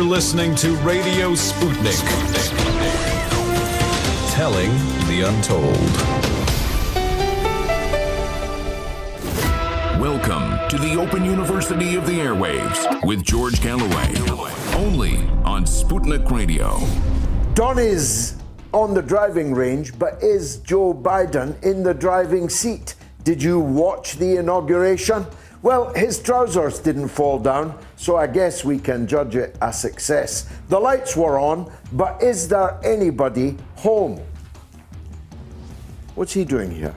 listening to Radio Sputnik. Telling the untold. Welcome to the Open University of the Airwaves with George Galloway. Only on Sputnik Radio. Donnie's on the driving range, but is Joe Biden in the driving seat? Did you watch the inauguration? Well, his trousers didn't fall down, so I guess we can judge it a success. The lights were on, but is there anybody home? What's he doing here?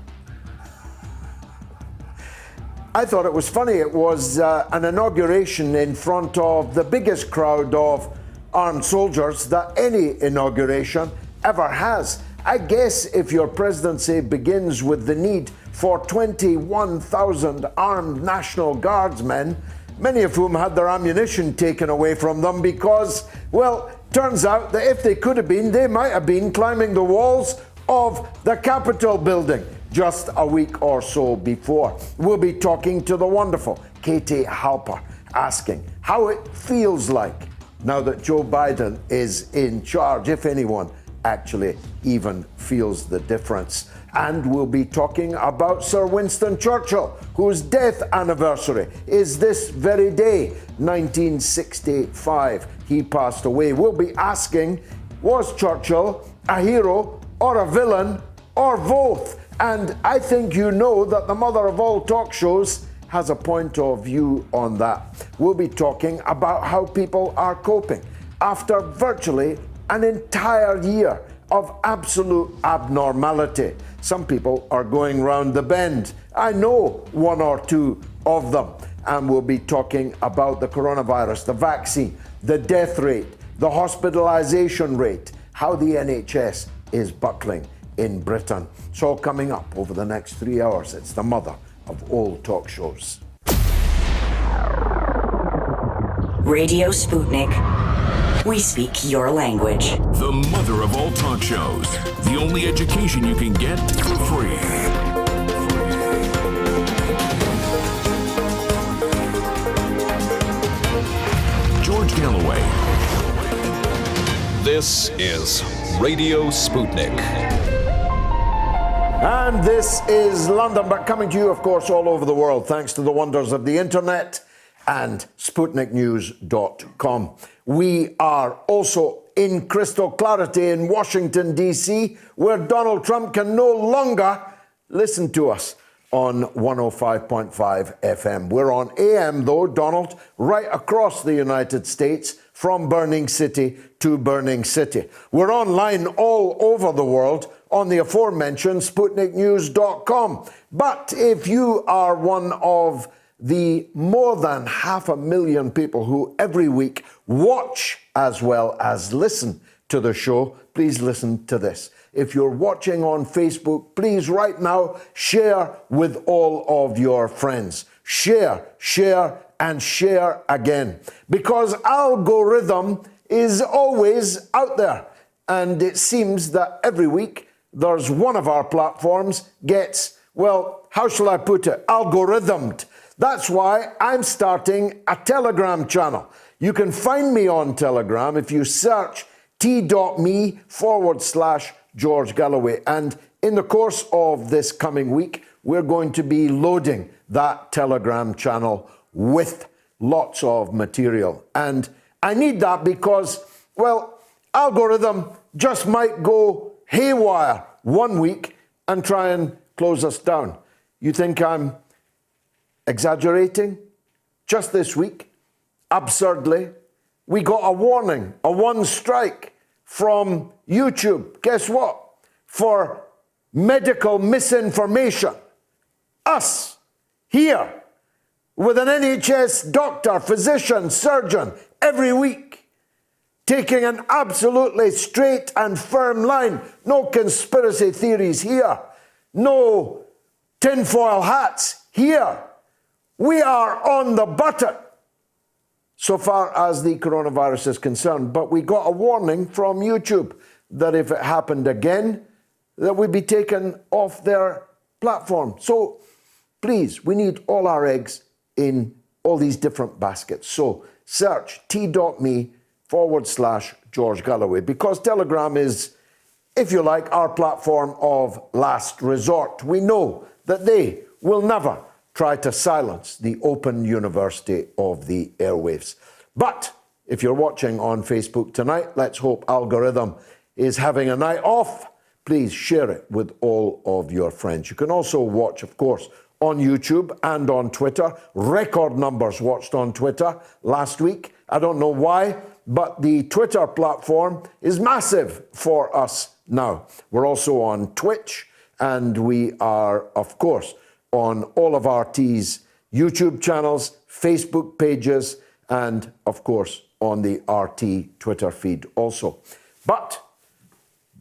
I thought it was funny. It was an inauguration in front of the biggest crowd of armed soldiers that any inauguration ever has. I guess if your presidency begins with the need for 21,000 armed National Guardsmen, many of whom had their ammunition taken away from them because, well, turns out that if they could have been, they might have been climbing the walls of the Capitol building just a week or so before. We'll be talking to the wonderful Katie Halper, asking how it feels like now that Joe Biden is in charge, if anyone actually even feels the difference. And we'll be talking about Sir Winston Churchill, whose death anniversary is this very day, 1965. He passed away. We'll be asking, was Churchill a hero or a villain or both? And I think you know that the mother of all talk shows has a point of view on that. We'll be talking about how people are coping after virtually an entire year of absolute abnormality. Some people are going round the bend. I know one or two of them. And we'll be talking about the coronavirus, the vaccine, the death rate, the hospitalization rate, how the NHS is buckling in Britain. It's all coming up over the next 3 hours. It's the mother of all talk shows. Radio Sputnik. We speak your language. The mother of all talk shows. The only education you can get for free. George Galloway. This is Radio Sputnik. And this is London, but coming to you, of course, all over the world, thanks to the wonders of the internet and SputnikNews.com. We are also in crystal clarity in Washington, D.C., where Donald Trump can no longer listen to us on 105.5 FM. We're on AM, though, Donald, right across the United States, from burning city to burning city. We're online all over the world on the aforementioned SputnikNews.com. But if you are one of the more than 500,000 people who every week watch as well as listen to the show, please listen to this. If you're watching on Facebook, please right now share with all of your friends. Share, share, and share again. Because algorithm is always out there. And it seems that every week there's one of our platforms gets, well, how shall I put it, algorithmed. That's why I'm starting a Telegram channel. You can find me on Telegram if you search t.me/George Galloway. And in the course of this coming week, we're going to be loading that Telegram channel with lots of material. And I need that because, well, algorithm just might go haywire one week and try and close us down. You think I'm exaggerating? Just this week, absurdly, we got a warning, a one strike from YouTube. Guess what? For medical misinformation. Us, here, with an NHS doctor, physician, surgeon, every week, taking an absolutely straight and firm line. No conspiracy theories here. No tinfoil hats here. We are on the button so far as the coronavirus is concerned. But we got a warning from YouTube that if it happened again, that we'd be taken off their platform. So please, we need all our eggs in all these different baskets. So search t.me George Galloway, because Telegram is, if you like, our platform of last resort. We know that they will never try to silence the open university of the airwaves. But if you're watching on Facebook tonight, let's hope algorithm is having a night off. Please share it with all of your friends. You can also watch, of course, on YouTube and on Twitter. Record numbers watched on Twitter last week. I don't know why, but the Twitter platform is massive for us now. We're also on Twitch, and we are, of course, on all of RT's YouTube channels, Facebook pages, and, of course, on the RT Twitter feed also. But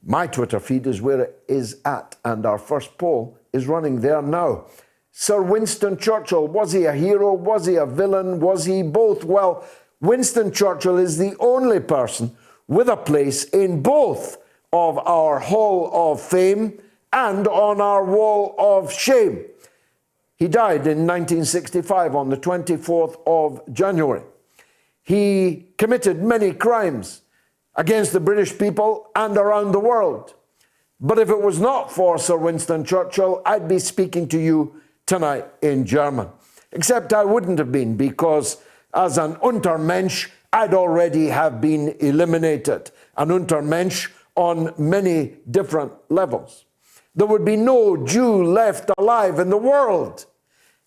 my Twitter feed is where it is at, and our first poll is running there now. Sir Winston Churchill, was he a hero? Was he a villain? Was he both? Well, Winston Churchill is the only person with a place in both of our Hall of Fame and on our Wall of Shame. He died in 1965 on the 24th of January. He committed many crimes against the British people and around the world. But if it was not for Sir Winston Churchill, I'd be speaking to you tonight in German. Except I wouldn't have been, because as an Untermensch, I'd already have been eliminated. An Untermensch on many different levels. There would be no Jew left alive in the world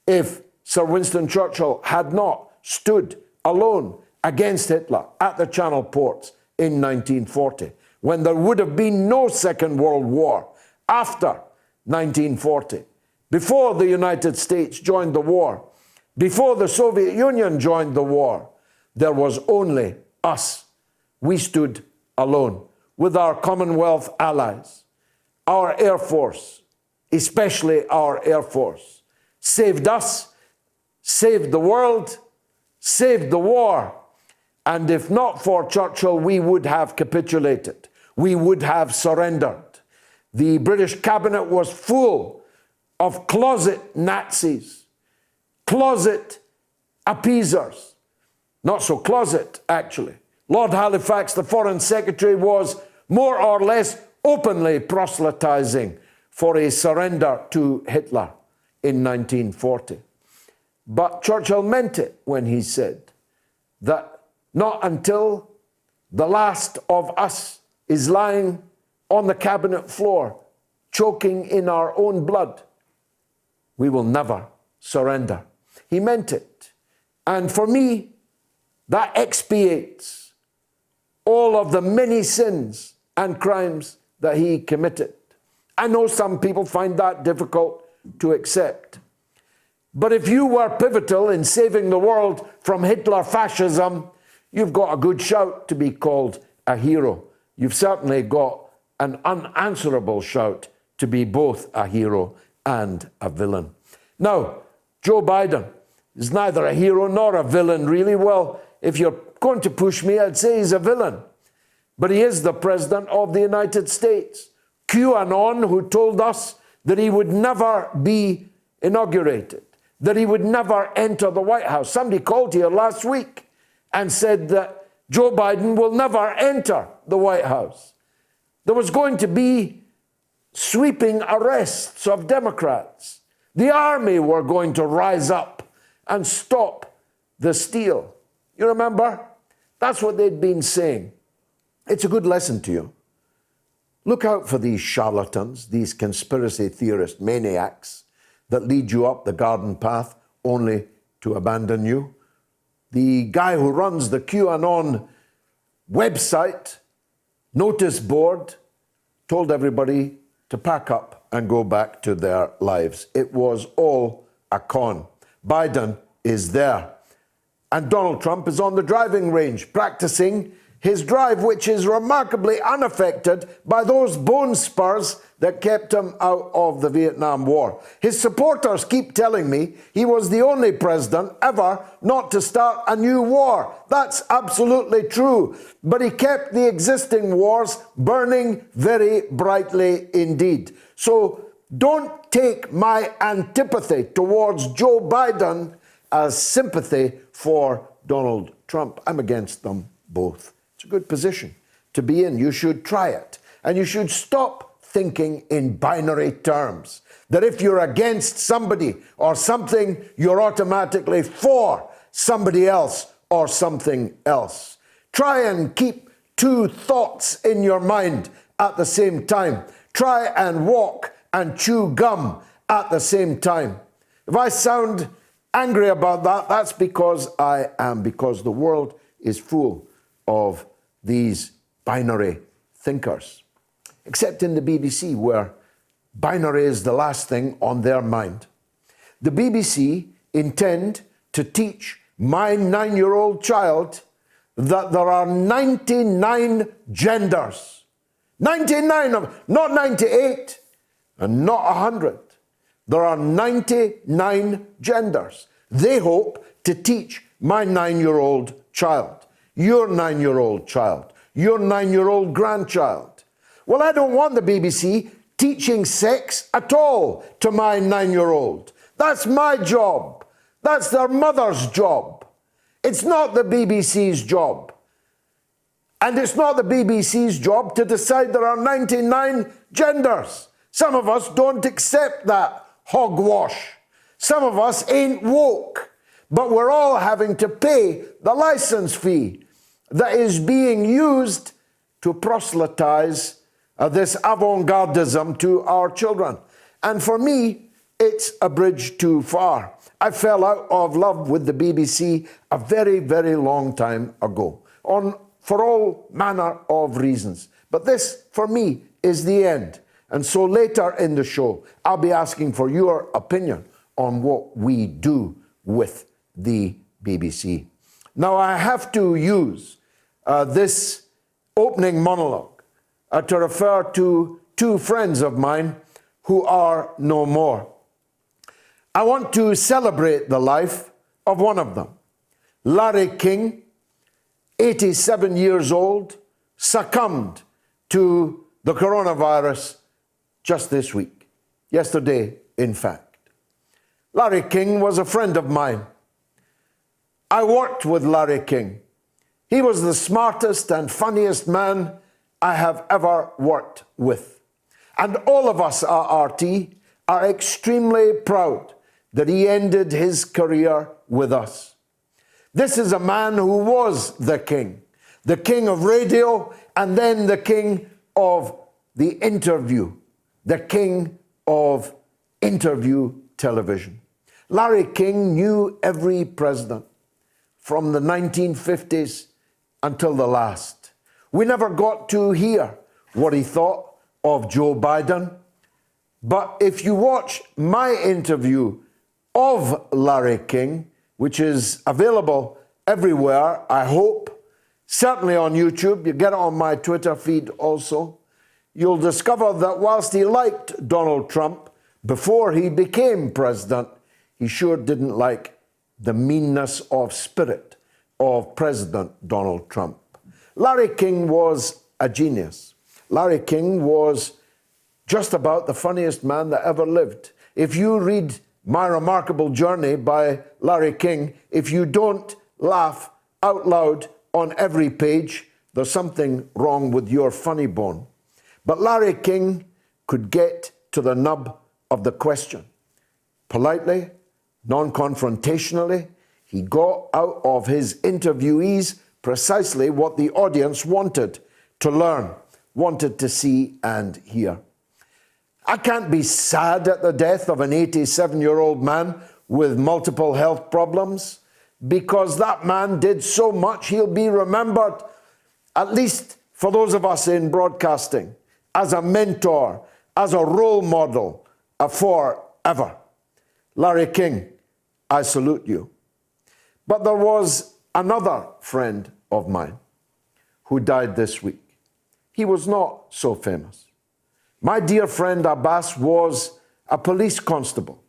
if Sir Winston Churchill had not stood alone against Hitler at the Channel ports in 1940, when there would have been no Second World War after 1940, before the United States joined the war, before the Soviet Union joined the war. There was only us. We stood alone with our Commonwealth allies. Our Air Force, especially our Air Force, saved us, saved the world, saved the war. And if not for Churchill, we would have capitulated. We would have surrendered. The British cabinet was full of closet Nazis, closet appeasers. Not so closet, actually. Lord Halifax, the Foreign Secretary, was more or less openly proselytizing for a surrender to Hitler in 1940. But Churchill meant it when he said that not until the last of us is lying on the cabinet floor, choking in our own blood, we will never surrender. He meant it. And for me, that expiates all of the many sins and crimes that he committed. I know some people find that difficult to accept. But if you were pivotal in saving the world from Hitler fascism, you've got a good shout to be called a hero. You've certainly got an unanswerable shout to be both a hero and a villain. Now, Joe Biden is neither a hero nor a villain, really. Well, if you're going to push me, I'd say he's a villain. But he is the President of the United States. QAnon, who told us that he would never be inaugurated, that he would never enter the White House. Somebody called here last week and said that Joe Biden will never enter the White House. There was going to be sweeping arrests of Democrats. The army were going to rise up and stop the steal. You remember? That's what they'd been saying. It's a good lesson to you. Look out for these charlatans, these conspiracy theorist maniacs that lead you up the garden path only to abandon you. The guy who runs the QAnon website, notice board, told everybody to pack up and go back to their lives. It was all a con. Biden is there. And Donald Trump is on the driving range, practicing his drive, which is remarkably unaffected by those bone spurs that kept him out of the Vietnam War. His supporters keep telling me he was the only president ever not to start a new war. That's absolutely true. But he kept the existing wars burning very brightly indeed. So don't take my antipathy towards Joe Biden as sympathy for Donald Trump. I'm against them both. It's a good position to be in. You should try it. And you should stop thinking in binary terms. That if you're against somebody or something, you're automatically for somebody else or something else. Try and keep two thoughts in your mind at the same time. Try and walk and chew gum at the same time. If I sound angry about that, that's because I am, because the world is full of these binary thinkers. Except in the BBC, where binary is the last thing on their mind. The BBC intend to teach my 9-year-old child that there are 99 genders. 99 of, not 98 and not 100. There are 99 genders. They hope to teach my 9-year-old child, your 9-year-old child, your 9-year-old grandchild. Well, I don't want the BBC teaching sex at all to my 9-year-old. That's my job. That's their mother's job. It's not the BBC's job. And it's not the BBC's job to decide there are 99 genders. Some of us don't accept that hogwash. Some of us ain't woke. But we're all having to pay the license fee that is being used to proselytize this avant-gardism to our children. And for me, it's a bridge too far. I fell out of love with the BBC a very, very long time ago, for all manner of reasons. But this, for me, is the end. And so later in the show, I'll be asking for your opinion on what we do with the BBC. Now, I have to use this opening monologue to refer to two friends of mine who are no more. I want to celebrate the life of one of them. Larry King, 87 years old, succumbed to the coronavirus just this week. Yesterday, in fact. Larry King was a friend of mine. I worked with Larry King. He was the smartest and funniest man I have ever worked with. And all of us at RT are extremely proud that he ended his career with us. This is a man who was the king of radio, and then the king of the interview, the king of interview television. Larry King knew every president from the 1950s until the last. We never got to hear what he thought of Joe Biden, but if you watch my interview of Larry King, which is available everywhere, I hope, certainly on YouTube, you get it on my Twitter feed also, you'll discover that whilst he liked Donald Trump before he became president, he sure didn't like the meanness of spirit of President Donald Trump. Larry King was a genius. Larry King was just about the funniest man that ever lived. If you read My Remarkable Journey by Larry King, if you don't laugh out loud on every page, there's something wrong with your funny bone. But Larry King could get to the nub of the question. Politely, non-confrontationally, he got out of his interviewees precisely what the audience wanted to learn, wanted to see and hear. I can't be sad at the death of an 87-year-old man with multiple health problems, because that man did so much. He'll be remembered, at least for those of us in broadcasting, as a mentor, as a role model, forever. Larry King, I salute you. But there was another friend of mine who died this week. He was not so famous. My dear friend Abbas was a police constable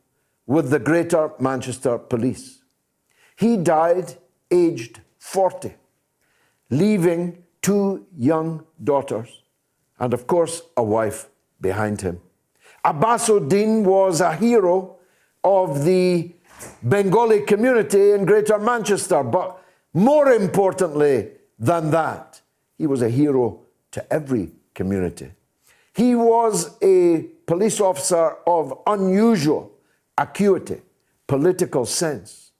with the Greater Manchester Police. He died aged 40, leaving 2 young daughters and, of course, a wife behind him. Abbasuddin was a hero of the Bengali community in Greater Manchester, but more importantly than that, he was a hero to every community. He was a police officer of unusual acuity, political sense,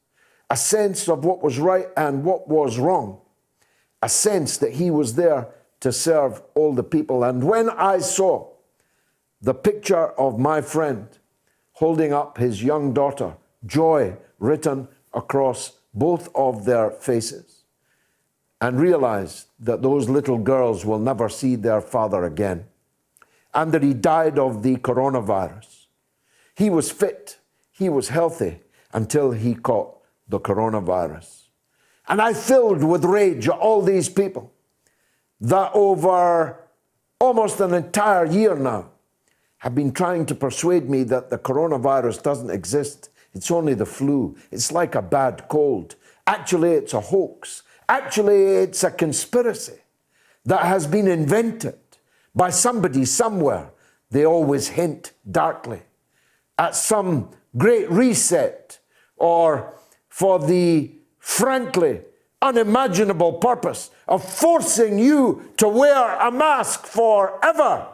a sense of what was right and what was wrong, a sense that he was there to serve all the people. And when I saw the picture of my friend holding up his young daughter, joy written across both of their faces, and realized that those little girls will never see their father again, and that he died of the coronavirus. He was fit, he was healthy until he caught the coronavirus. And I filled with rage at all these people that over almost an entire year now have been trying to persuade me that the coronavirus doesn't exist. It's only the flu. It's like a bad cold. Actually, it's a hoax. Actually, it's a conspiracy that has been invented by somebody somewhere. They always hint darkly at some great reset, or for the frankly unimaginable purpose of forcing you to wear a mask forever,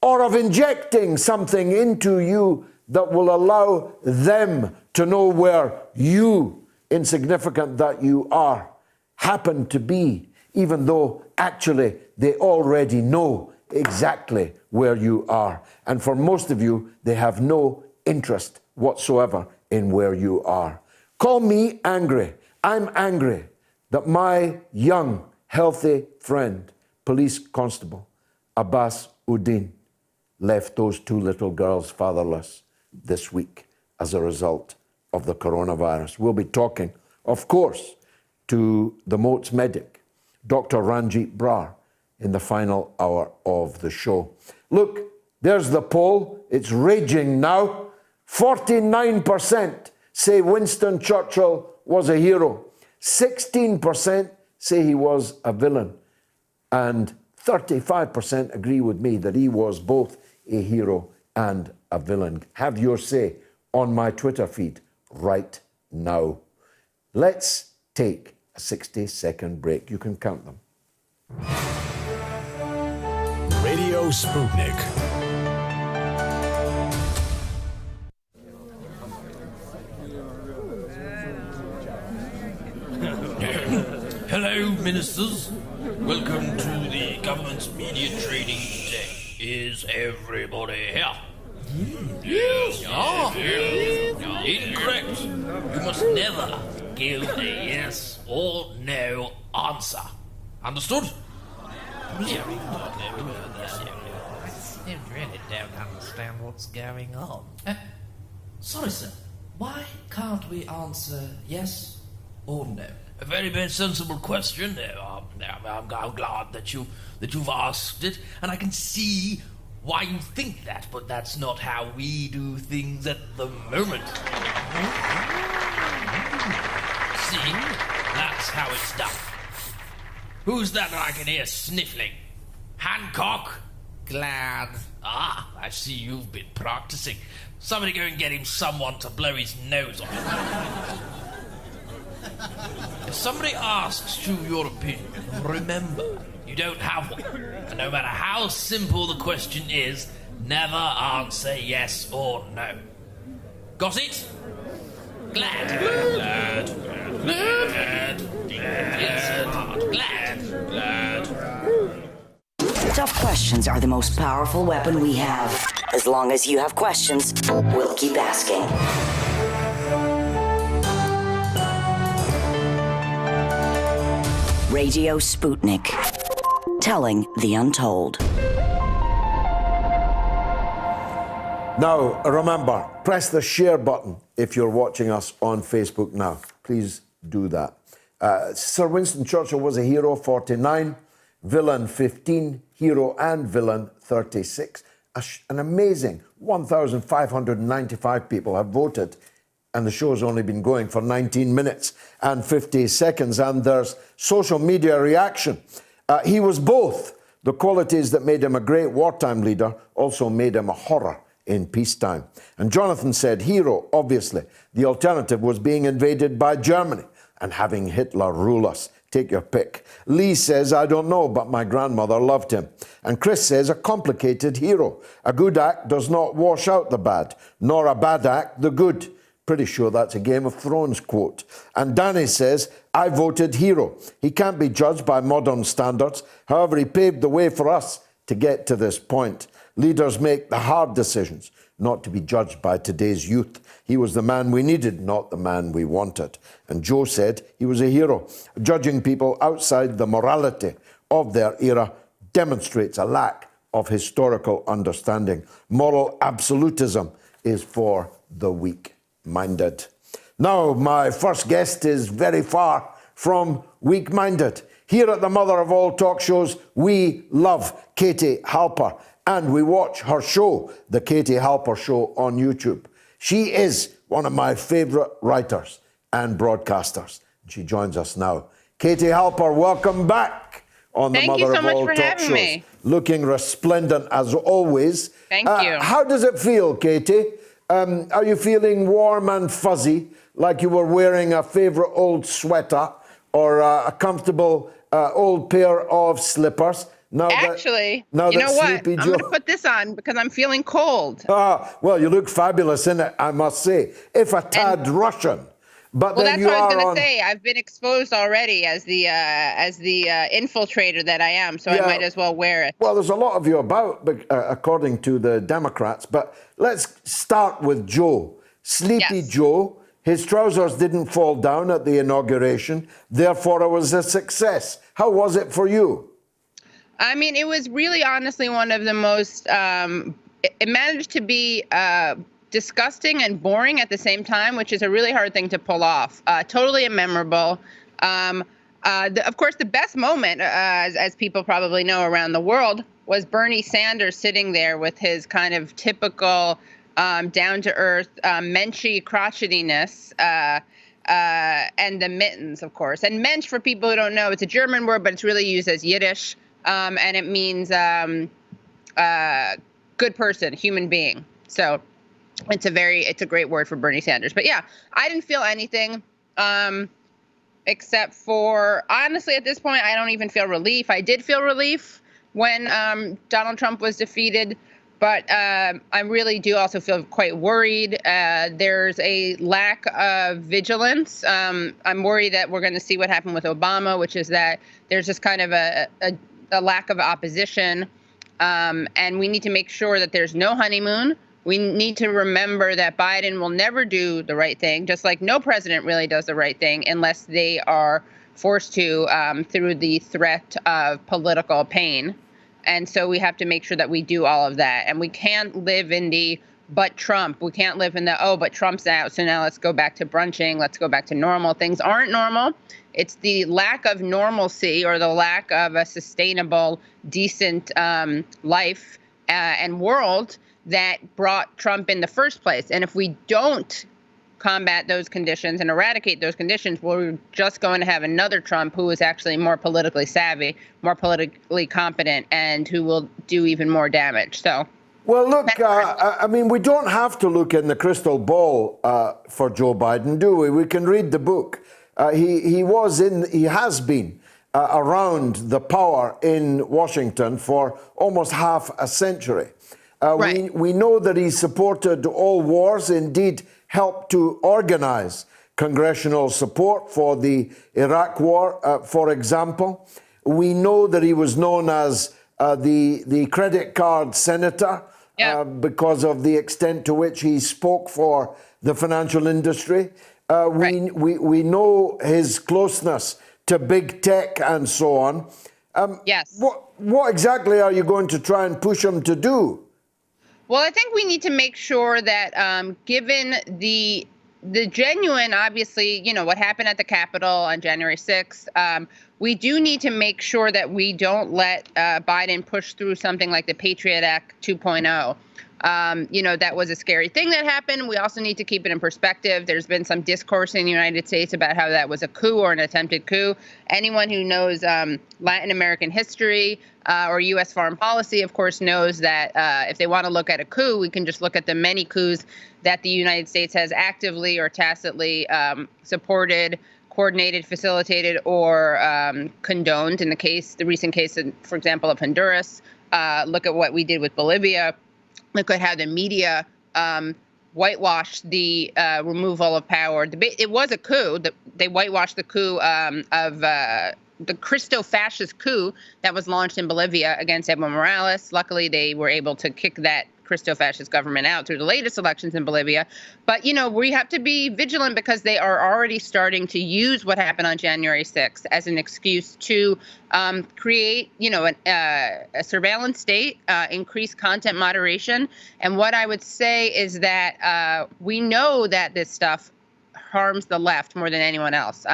or of injecting something into you that will allow them to know where you, insignificant that you are, happen to be, even though actually they already know exactly where you are. And for most of you, they have no interest whatsoever in where you are. Call me angry. I'm angry that my young, healthy friend, Police Constable Abbas Uddin, left those two little girls fatherless this week as a result of the coronavirus. We'll be talking, of course, to the Moats medic, Dr. Ranjeet Brar, in the final hour of the show. Look, there's the poll. It's raging now. 49% say Winston Churchill was a hero. 16% say he was a villain. And 35% agree with me that he was both a hero and a villain. Have your say on my Twitter feed right now. Let's take a 60-second break. You can count them. Radio Sputnik. Hello, ministers. Welcome to the government's media training today. Is everybody here? Yes. Incorrect. You must never give a yes or no answer. Understood? I really don't understand what's going on. Sorry, sir. Why can't we answer yes or no? A very, very sensible question. I'm glad that you've asked it, and I can see why you think that, but that's not how we do things at the moment. See, that's how it's done. Who's that I can hear sniffling? Hancock? Glad. Ah, I see you've been practicing. Somebody go and get him someone to blow his nose on. If somebody asks you your opinion, remember, you don't have one. And no matter how simple the question is, never answer yes or no. Got it? Glad. Tough questions are the most powerful weapon we have. As long as you have questions, we'll keep asking. Radio Sputnik. Telling the untold. Now, remember, press the share button if you're watching us on Facebook now. Please do that. Sir Winston Churchill was a hero, 49. Villain, 15. Hero and villain, 36. An amazing 1,595 people have voted, and the show's only been going for 19 minutes and 50 seconds, and there's social media reaction. He was both. The qualities that made him a great wartime leader also made him a horror in peacetime. And Jonathan said, hero, obviously. The alternative was being invaded by Germany and having Hitler rule us. Take your pick. Lee says, I don't know, but my grandmother loved him. And Chris says, a complicated hero. A good act does not wash out the bad, nor a bad act the good. Pretty sure that's a Game of Thrones quote. And Danny says, I voted hero. He can't be judged by modern standards. However, he paved the way for us to get to this point. Leaders make the hard decisions, not to be judged by today's youth. He was the man we needed, not the man we wanted. And Joe said he was a hero. Judging people outside the morality of their era demonstrates a lack of historical understanding. Moral absolutism is for the weak-minded. Now, my first guest is very far from weak-minded. Here at the mother of all talk shows, we love Katie Halper, and we watch her show, The Katie Halper Show, on YouTube. She is one of my favourite writers and broadcasters. She joins us now. Katie Halper, welcome back on the mother of all talk shows. Me. Looking resplendent as always. Thank you. How does it feel, Katie? Are you feeling warm and fuzzy, like you were wearing a favourite old sweater or a comfortable old pair of slippers? Actually, you know what? I'm going to put this on because I'm feeling cold. Well, you look fabulous in it, I must say. If a tad Russian. But well, then that's what I was going to say. I've been exposed already as the infiltrator that I am, so I might as well wear it. Well, there's a lot of you about, according to the Democrats. But let's start with Joe. Sleepy Joe. His trousers didn't fall down at the inauguration. Therefore, it was a success. How was it for you? I mean, it was really honestly one of the most, it managed to be disgusting and boring at the same time, which is a really hard thing to pull off. Totally immemorable. Of course, the best moment, as people probably know around the world, was Bernie Sanders sitting there with his kind of typical down-to-earth, menschy crotchetiness, and the mittens, of course. And mensch, for people who don't know, it's a German word, but it's really used as Yiddish. And it means good person, human being. So it's a great word for Bernie Sanders. But yeah, I didn't feel anything except for, honestly, at this point, I don't even feel relief. I did feel relief when Donald Trump was defeated, but I really do also feel quite worried. There's a lack of vigilance. I'm worried that we're going to see what happened with Obama, which is that there's just kind of a lack of opposition, and we need to make sure that there's no honeymoon. We need to remember that Biden will never do the right thing, just like no president really does the right thing unless they are forced to through the threat of political pain. And so we have to make sure that we do all of that. And we can't live in the but Trump. We can't live in the, oh, but Trump's out, so now let's go back to brunching. Let's go back to normal. Things aren't normal. It's the lack of normalcy or the lack of a sustainable, decent life and world that brought Trump in the first place. And if we don't combat those conditions and eradicate those conditions, we're just going to have another Trump who is actually more politically savvy, more politically competent, and who will do even more damage. So, well, look, I mean, we don't have to look in the crystal ball for Joe Biden, do we? We can read the book. He has been around the power in Washington for almost half a century. Right. We know that he supported all wars, indeed helped to organize congressional support for the Iraq War, for example. We know that he was known as the credit card senator because of the extent to which he spoke for the financial industry. We know his closeness to big tech and so on. Yes. What exactly are you going to try and push him to do? Well, I think we need to make sure that given the genuine, obviously, what happened at the Capitol on January 6th, we do need to make sure that we don't let Biden push through something like the Patriot Act 2.0. That was a scary thing that happened. We also need to keep it in perspective. There's been some discourse in the United States about how that was a coup or an attempted coup. Anyone who knows Latin American history or U.S. foreign policy, of course, knows that if they want to look at a coup, we can just look at the many coups that the United States has actively or tacitly supported, coordinated, facilitated, or condoned. In the recent case, for example, of Honduras, look at what we did with Bolivia. Look at how the media whitewashed the removal of power. It was a coup. They whitewashed the coup of the Christo-fascist coup that was launched in Bolivia against Evo Morales. Luckily, they were able to kick that Christo-fascist government out through the latest elections in Bolivia. But, we have to be vigilant because they are already starting to use what happened on January 6th as an excuse to create, a surveillance state, increase content moderation. And what I would say is that we know that this stuff harms the left more than anyone else.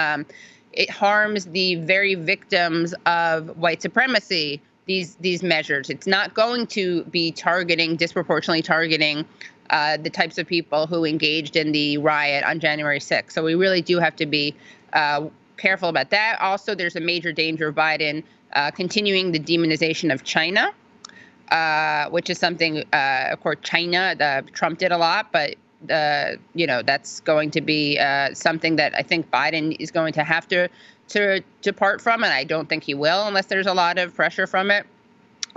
It harms the very victims of white supremacy, these measures. It's not going to be disproportionately targeting the types of people who engaged in the riot on January 6th. So we really do have to be careful about that. Also, there's a major danger of Biden continuing the demonization of China, which is something, of course, Trump did a lot, but that's going to be something that I think Biden is going to have to depart from, and I don't think he will unless there's a lot of pressure from it.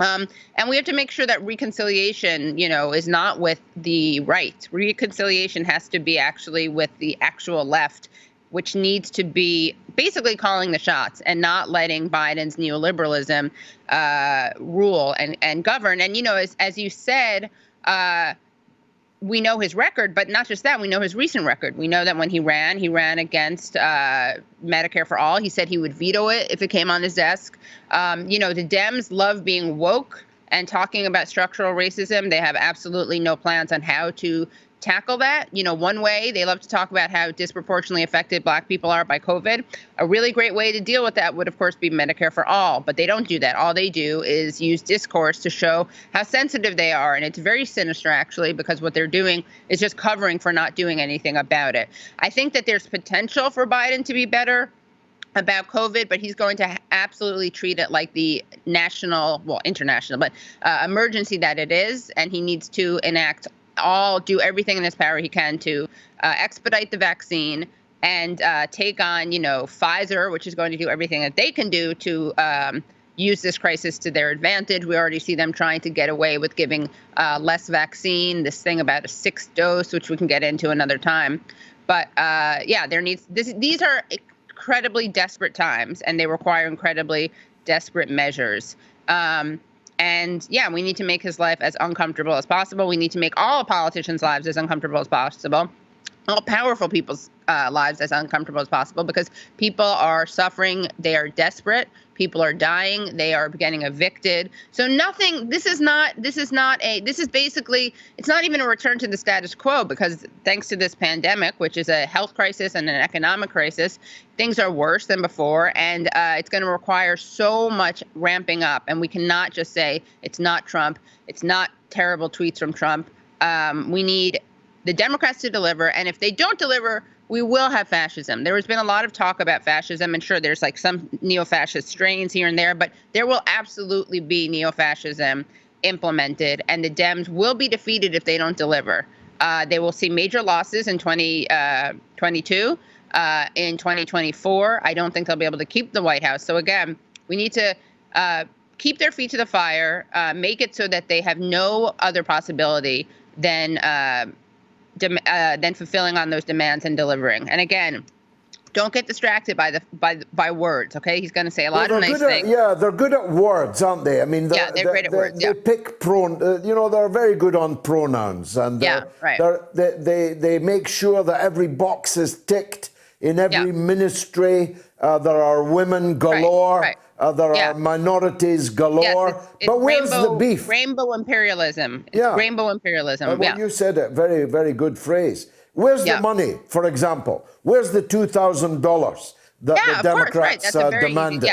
And we have to make sure that reconciliation, is not with the right. Reconciliation has to be actually with the actual left, which needs to be basically calling the shots and not letting Biden's neoliberalism rule and govern. And, as you said, we know his record, but not just that, we know his recent record. We know that when he ran against Medicare for All. He said he would veto it if it came on his desk. The Dems love being woke and talking about structural racism. They have absolutely no plans on how to tackle that. One way, they love to talk about how disproportionately affected Black people are by COVID. A really great way to deal with that would, of course, be Medicare for All, but they don't do that. All they do is use discourse to show how sensitive they are, and it's very sinister, actually, because what they're doing is just covering for not doing anything about it. I think that there's potential for Biden to be better about COVID, but he's going to absolutely treat it like the international, but emergency that it is, and he needs to do everything in his power he can to expedite the vaccine and take on, Pfizer, which is going to do everything that they can do to use this crisis to their advantage. We already see them trying to get away with giving less vaccine, this thing about a sixth dose, which we can get into another time. But these are incredibly desperate times, and they require incredibly desperate measures. And we need to make his life as uncomfortable as possible. We need to make all politicians' lives as uncomfortable as possible, all powerful people's lives as uncomfortable as possible, because people are suffering. They are desperate. People are dying. They are getting evicted. So this is basically, it's not even a return to the status quo, because thanks to this pandemic, which is a health crisis and an economic crisis, things are worse than before. And it's going to require so much ramping up. And we cannot just say it's not Trump. It's not terrible tweets from Trump. We need the Democrats to deliver. And if they don't deliver, we will have fascism. There has been a lot of talk about fascism, and sure, there's like some neo-fascist strains here and there, but there will absolutely be neo-fascism implemented, and the Dems will be defeated if they don't deliver. They will see major losses in 2022. In 2024, I don't think they'll be able to keep the White House. So again, we need to keep their feet to the fire, make it so that they have no other possibility than fulfilling on those demands and delivering. And again, don't get distracted by words. Okay, he's going to say a lot of nice things. They're good at words, aren't they? I mean, they're great at words. They pick they're very good on pronouns, and they make sure that every box is ticked in every ministry. There are women galore. Right. There are minorities galore. It's but where's the beef? Rainbow imperialism. Rainbow imperialism. You said it. Very, very good phrase. Where's the money, for example? Where's the $2,000 that the Democrats demanded?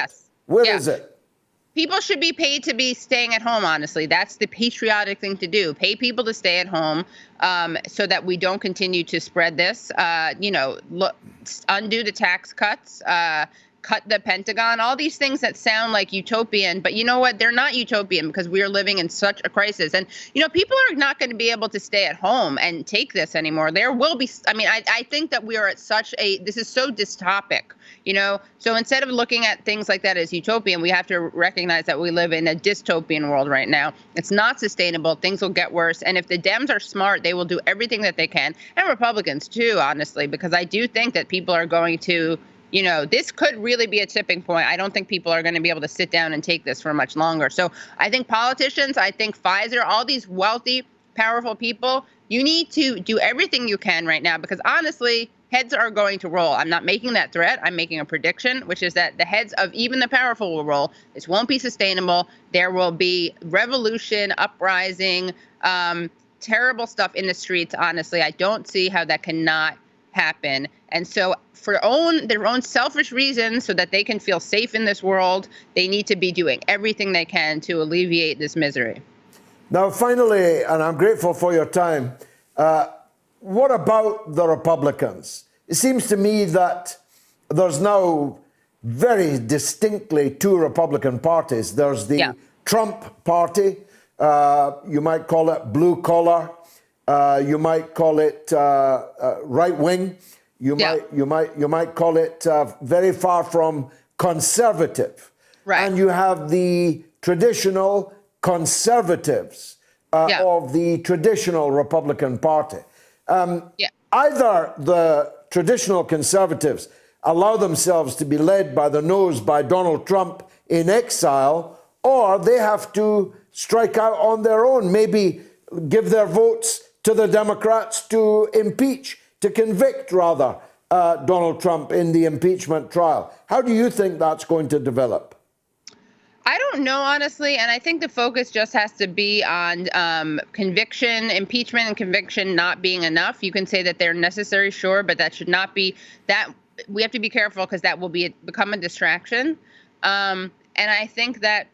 Where is it? People should be paid to be staying at home, honestly. That's the patriotic thing to do. Pay people to stay at home so that we don't continue to spread this. Undo the tax cuts. cut the Pentagon, all these things that sound like utopian, but you know what? They're not utopian because we are living in such a crisis. And, people are not going to be able to stay at home and take this anymore. There will be, I think that we are at this is so dystopic, So instead of looking at things like that as utopian, we have to recognize that we live in a dystopian world right now. It's not sustainable. Things will get worse. And if the Dems are smart, they will do everything that they can, and Republicans too, honestly, because I do think that people are going to, this could really be a tipping point. I don't think people are going to be able to sit down and take this for much longer. So I think politicians, I think Pfizer, all these wealthy, powerful people, you need to do everything you can right now, because honestly, heads are going to roll. I'm not making that threat. I'm making a prediction, which is that the heads of even the powerful will roll. This won't be sustainable. There will be revolution, uprising, terrible stuff in the streets. Honestly, I don't see how that cannot happen. And so for their own selfish reasons, so that they can feel safe in this world, they need to be doing everything they can to alleviate this misery. Now, finally, and I'm grateful for your time, what about the Republicans? It seems to me that there's now very distinctly two Republican parties. There's the Trump party, you might call it blue collar, you might call it right wing, you might call it very far from conservative. Right. And you have the traditional conservatives of the traditional Republican Party. Either the traditional conservatives allow themselves to be led by the nose by Donald Trump in exile, or they have to strike out on their own, maybe give their votes to the Democrats to impeach, to convict, rather, Donald Trump in the impeachment trial. How do you think that's going to develop? I don't know, honestly, and I think the focus just has to be on conviction, impeachment and conviction not being enough. You can say that they're necessary, sure, but that should not be that. We have to be careful because that will become a distraction. And I think that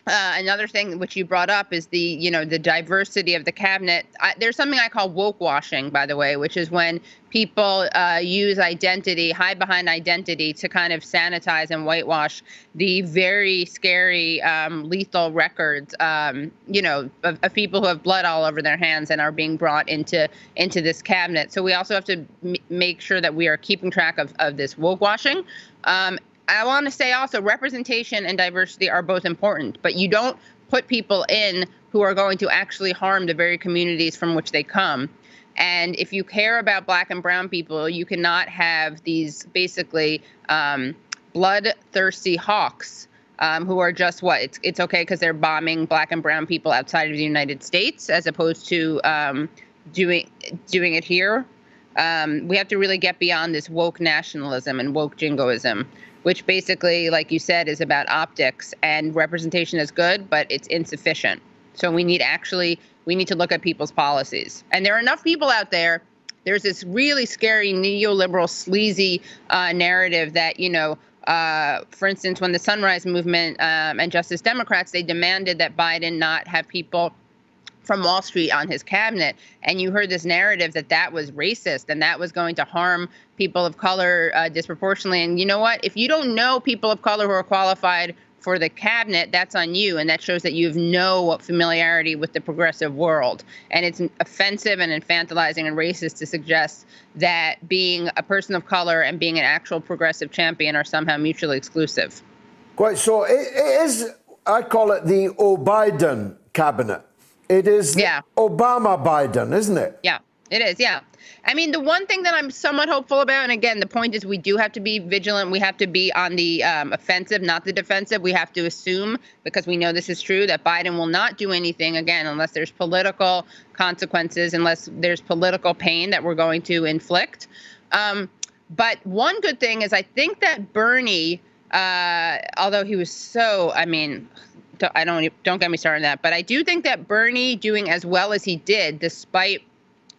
another thing which you brought up is the diversity of the cabinet. There's something I call woke washing, by the way, which is when people use identity, hide behind identity to kind of sanitize and whitewash the very scary, lethal records, of people who have blood all over their hands and are being brought into this cabinet. So we also have to make sure that we are keeping track of this woke washing. I want to say also representation and diversity are both important, but you don't put people in who are going to actually harm the very communities from which they come. And if you care about Black and brown people, you cannot have these basically bloodthirsty hawks who are just it's okay because they're bombing Black and brown people outside of the United States as opposed to doing it here. We have to really get beyond this woke nationalism and woke jingoism, which basically, like you said, is about optics, and representation is good, but it's insufficient. So we need to look at people's policies. And there are enough people out there. There's this really scary neoliberal, sleazy narrative that, for instance, when the Sunrise Movement and Justice Democrats, they demanded that Biden not have people from Wall Street on his cabinet. And you heard this narrative that was racist and that was going to harm people of color disproportionately. And you know what? If you don't know people of color who are qualified for the cabinet, that's on you. And that shows that you have no familiarity with the progressive world. And it's offensive and infantilizing and racist to suggest that being a person of color and being an actual progressive champion are somehow mutually exclusive. Quite so. It is, I call it the O'Biden cabinet. It is Obama-Biden, isn't it? Yeah, it is, yeah. I mean, the one thing that I'm somewhat hopeful about, and again, the point is we do have to be vigilant. We have to be on the offensive, not the defensive. We have to assume, because we know this is true, that Biden will not do anything, again, unless there's political consequences, unless there's political pain that we're going to inflict. But one good thing is I think that Bernie, although he was so, don't get me started on that, but I do think that Bernie doing as well as he did, despite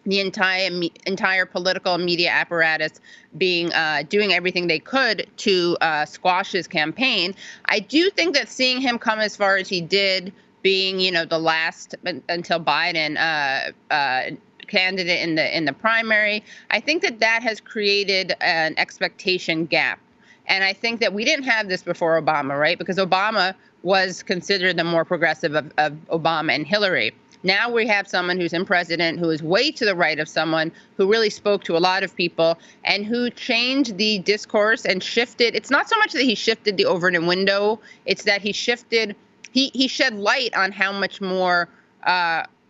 the entire political media apparatus being doing everything they could to squash his campaign, I do think that seeing him come as far as he did, being the last until Biden candidate in the primary, I think that has created an expectation gap. And I think that we didn't have this before Obama, right? Because Obama was considered the more progressive of Obama and Hillary. Now we have someone who's in president who is way to the right of someone who really spoke to a lot of people and who changed the discourse and shifted. It's not so much that he shifted the Overton window, it's that he shifted, he shed light on how much more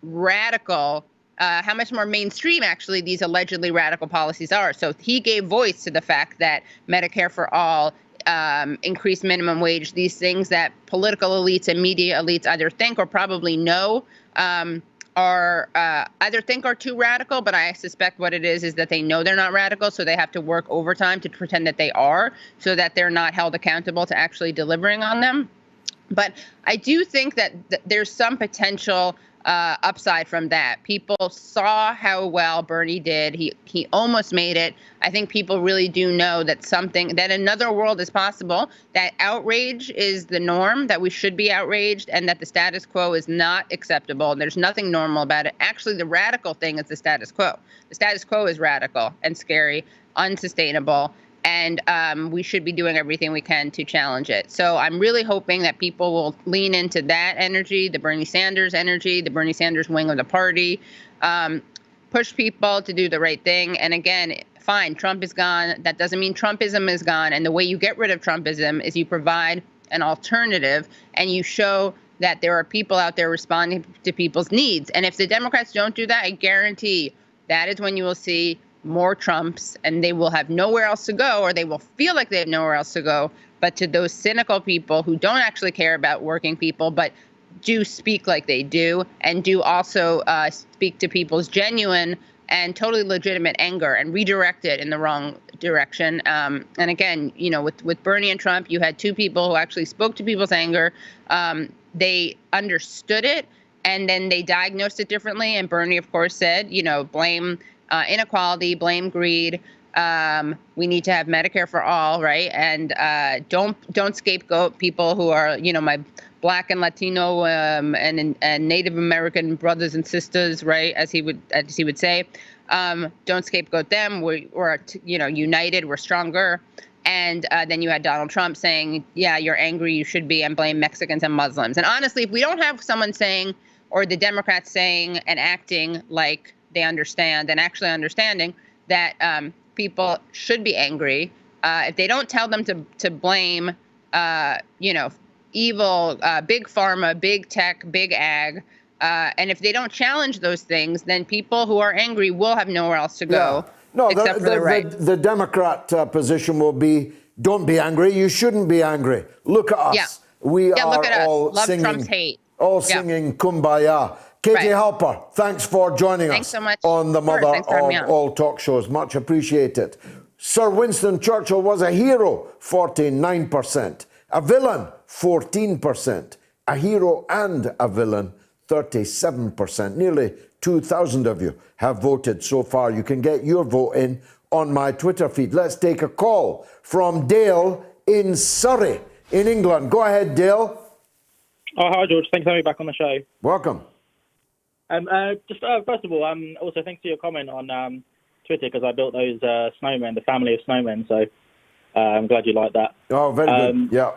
radical, how much more mainstream actually these allegedly radical policies are. So he gave voice to the fact that Medicare for all, increased minimum wage, these things that political elites and media elites either think or probably know are either think are too radical, but I suspect what it is that they know they're not radical, so they have to work overtime to pretend that they are, so that they're not held accountable to actually delivering on them. But I do think that there's some potential upside from that. People saw how well Bernie did. He almost made it. I think people really do know that another world is possible, that outrage is the norm, that we should be outraged, and that the status quo is not acceptable. And there's nothing normal about it. Actually, the radical thing is the status quo. The status quo is radical and scary, unsustainable. And we should be doing everything we can to challenge it. So I'm really hoping that people will lean into that energy, the Bernie Sanders energy, the Bernie Sanders wing of the party, push people to do the right thing. And again, fine, Trump is gone. That doesn't mean Trumpism is gone. And the way you get rid of Trumpism is you provide an alternative and you show that there are people out there responding to people's needs. And if the Democrats don't do that, I guarantee that is when you will see more Trumps, and they will have nowhere else to go, or they will feel like they have nowhere else to go. But to those cynical people who don't actually care about working people, but do speak like they do, and do also speak to people's genuine and totally legitimate anger and redirect it in the wrong direction. And again, with Bernie and Trump, you had two people who actually spoke to people's anger. They understood it, and then they diagnosed it differently. And Bernie, of course, said, blame inequality, blame greed. We need to have Medicare for all, right? And don't scapegoat people who are, my Black and Latino and Native American brothers and sisters, right? As he would say, don't scapegoat them. We're united. We're stronger. And then you had Donald Trump saying, yeah, you're angry, you should be, and blame Mexicans and Muslims. And honestly, if we don't have someone saying, or the Democrats saying and acting like they understand and actually understanding that people should be angry, if they don't tell them to blame, evil, big pharma, big tech, big ag, and if they don't challenge those things, then people who are angry will have nowhere else to go. Yeah. No, except for the right. The Democrat position will be, don't be angry. You shouldn't be angry. Look at us. Yeah. We are look at all us. Love singing, Trump's hate. all singing Kumbaya. Katie Halper, thanks for joining Thanks us so much. on the mother Thanks for having me of on. all talk shows. Much appreciated. Sir Winston Churchill was a hero, 49%. A villain, 14%. A hero and a villain, 37%. Nearly 2,000 of you have voted so far. You can get your vote in on my Twitter feed. Let's take a call from Dale in Surrey, in England. Go ahead, Dale. Oh, hi, George. Thanks for having me back on the show. Welcome. First of all, also thanks for your comment on Twitter, because I built those snowmen, the family of snowmen, so I'm glad you like that. Oh, very good. Yeah.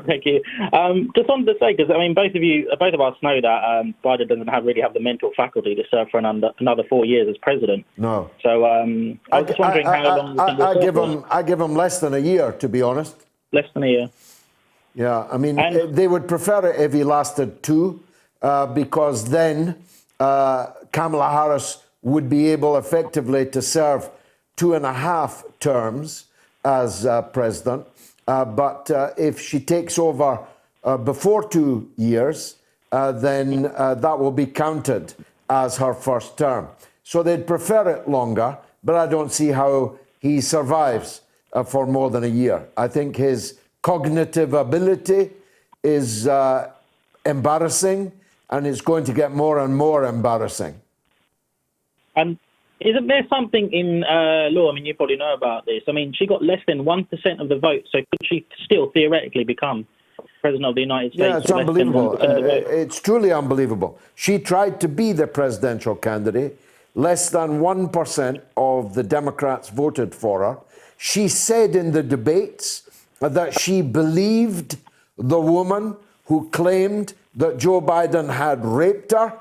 Thank you. Just wanted to say, because both of us know that Biden doesn't really have the mental faculty to serve for another 4 years as president. No. So I was just wondering how long. I give him less than a year, to be honest. Less than a year. Yeah, I mean, they would prefer it if he lasted 2, because then Kamala Harris would be able effectively to serve 2.5 terms as president. But if she takes over before 2 years, then that will be counted as her first term. So they'd prefer it longer, but I don't see how he survives for more than a year. I think his cognitive ability is embarrassing, and it's going to get more and more embarrassing. And isn't there something in law? I mean, you probably know about this. I mean, she got less than 1% of the vote, so could she still theoretically become president of the United States? Yeah, it's unbelievable. It's truly unbelievable. She tried to be the presidential candidate. Less than 1% of the Democrats voted for her. She said in the debates that she believed the woman who claimed that Joe Biden had raped her.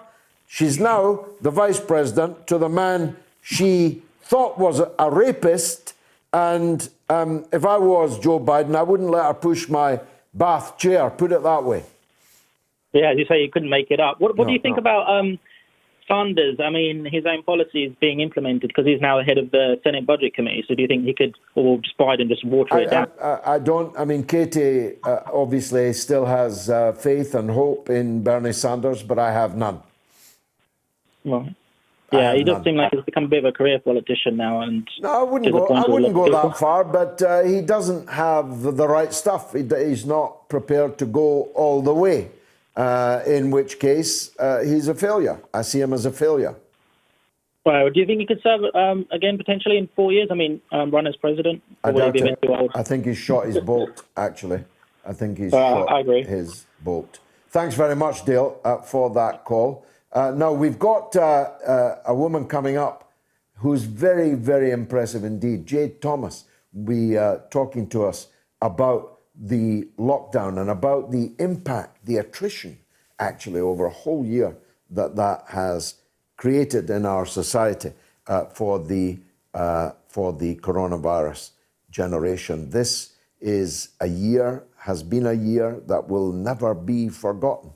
She's now the vice president to the man she thought was a rapist. And if I was Joe Biden, I wouldn't let her push my bath chair, put it that way. Yeah, as you say, you couldn't make it up. What do you think about Sanders? I mean, his own policy is being implemented because he's now head of the Senate Budget Committee. So do you think he could, or Biden, just water it down? I don't. I mean, Katie obviously still has faith and hope in Bernie Sanders, but I have none. Right. Yeah, he does seem like he's become a bit of a career politician now. And no, I wouldn't go that far, but he doesn't have the right stuff. He's not prepared to go all the way, in which case he's a failure. I see him as a failure. Well, do you think he could serve again potentially in 4 years? I mean, run as president? I doubt it. I think he's shot his bolt, actually. I think he's shot his bolt. Thanks very much, Dale, for that call. Now, we've got a woman coming up who's very, very impressive indeed. Jade Thomas will be talking to us about the lockdown and about the impact, the attrition, actually, over a whole year that has created in our society for the coronavirus generation. This is a year, has been a year that will never be forgotten.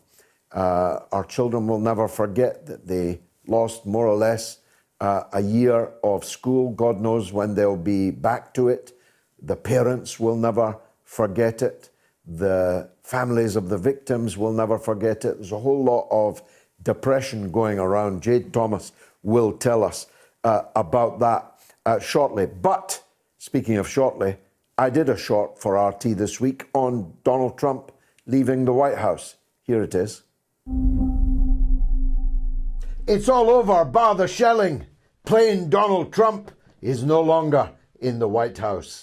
Our children will never forget that they lost more or less a year of school. God knows when they'll be back to it. The parents will never forget it. The families of the victims will never forget it. There's a whole lot of depression going around. Jade Thomas will tell us about that shortly. But speaking of shortly, I did a short for RT this week on Donald Trump leaving the White House. Here it is. It's all over, bar the shelling. Plain Donald Trump is no longer in the White House.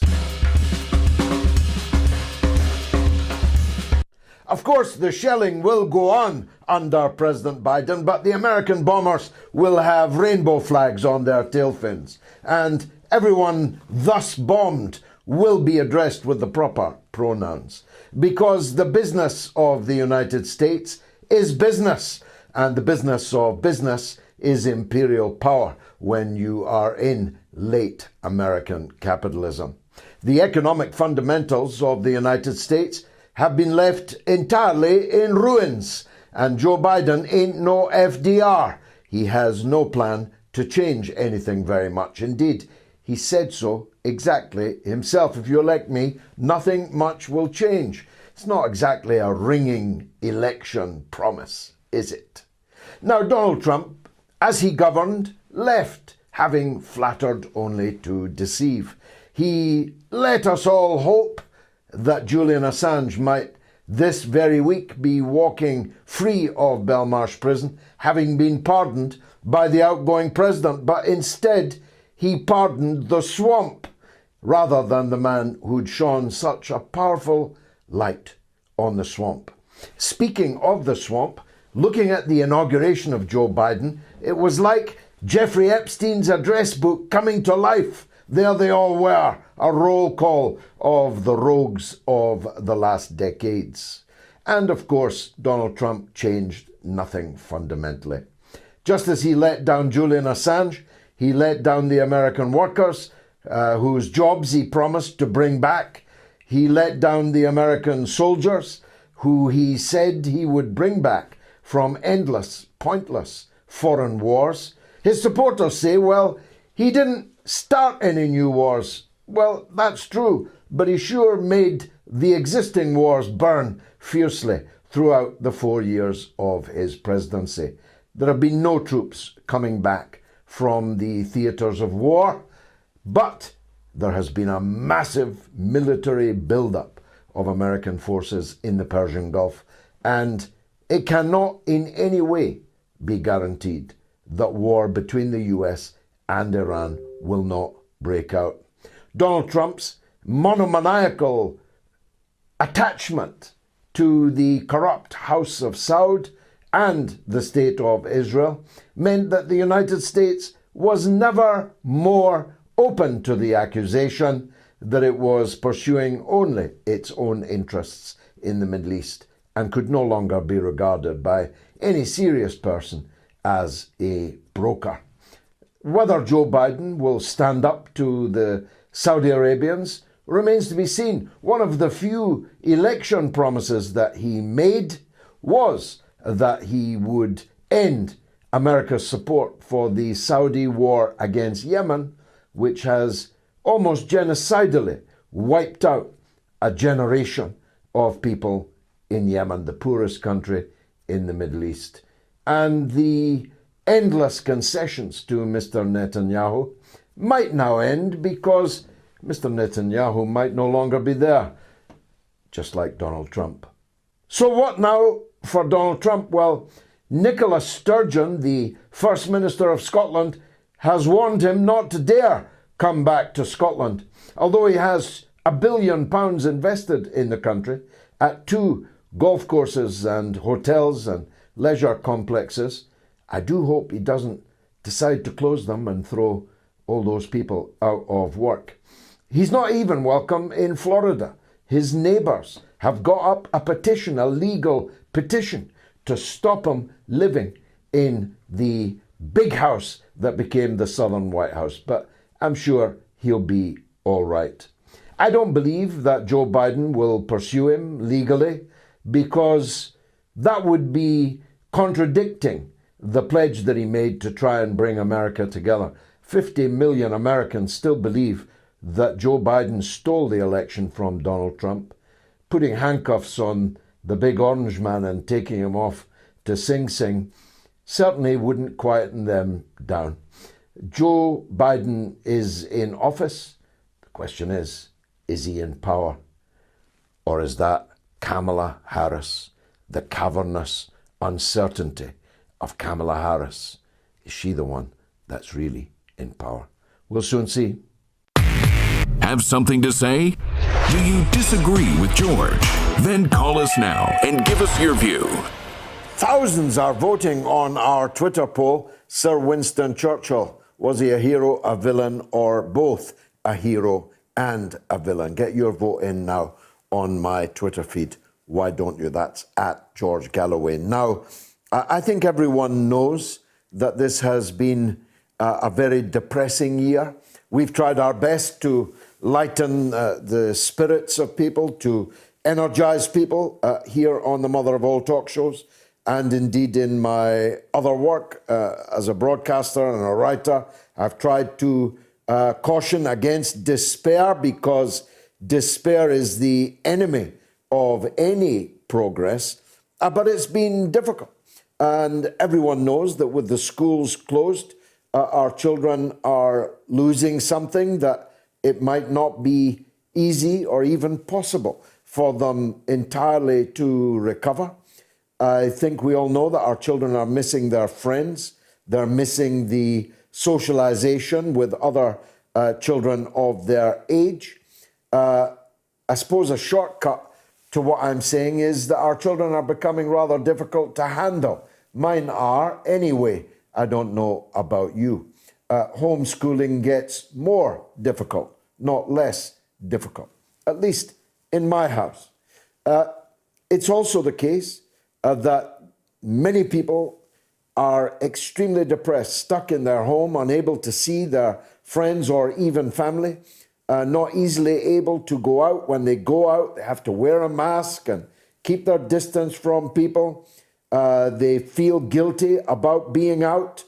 Of course, the shelling will go on under President Biden, but the American bombers will have rainbow flags on their tail fins. And everyone thus bombed will be addressed with the proper pronouns. Because the business of the United States is business, and the business of business is imperial power when you are in late American capitalism. The economic fundamentals of the United States have been left entirely in ruins, and Joe Biden ain't no FDR. He has no plan to change anything very much. Indeed, he said so exactly himself. If you elect me, nothing much will change. It's not exactly a ringing election promise, is it? Now, Donald Trump, as he governed, left, having flattered only to deceive. He let us all hope that Julian Assange might this very week be walking free of Belmarsh prison, having been pardoned by the outgoing president, but instead he pardoned the swamp rather than the man who'd shone such a powerful light on the swamp. Speaking of the swamp, looking at the inauguration of Joe Biden, it was like Jeffrey Epstein's address book coming to life. There they all were, a roll call of the rogues of the last decades. And of course, Donald Trump changed nothing fundamentally. Just as he let down Julian Assange, he let down the American workers whose jobs he promised to bring back. He let down the American soldiers who he said he would bring back from endless, pointless foreign wars. His supporters say, well, he didn't start any new wars. Well, that's true, but he sure made the existing wars burn fiercely throughout the 4 years of his presidency. There have been no troops coming back from the theatres of war, but there has been a massive military build-up of American forces in the Persian Gulf, and it cannot in any way be guaranteed that war between the US and Iran will not break out. Donald Trump's monomaniacal attachment to the corrupt House of Saud and the State of Israel meant that the United States was never more open to the accusation that it was pursuing only its own interests in the Middle East and could no longer be regarded by any serious person as a broker. Whether Joe Biden will stand up to the Saudi Arabians remains to be seen. One of the few election promises that he made was that he would end America's support for the Saudi war against Yemen, which has almost genocidally wiped out a generation of people in Yemen, the poorest country in the Middle East. And the endless concessions to Mr. Netanyahu might now end because Mr. Netanyahu might no longer be there, just like Donald Trump. So what now for Donald Trump? Well, Nicola Sturgeon, the First Minister of Scotland, has warned him not to dare come back to Scotland. Although he has £1 billion invested in the country at 2 golf courses and hotels and leisure complexes, I do hope he doesn't decide to close them and throw all those people out of work. He's not even welcome in Florida. His neighbours have got up a petition, a legal petition, to stop him living in the big house that became the Southern White House. But I'm sure he'll be all right. I don't believe that Joe Biden will pursue him legally because that would be contradicting the pledge that he made to try and bring America together. 50 million Americans still believe that Joe Biden stole the election from Donald Trump. Putting handcuffs on the big orange man and taking him off to Sing Sing certainly wouldn't quieten them down. Joe Biden is in office. The question is he in power? Or is that Kamala Harris, the cavernous uncertainty of Kamala Harris? Is she the one that's really in power? We'll soon see. Have something to say? Do you disagree with George? Then call us now and give us your view. Thousands are voting on our Twitter poll. Sir Winston Churchill, was he a hero, a villain, or both a hero and a villain? Get your vote in now on my Twitter feed. Why don't you? That's at George Galloway. Now, I think everyone knows that this has been a very depressing year. We've tried our best to lighten the spirits of people, to energize people here on the Mother of All talk shows, and indeed in my other work as a broadcaster and a writer. I've tried to caution against despair, because despair is the enemy of any progress, but it's been difficult. And everyone knows that with the schools closed, our children are losing something that it might not be easy or even possible for them entirely to recover. I think we all know that our children are missing their friends. They're missing the socialization with other children of their age. I suppose a shortcut to what I'm saying is that our children are becoming rather difficult to handle. Mine are anyway. I don't know about you. Homeschooling gets more difficult, not less difficult, at least in my house. It's also the case that many people are extremely depressed, stuck in their home, unable to see their friends or even family, not easily able to go out. When they go out, they have to wear a mask and keep their distance from people. They feel guilty about being out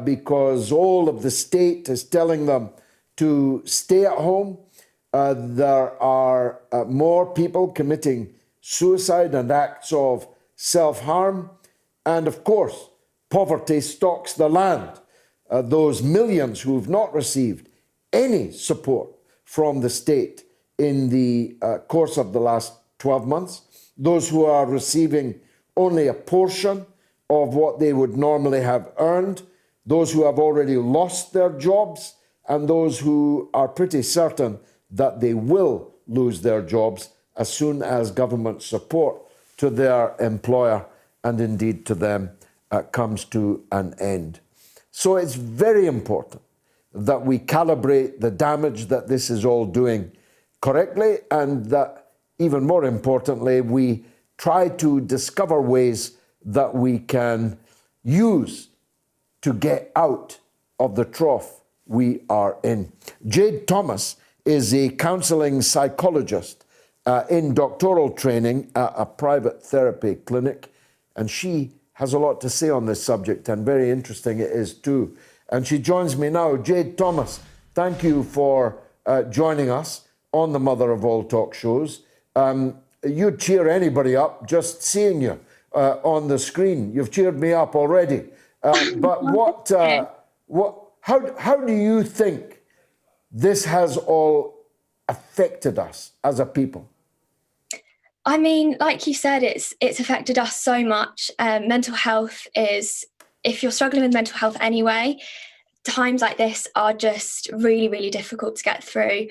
because all of the state is telling them to stay at home. There are more people committing suicide and acts of self-harm. And of course, poverty stalks the land. Those millions who've not received any support from the state in the course of the last 12 months, those who are receiving only a portion of what they would normally have earned, those who have already lost their jobs, and those who are pretty certain that they will lose their jobs as soon as government support to their employer and indeed to them comes to an end. So it's very important that we calibrate the damage that this is all doing correctly, and that, even more importantly, we try to discover ways that we can use to get out of the trough we are in. Jade Thomas is a counseling psychologist in doctoral training at a private therapy clinic, and she has a lot to say on this subject, and very interesting it is too. And she joins me now. Jade Thomas, thank you for joining us on the Mother of All Talk Shows. You'd cheer anybody up just seeing you on the screen. You've cheered me up already. But how do you think this has all affected us as a people? I mean, like you said, it's affected us so much. Mental health is, if you're struggling with mental health anyway, times like this are just really, really difficult to get through.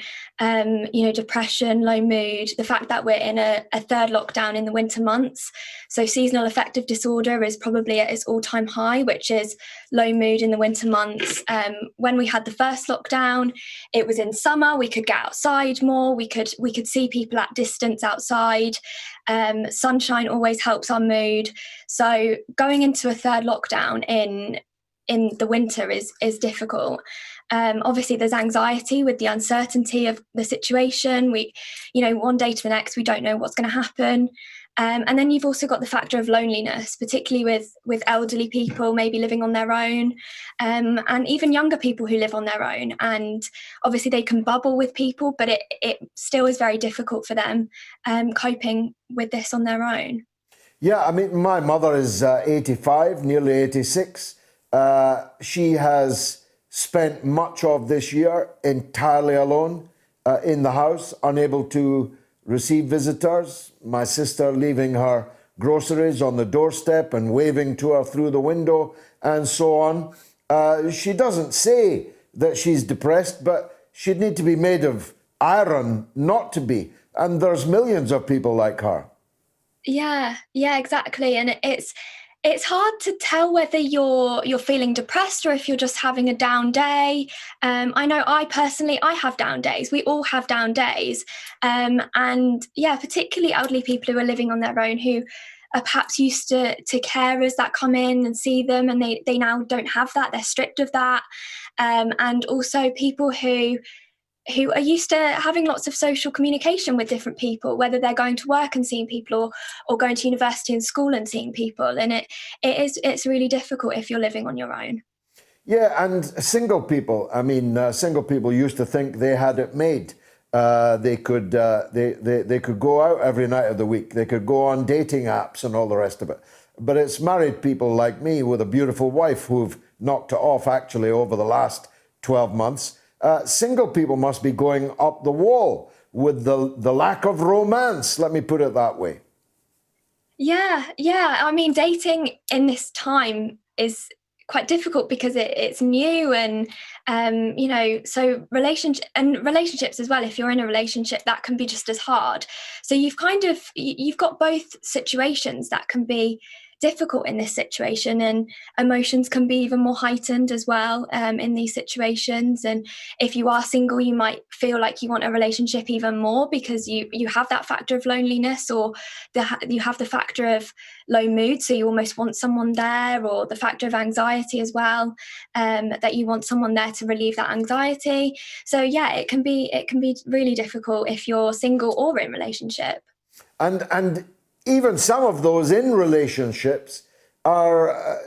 Depression, low mood, the fact that we're in a third lockdown in the winter months. So seasonal affective disorder is probably at its all-time high, which is low mood in the winter months. When we had the first lockdown, it was in summer. We could get outside more. We could see people at distance outside. Sunshine always helps our mood. So going into a third lockdown in the winter is difficult. Obviously there's anxiety with the uncertainty of the situation. One day to the next, we don't know what's going to happen. And then you've also got the factor of loneliness, particularly with elderly people maybe living on their own, and even younger people who live on their own. And obviously they can bubble with people, but it still is very difficult for them coping with this on their own. Yeah, I mean, my mother is 85, nearly 86. She has spent much of this year entirely alone in the house, unable to receive visitors. My sister leaving her groceries on the doorstep and waving to her through the window and so on. She doesn't say that she's depressed, but she'd need to be made of iron not to be. And there's millions of people like her. Yeah, exactly. And it's hard to tell whether you're feeling depressed or if you're just having a down day. I know I have down days. We all have down days. Particularly elderly people who are living on their own, who are perhaps used to carers that come in and see them, and they now don't have that. They're stripped of that. And also people who are used to having lots of social communication with different people, whether they're going to work and seeing people or going to university and school and seeing people. And it's really difficult if you're living on your own. Yeah, and single people. I mean, single people used to think they had it made. They could go out every night of the week. They could go on dating apps and all the rest of it. But it's married people like me with a beautiful wife who've knocked it off actually over the last 12 months. Single people must be going up the wall with the lack of romance, let me put it that way. Yeah. I mean, dating in this time is quite difficult because it's new, and so relationships as well. If you're in a relationship, that can be just as hard. So you've got both situations that can be difficult in this situation, and emotions can be even more heightened as well in these situations. And if you are single, you might feel like you want a relationship even more because you have that factor of loneliness, or you have the factor of low mood, so you almost want someone there, or the factor of anxiety as well, that you want someone there to relieve that anxiety. So yeah, it can be really difficult if you're single or in relationship. And even some of those in relationships are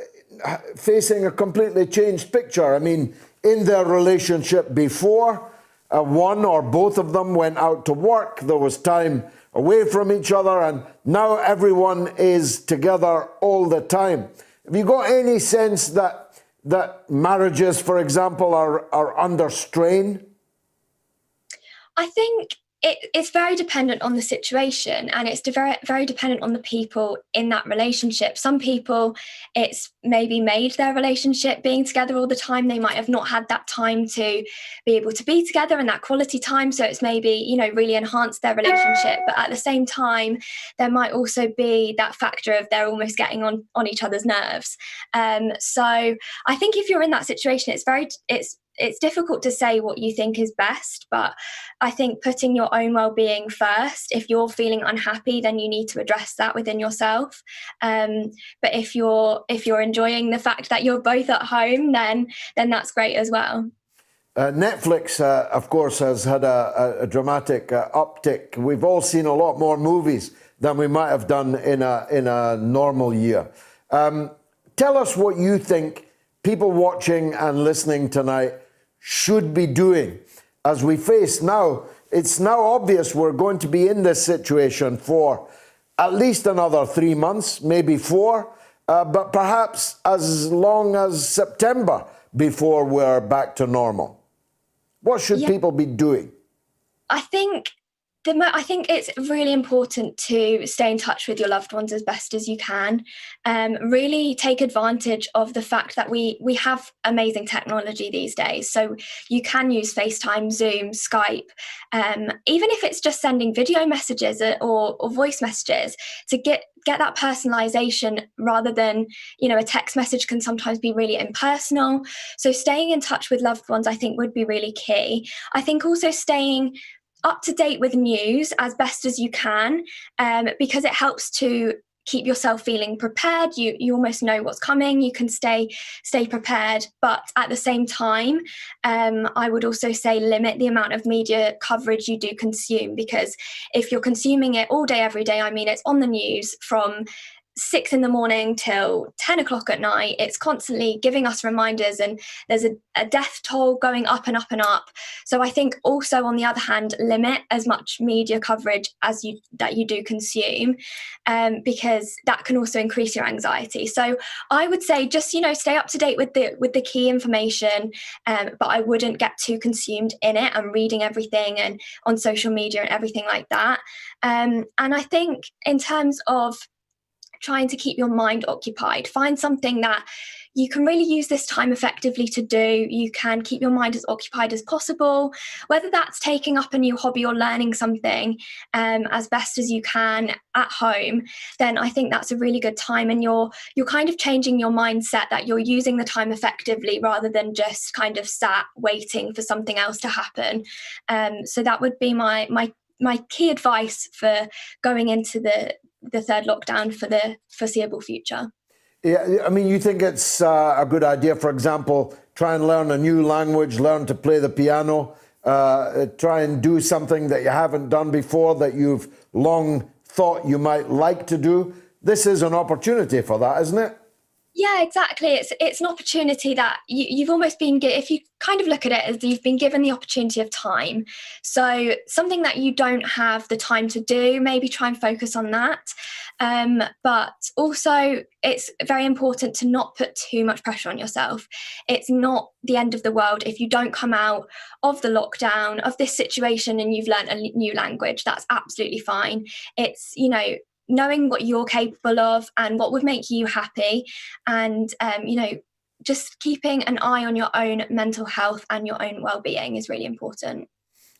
facing a completely changed picture. I mean, in their relationship before, one or both of them went out to work. There was time away from each other, and now everyone is together all the time. Have you got any sense that marriages, for example, are under strain? I think it's very dependent on the situation, and it's very, very dependent on the people in that relationship. Some people, it's maybe made their relationship being together all the time. They might have not had that time to be able to be together and that quality time. So it's maybe, really enhanced their relationship. But at the same time, there might also be that factor of they're almost getting on each other's nerves. So I think if you're in that situation, it's it's difficult to say what you think is best, but I think putting your own well-being first. If you're feeling unhappy, then you need to address that within yourself. But if you're enjoying the fact that you're both at home, then that's great as well. Netflix, of course, has had a dramatic uptick. We've all seen a lot more movies than we might have done in a normal year. Tell us what you think people watching and listening tonight should be doing as we face now. It's now obvious we're going to be in this situation for at least another 3 months, maybe 4, but perhaps as long as September before we're back to normal. What should people be doing? I think it's really important to stay in touch with your loved ones as best as you can. Really take advantage of the fact that we have amazing technology these days. So you can use FaceTime, Zoom, Skype, even if it's just sending video messages or voice messages to get that personalization rather than, a text message can sometimes be really impersonal. So staying in touch with loved ones, I think, would be really key. I think also staying up to date with news as best as you can, because it helps to keep yourself feeling prepared. You almost know what's coming. You can stay prepared, but at the same time, I would also say limit the amount of media coverage you do consume, because if you're consuming it all day, every day, it's on the news from 6 a.m. till 10 o'clock at night. It's constantly giving us reminders, and there's a death toll going up and up and up. So I think also, on the other hand, limit as much media coverage as you do consume, because that can also increase your anxiety. So I would say just stay up to date with the key information, but I wouldn't get too consumed in it and reading everything and on social media and everything like that. And I think in terms of trying to keep your mind occupied, find something that you can really use this time effectively to do. You can keep your mind as occupied as possible, whether that's taking up a new hobby or learning something as best as you can at home. Then I think that's a really good time, and you're kind of changing your mindset that you're using the time effectively rather than just kind of sat waiting for something else to happen. So that would be my key advice for going into the third lockdown for the foreseeable future. Yeah, you think it's a good idea, for example, try and learn a new language, learn to play the piano, try and do something that you haven't done before that you've long thought you might like to do. This is an opportunity for that, isn't it? Yeah, exactly. It's an opportunity that you've almost been, if you kind of look at it as you've been given the opportunity of time. So something that you don't have the time to do, maybe try and focus on that. But also it's very important to not put too much pressure on yourself. It's not the end of the world if you don't come out of the lockdown, of this situation, and you've learned a new language. That's absolutely fine. It's, knowing what you're capable of and what would make you happy, and just keeping an eye on your own mental health and your own well-being is really important.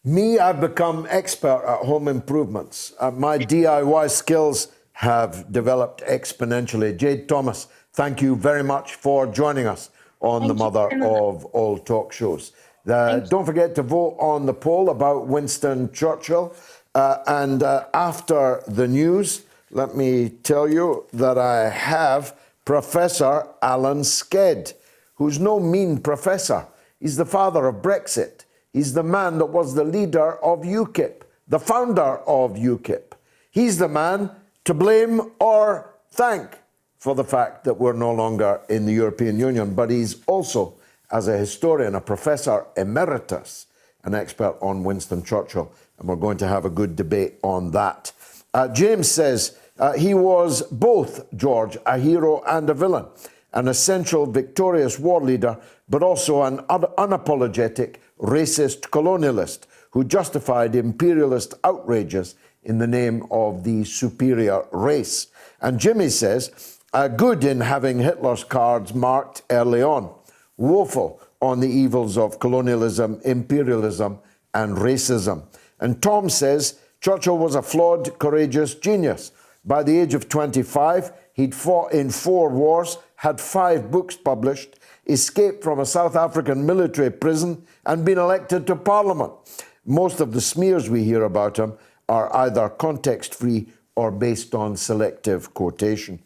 Me, I've become expert at home improvements. My DIY skills have developed exponentially. Jade Thomas, thank you very much for joining us on the Mother of All Talk Shows. Don't forget to vote on the poll about Winston Churchill. And after the news, let me tell you that I have Professor Alan Sked, who's no mean professor. He's the father of Brexit. He's the man that was the leader of UKIP, the founder of UKIP. He's the man to blame or thank for the fact that we're no longer in the European Union. But he's also, as a historian, a professor emeritus, an expert on Winston Churchill. And we're going to have a good debate on that. James says he was both, George, a hero and a villain, an essential victorious war leader, but also an unapologetic racist colonialist who justified imperialist outrages in the name of the superior race. And Jimmy says, good in having Hitler's cards marked early on, woeful on the evils of colonialism, imperialism, and racism. And Tom says, Churchill was a flawed, courageous genius. By the age of 25, he'd fought in 4 wars, had 5 books published, escaped from a South African military prison, and been elected to Parliament. Most of the smears we hear about him are either context-free or based on selective quotation.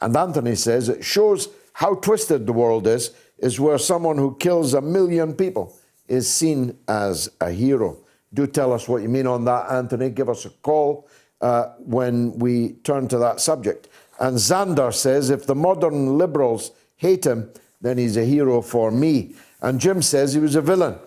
And Anthony says it shows how twisted the world is where someone who kills 1 million people is seen as a hero. Do tell us what you mean on that, Anthony. Give us a call when we turn to that subject. And Xander says, if the modern liberals hate him, then he's a hero for me. And Jim says he was a villain.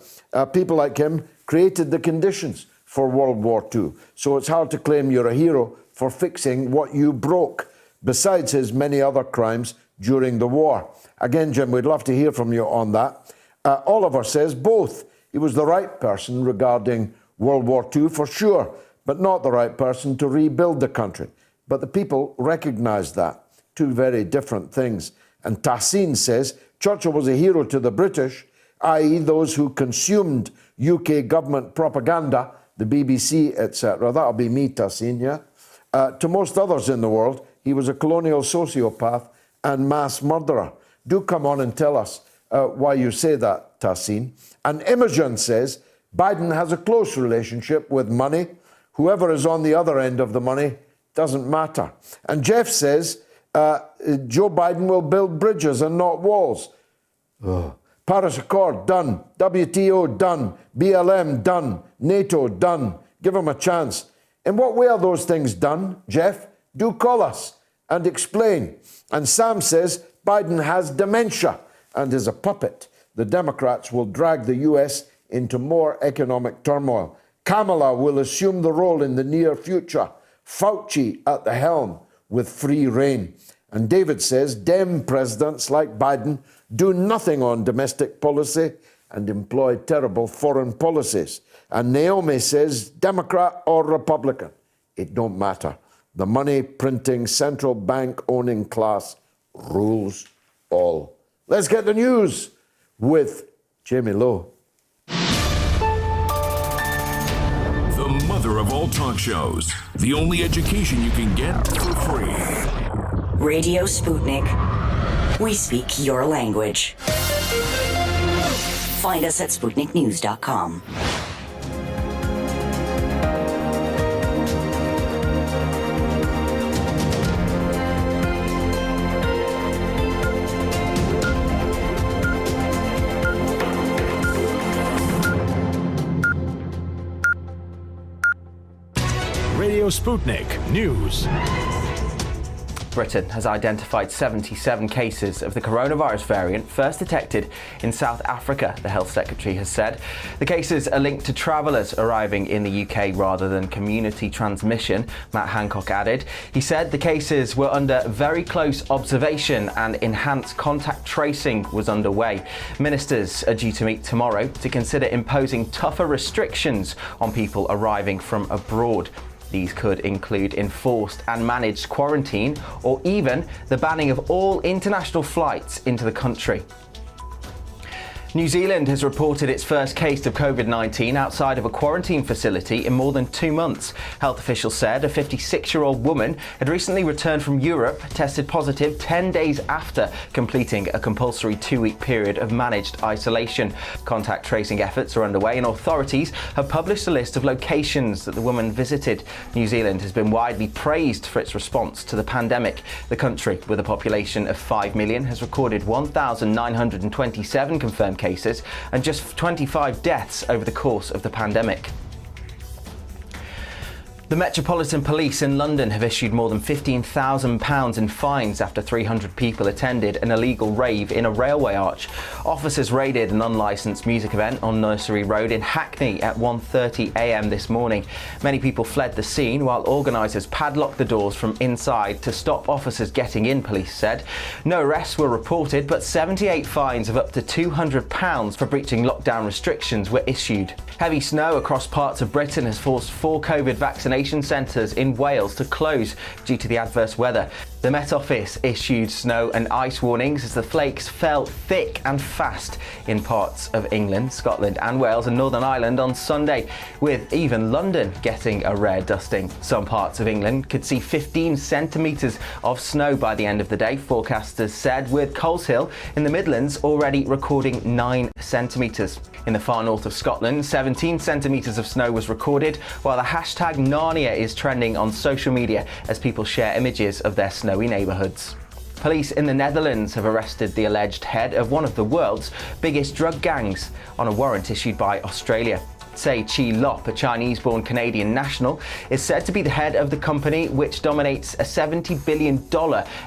People like him created the conditions for World War II. So it's hard to claim you're a hero for fixing what you broke, besides his many other crimes during the war. Again, Jim, we'd love to hear from you on that. Oliver says both. He was the right person regarding World War II for sure, but not the right person to rebuild the country. But the people recognised that. 2 very different things. And Tahsin says Churchill was a hero to the British, i.e. those who consumed UK government propaganda, the BBC, etc. That'll be me, Tahsin, yeah? To most others in the world, he was a colonial sociopath and mass murderer. Do come on and tell us why you say that, Tahsin. And Imogen says Biden has a close relationship with money. Whoever is on the other end of the money doesn't matter. And Jeff says Joe Biden will build bridges and not walls. Paris Accord, done. WTO, done. BLM, done. NATO, done. Give him a chance. In what way are those things done, Jeff? Do call us and explain. And Sam says Biden has dementia and is a puppet. The Democrats will drag the US into more economic turmoil. Kamala will assume the role in the near future. Fauci at the helm with free rein. And David says Dem presidents like Biden do nothing on domestic policy and employ terrible foreign policies. And Naomi says Democrat or Republican, it don't matter. The money printing, central bank owning class rules all. Let's get the news with Jamie Lowe. The mother of all talk shows. The only education you can get for free. Radio Sputnik. We speak your language. Find us at SputnikNews.com. Radio Sputnik News. Britain has identified 77 cases of the coronavirus variant first detected in South Africa, the Health Secretary has said. The cases are linked to travellers arriving in the UK rather than community transmission, Matt Hancock added. He said the cases were under very close observation and enhanced contact tracing was underway. Ministers are due to meet tomorrow to consider imposing tougher restrictions on people arriving from abroad. These could include enforced and managed quarantine or even the banning of all international flights into the country. New Zealand has reported its first case of COVID-19 outside of a quarantine facility in more than 2 months. Health officials said a 56-year-old woman had recently returned from Europe, tested positive 10 days after completing a compulsory 2-week period of managed isolation. Contact tracing efforts are underway and authorities have published a list of locations that the woman visited. New Zealand has been widely praised for its response to the pandemic. The country, with a population of 5 million, has recorded 1,927 confirmed cases and just 25 deaths over the course of the pandemic. The Metropolitan Police in London have issued more than £15,000 in fines after 300 people attended an illegal rave in a railway arch. Officers raided an unlicensed music event on Nursery Road in Hackney at 1:30 a.m. this morning. Many people fled the scene while organisers padlocked the doors from inside to stop officers getting in, police said. No arrests were reported, but 78 fines of up to £200 for breaching lockdown restrictions were issued. Heavy snow across parts of Britain has forced 4 COVID vaccination centres in Wales to close due to the adverse weather. The Met Office issued snow and ice warnings as the flakes fell thick and fast in parts of England, Scotland and Wales and Northern Ireland on Sunday, with even London getting a rare dusting. Some parts of England could see 15 centimetres of snow by the end of the day, forecasters said, with Coleshill in the Midlands already recording 9 centimetres. In the far north of Scotland, 17 centimetres of snow was recorded, while the hashtag Narnia is trending on social media as people share images of their snowy neighbourhoods. Police in the Netherlands have arrested the alleged head of one of the world's biggest drug gangs on a warrant issued by Australia. Tsai Chi Lop, a Chinese-born Canadian national, is said to be the head of the company which dominates a $70 billion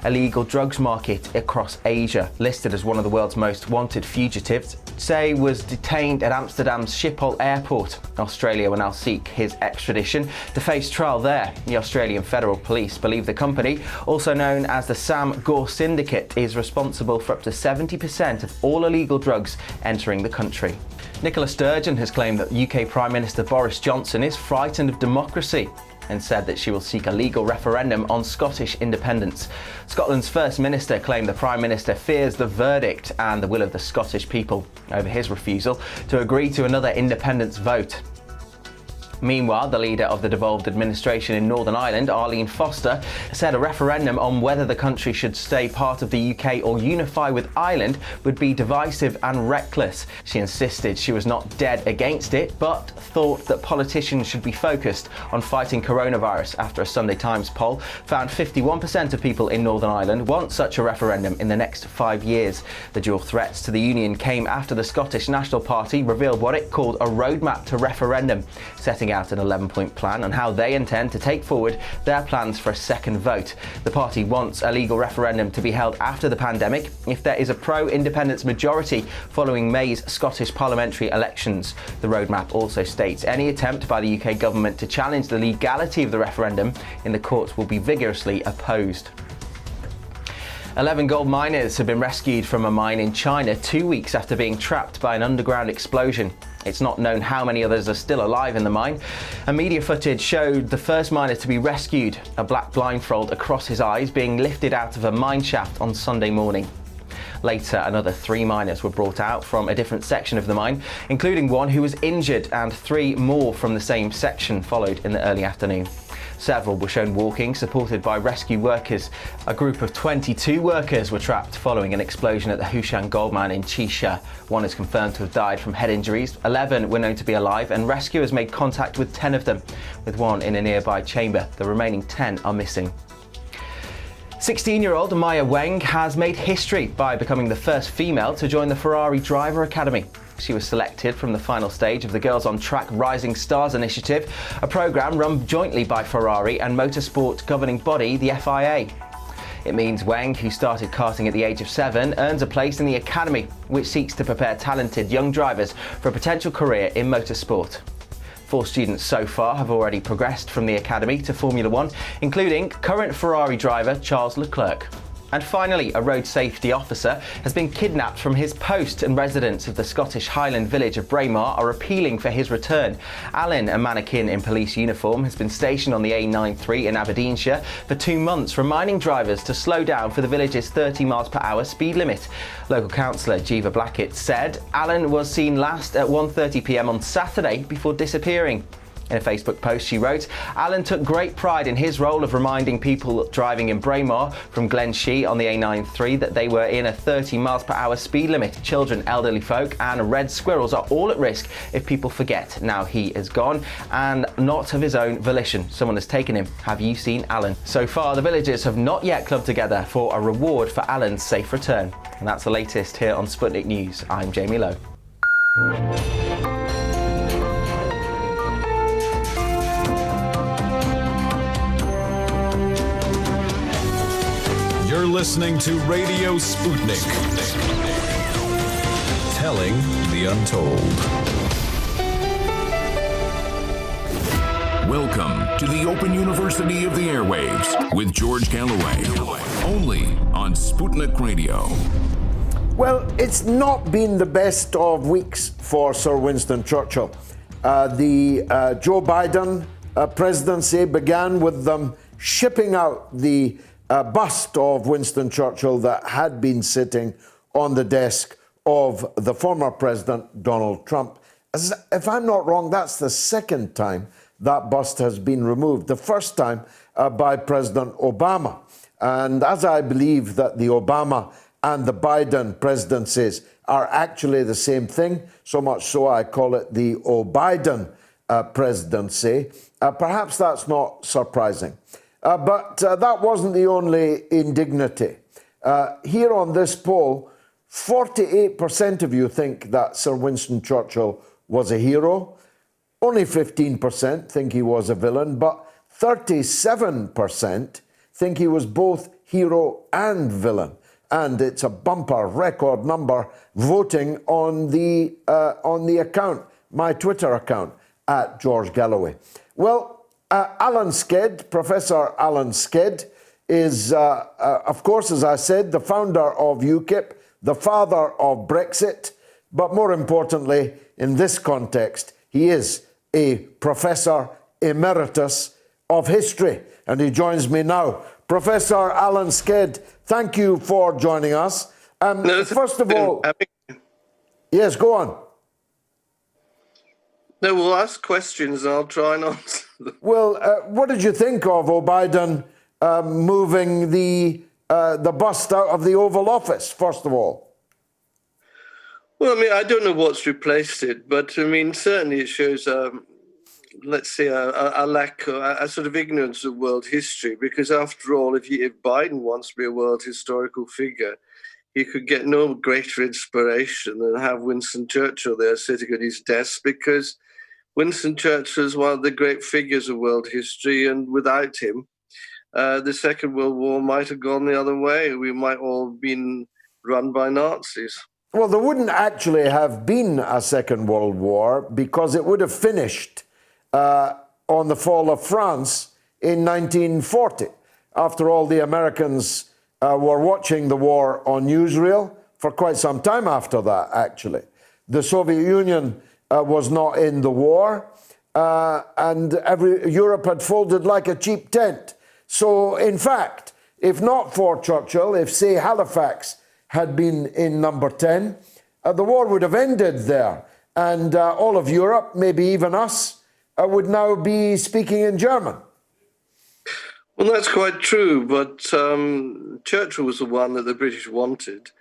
illegal drugs market across Asia. Listed as one of the world's most wanted fugitives, Tsai was detained at Amsterdam's Schiphol airport. Australia will now seek his extradition to face trial there. The Australian Federal Police believe the company, also known as the Sam Gore Syndicate, is responsible for up to 70% of all illegal drugs entering the country. Nicola Sturgeon has claimed that UK Prime Minister Boris Johnson is frightened of democracy and said that she will seek a legal referendum on Scottish independence. Scotland's First Minister claimed the Prime Minister fears the verdict and the will of the Scottish people over his refusal to agree to another independence vote. Meanwhile, the leader of the devolved administration in Northern Ireland, Arlene Foster, said a referendum on whether the country should stay part of the UK or unify with Ireland would be divisive and reckless. She insisted she was not dead against it, but thought that politicians should be focused on fighting coronavirus after a Sunday Times poll found 51% of people in Northern Ireland want such a referendum in the next 5 years. The dual threats to the union came after the Scottish National Party revealed what it called a roadmap to referendum, setting out an 11-point plan on how they intend to take forward their plans for a second vote. The party wants a legal referendum to be held after the pandemic if there is a pro-independence majority following May's Scottish parliamentary elections. The roadmap also states any attempt by the UK government to challenge the legality of the referendum in the courts will be vigorously opposed. 11 gold miners have been rescued from a mine in China 2 weeks after being trapped by an underground explosion. It's not known how many others are still alive in the mine. And media footage showed the first miner to be rescued, a black blindfold across his eyes, being lifted out of a mine shaft on Sunday morning. Later, another 3 miners were brought out from a different section of the mine, including one who was injured, and 3 more from the same section followed in the early afternoon. Several were shown walking, supported by rescue workers. A group of 22 workers were trapped following an explosion at the Hushan gold mine in Qisha. 1 is confirmed to have died from head injuries, 11 were known to be alive, and rescuers made contact with 10 of them, with 1 in a nearby chamber. The remaining 10 are missing. 16-year-old Maya Weng has made history by becoming the first female to join the Ferrari Driver Academy. She was selected from the final stage of the Girls on Track Rising Stars initiative, a programme run jointly by Ferrari and motorsport governing body, the FIA. It means Weng, who started karting at the age of 7, earns a place in the academy, which seeks to prepare talented young drivers for a potential career in motorsport. 4 students so far have already progressed from the academy to Formula 1, including current Ferrari driver Charles Leclerc. And finally, a road safety officer has been kidnapped from his post, and residents of the Scottish Highland village of Braemar are appealing for his return. Alan, a mannequin in police uniform, has been stationed on the A93 in Aberdeenshire for 2 months, reminding drivers to slow down for the village's 30 mph speed limit. Local councillor Jiva Blackett said Alan was seen last at 1:30 p.m. on Saturday before disappearing. In a Facebook post, she wrote, Alan took great pride in his role of reminding people driving in Braemar from Glenshee on the A93 that they were in a 30 mph speed limit. Children, elderly folk and red squirrels are all at risk if people forget. Now he is gone, and not of his own volition. Someone has taken him. Have you seen Alan? So far, the villagers have not yet clubbed together for a reward for Alan's safe return. And that's the latest here on Sputnik News. I'm Jamie Lowe. You're listening to Radio Sputnik. Telling the untold. Welcome to the Open University of the Airwaves with George Galloway. Only on Sputnik Radio. Well, it's not been the best of weeks for Sir Winston Churchill. The Joe Biden presidency began with them shipping out the bust of Winston Churchill that had been sitting on the desk of the former President Donald Trump. If I'm not wrong, that's the second time that bust has been removed. The first time by President Obama. And as I believe that the Obama and the Biden presidencies are actually the same thing, so much so I call it the O'Biden presidency, perhaps that's not surprising. But that wasn't the only indignity. Here on this poll, 48% of you think that Sir Winston Churchill was a hero. Only 15% think he was a villain, but 37% think he was both hero and villain. And it's a bumper record number voting on the account, my Twitter account, at George Galloway. Well, Alan Sked, Professor Alan Sked, is, of course, as I said, the founder of UKIP, the father of Brexit, but more importantly, in this context, he is a Professor Emeritus of History, and he joins me now. Professor Alan Sked, thank you for joining us. First of all, yes, go on. No, we'll ask questions and I'll try and answer them. Well, what did you think of O'Biden moving the bust out of the Oval Office, first of all? Well, I mean, I don't know what's replaced it, but I mean, certainly it shows, let's say, a lack, a sort of ignorance of world history, because after all, if Biden wants to be a world historical figure, he could get no greater inspiration than have Winston Churchill there sitting at his desk, because Winston Churchill is one of the great figures of world history, and without him, the Second World War might have gone the other way. We might all have been run by Nazis. Well, there wouldn't actually have been a Second World War because it would have finished on the fall of France in 1940. After all, the Americans were watching the war on newsreel for quite some time after that, actually. The Soviet Union was not in the war, and Europe had folded like a cheap tent. So, in fact, if not for Churchill, if, say, Halifax had been in number 10, the war would have ended there. And all of Europe, maybe even us, would now be speaking in German. Well, that's quite true, but Churchill was the one that the British wanted.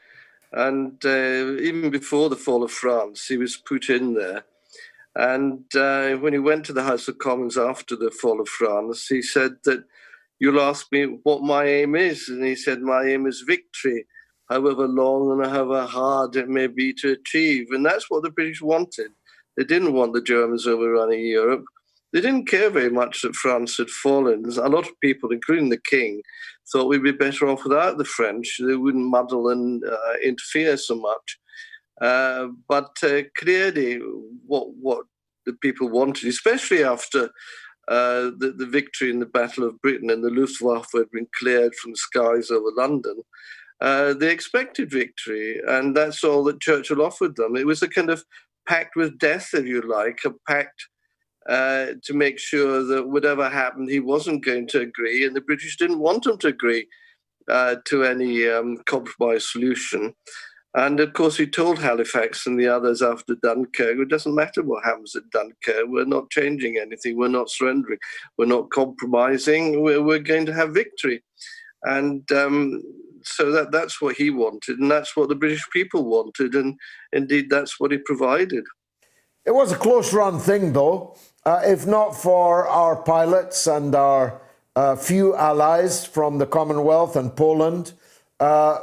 And even before the fall of France, he was put in there. And when he went to the House of Commons after the fall of France, he said that, "You'll ask me what my aim is." And he said, "My aim is victory, however long and however hard it may be to achieve." And that's what the British wanted. They didn't want the Germans overrunning Europe. They didn't care very much that France had fallen. A lot of people, including the King, thought we'd be better off without the French. They wouldn't muddle and interfere so much. But clearly what the people wanted, especially after the victory in the Battle of Britain and the Luftwaffe had been cleared from the skies over London, they expected victory, and that's all that Churchill offered them. It was a kind of pact with death, if you like, a pact to make sure that whatever happened, he wasn't going to agree, and the British didn't want him to agree to any compromise solution. And of course, he told Halifax and the others after Dunkirk, it doesn't matter what happens at Dunkirk, we're not changing anything, we're not surrendering, we're not compromising, we're going to have victory. And so that's what he wanted, and that's what the British people wanted, and indeed that's what he provided. It was a close-run thing, though. If not for our pilots and our few allies from the Commonwealth and Poland,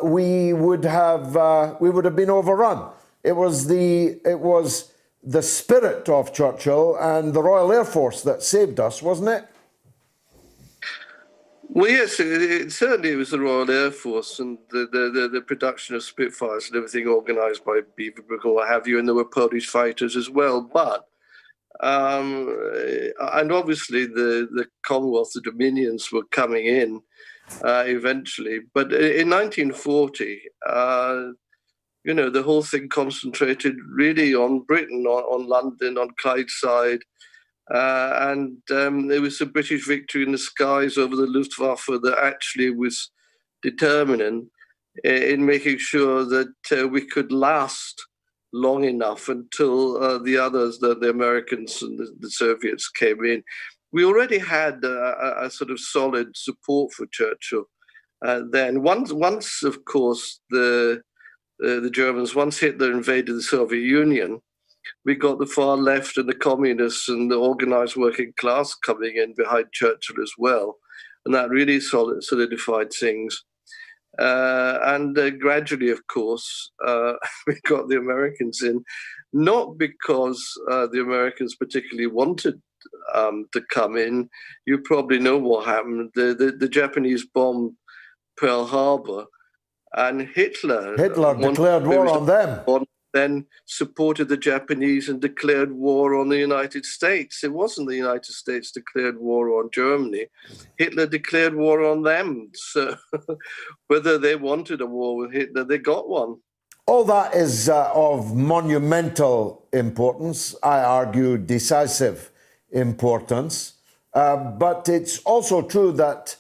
we would have been overrun. It was the spirit of Churchill and the Royal Air Force that saved us, wasn't it? Well, yes, it certainly was the Royal Air Force and the production of Spitfires and everything organised by Beaverbrook or what have you, and there were Polish fighters as well. But and obviously the Commonwealth, the Dominions were coming in eventually. But in 1940, the whole thing concentrated really on Britain, on London, on Clydeside, And it was a British victory in the skies over the Luftwaffe that actually was determinant in making sure that we could last long enough until the others, the Americans and the Soviets came in. We already had a sort of solid support for Churchill. Then once, of course, the Germans, once Hitler invaded the Soviet Union, we got the far left and the communists and the organized working class coming in behind Churchill as well. And that really solidified things. And gradually, of course, we got the Americans in, not because the Americans particularly wanted to come in. You probably know what happened. The Japanese bombed Pearl Harbor, and Hitler declared war on them. Then supported the Japanese and declared war on the United States. It wasn't the United States declared war on Germany. Hitler declared war on them. So whether they wanted a war with Hitler, they got one. All that is of monumental importance, I argue decisive importance. But it's also true that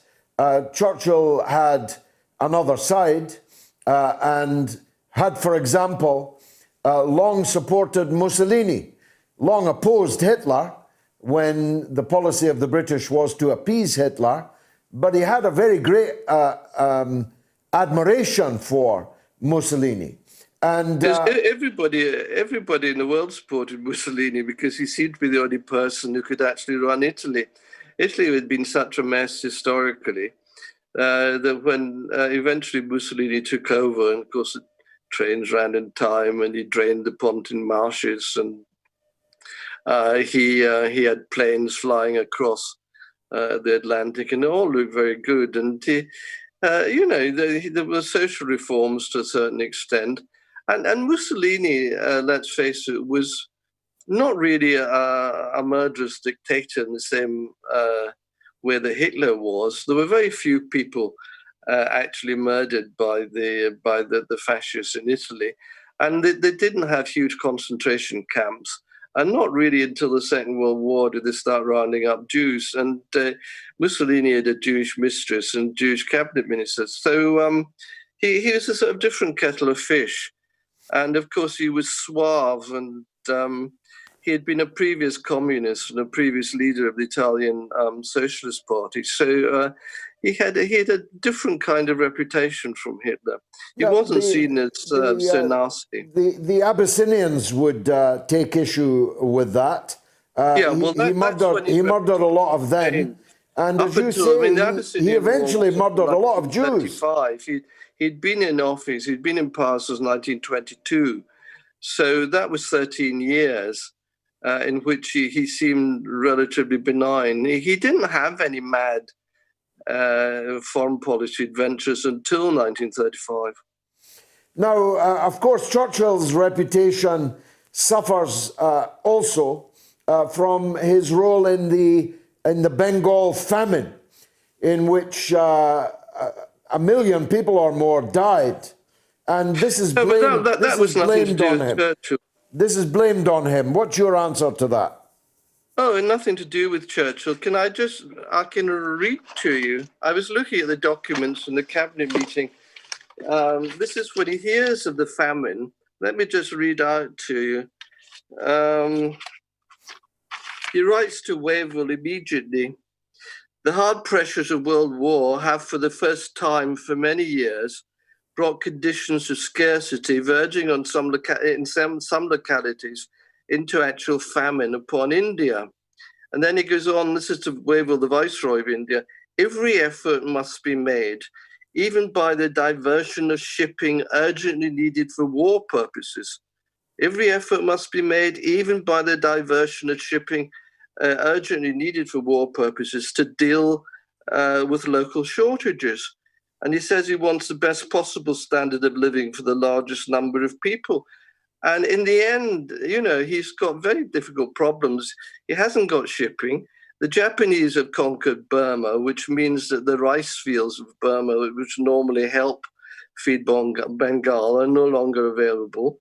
Churchill had another side and had, for example, long supported Mussolini, long opposed Hitler when the policy of the British was to appease Hitler, but he had a very great admiration for Mussolini. And everybody in the world supported Mussolini because he seemed to be the only person who could actually run Italy. Italy had been such a mess historically that when eventually Mussolini took over, and of course trains ran in time, and he drained the Pontine marshes, and he had planes flying across the Atlantic, and it all looked very good. And there were social reforms to a certain extent, and Mussolini, let's face it, was not really a murderous dictator in the same way that Hitler was. There were very few people actually murdered by the fascists in Italy, and they didn't have huge concentration camps. And not really until the Second World War did they start rounding up Jews. And Mussolini had a Jewish mistress and Jewish cabinet ministers. So he was a sort of different kettle of fish. And of course, he was suave, and he had been a previous communist and a previous leader of the Italian Socialist Party. So he had a different kind of reputation from Hitler. He wasn't seen as so nasty. The Abyssinians would take issue with that. He murdered a lot of them. And as you say, he eventually murdered a lot of Jews. He'd been in office, he'd been in power since 1922. So that was 13 years in which he seemed relatively benign. He didn't have any mad foreign policy adventures until 1935. Now, of course, Churchill's reputation suffers also from his role in the Bengal famine, in which 1 million people or more died, and this is blamed. That was blamed on him. Churchill. This is blamed on him. What's your answer to that? Oh, nothing to do with Churchill. I can read to you. I was looking at the documents from the cabinet meeting. This is when he hears of the famine. Let me just read out to you. He writes to Wavell immediately. The hard pressures of world war have for the first time for many years brought conditions of scarcity verging on some localities into actual famine upon India. And then he goes on, this is to Wavell, the Viceroy of India, every effort must be made, even by the diversion of shipping urgently needed for war purposes. Every effort must be made, even by the diversion of shipping urgently needed for war purposes, to deal with local shortages. And he says he wants the best possible standard of living for the largest number of people. And in the end, he's got very difficult problems. He hasn't got shipping. The Japanese have conquered Burma, which means that the rice fields of Burma, which normally help feed Bengal, are no longer available.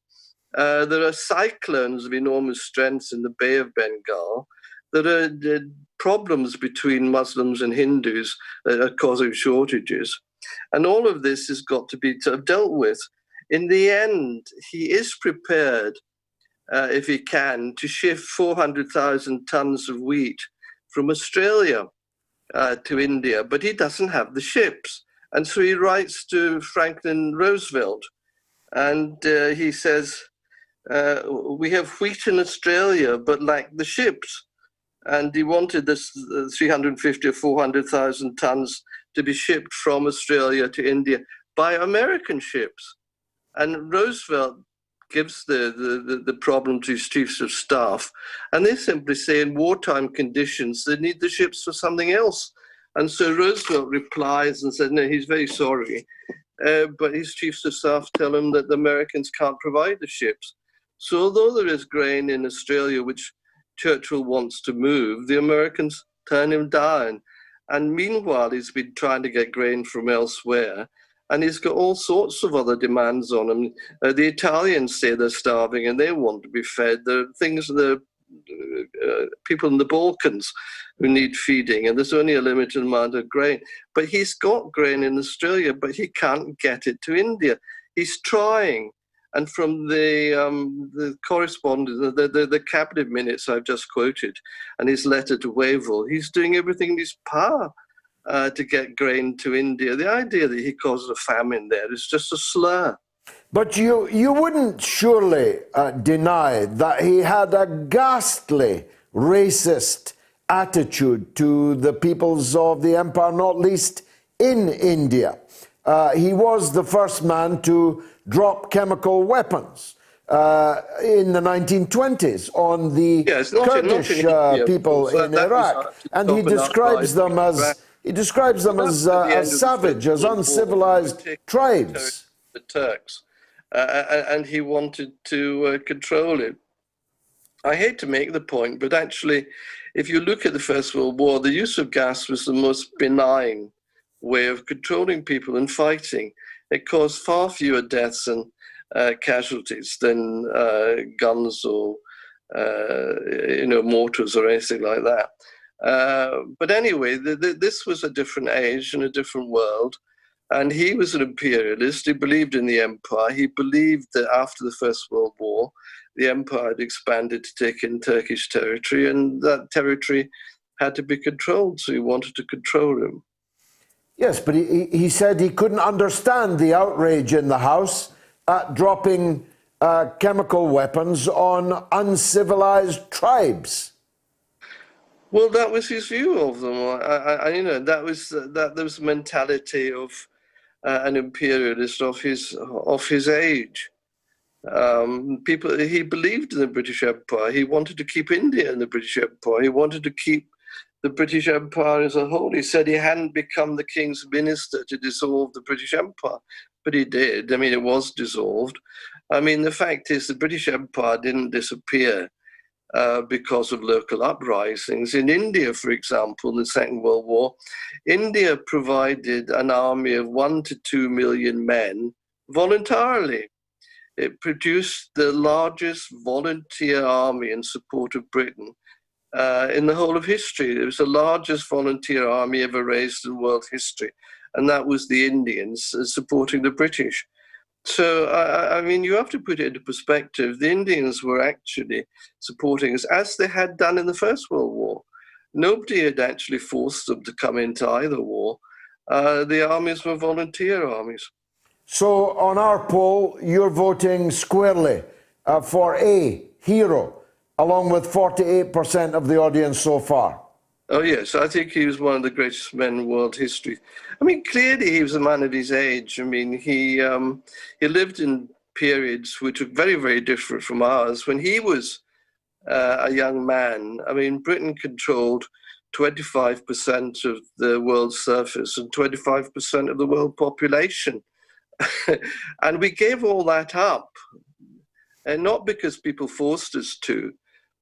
There are cyclones of enormous strength in the Bay of Bengal. there are problems between Muslims and Hindus that are causing shortages. And all of this has got to be dealt with. In the end, he is prepared, if he can, to shift 400,000 tons of wheat from Australia to India, but he doesn't have the ships. And so he writes to Franklin Roosevelt, and he says, we have wheat in Australia, but lack the ships. And he wanted this 350 or 400,000 tons to be shipped from Australia to India by American ships. And Roosevelt gives the problem to his chiefs of staff, and they simply say in wartime conditions they need the ships for something else. And so Roosevelt replies and says, no, he's very sorry, but his chiefs of staff tell him that the Americans can't provide the ships. So although there is grain in Australia which Churchill wants to move, the Americans turn him down. And meanwhile, he's been trying to get grain from elsewhere, and he's got all sorts of other demands on him. The Italians say they're starving and they want to be fed. There are things, people in the Balkans who need feeding, and there's only a limited amount of grain. But he's got grain in Australia, but he can't get it to India. He's trying. And from the correspondence, the cabinet minutes I've just quoted, and his letter to Wavell, he's doing everything in his power to get grain to India. The idea that he caused a famine there is just a slur. But you wouldn't surely deny that he had a ghastly racist attitude to the peoples of the empire, not least in India. He was the first man to drop chemical weapons in the 1920s on the Kurdish people in Iraq, and he describes them as savage, as uncivilized tribes. The Turks, and he wanted to control it. I hate to make the point, but actually, if you look at the First World War, the use of gas was the most benign way of controlling people and fighting. It caused far fewer deaths and casualties than guns or mortars or anything like that. But anyway, this was a different age and a different world. And he was an imperialist. He believed in the empire. He believed that after the First World War, the empire had expanded to take in Turkish territory, and that territory had to be controlled. So he wanted to control him. Yes, but he said he couldn't understand the outrage in the House at dropping chemical weapons on uncivilized tribes. Well, that was his view of them. That was the mentality of an imperialist of his age. He believed in the British Empire. He wanted to keep India in the British Empire. He wanted to keep the British Empire as a whole. He said he hadn't become the King's Minister to dissolve the British Empire, but he did. I mean, it was dissolved. I mean, the fact is the British Empire didn't disappear because of local uprisings. In India, for example, in the Second World War, India provided an army of 1 to 2 million men voluntarily. It produced the largest volunteer army in support of Britain in the whole of history. It was the largest volunteer army ever raised in world history, and that was the Indians supporting the British. So, I mean, you have to put it into perspective. The Indians were actually supporting us, as they had done in the First World War. Nobody had actually forced them to come into either war. The armies were volunteer armies. So, on our poll, you're voting squarely for A, hero, along with 48% of the audience so far. Oh, yes, I think he was one of the greatest men in world history. I mean, clearly he was a man of his age. I mean, he lived in periods which were very, very different from ours. When he was a young man, I mean, Britain controlled 25% of the world's surface and 25% of the world population. And we gave all that up, and not because people forced us to,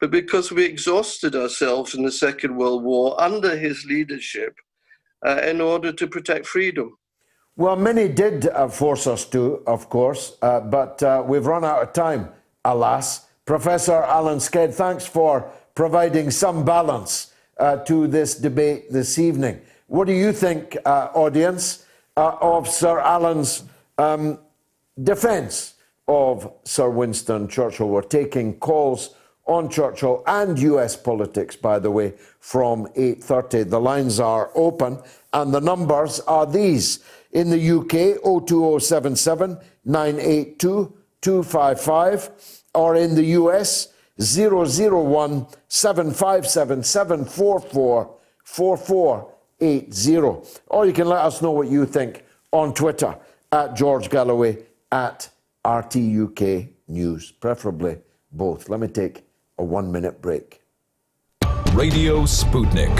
but because we exhausted ourselves in the Second World War under his leadership in order to protect freedom. Well, many did force us to, of course, but we've run out of time, alas. Professor Alan Sked, thanks for providing some balance to this debate this evening. What do you think, audience, of Sir Alan's defence of Sir Winston Churchill? We're taking calls on Churchill and US politics, by the way, from 8:30. The lines are open and the numbers are these. In the UK, 02077 982 255, or in the US, 001 757 744 4480. Or you can let us know what you think on Twitter at George Galloway, at RTUK News, preferably both. Let me take a 1-minute break. Radio Sputnik.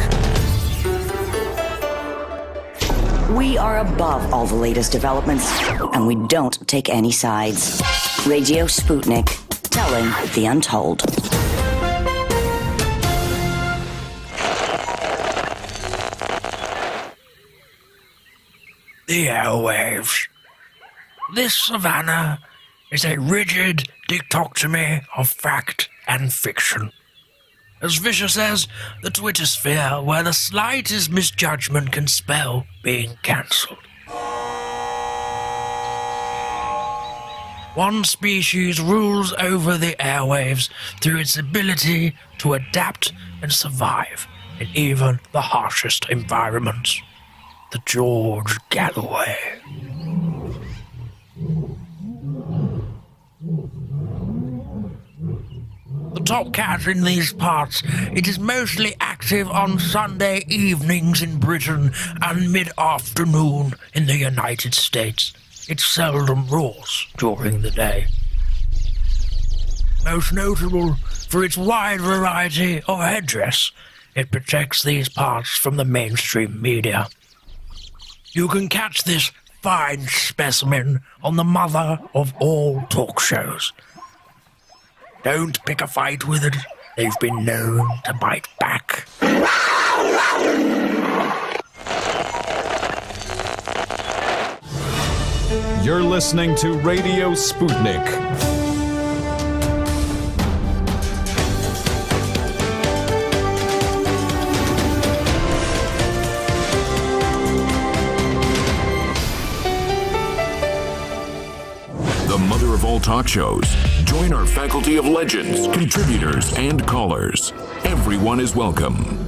We are above all the latest developments, and we don't take any sides. Radio Sputnik, telling the untold. The airwaves. This savannah is a rigid dichotomy of fact and fiction. As vicious as the Twitter sphere, where the slightest misjudgment can spell being cancelled. One species rules over the airwaves through its ability to adapt and survive in even the harshest environments. The George Galloway. The top cat in these parts, it is mostly active on Sunday evenings in Britain and mid-afternoon in the United States. It seldom roars during the day. Most notable for its wide variety of headdress, it protects these parts from the mainstream media. You can catch this fine specimen on the mother of all talk shows. Don't pick a fight with it. They've been known to bite back. You're listening to Radio Sputnik. The mother of all talk shows. Join our faculty of legends, contributors, and callers. Everyone is welcome.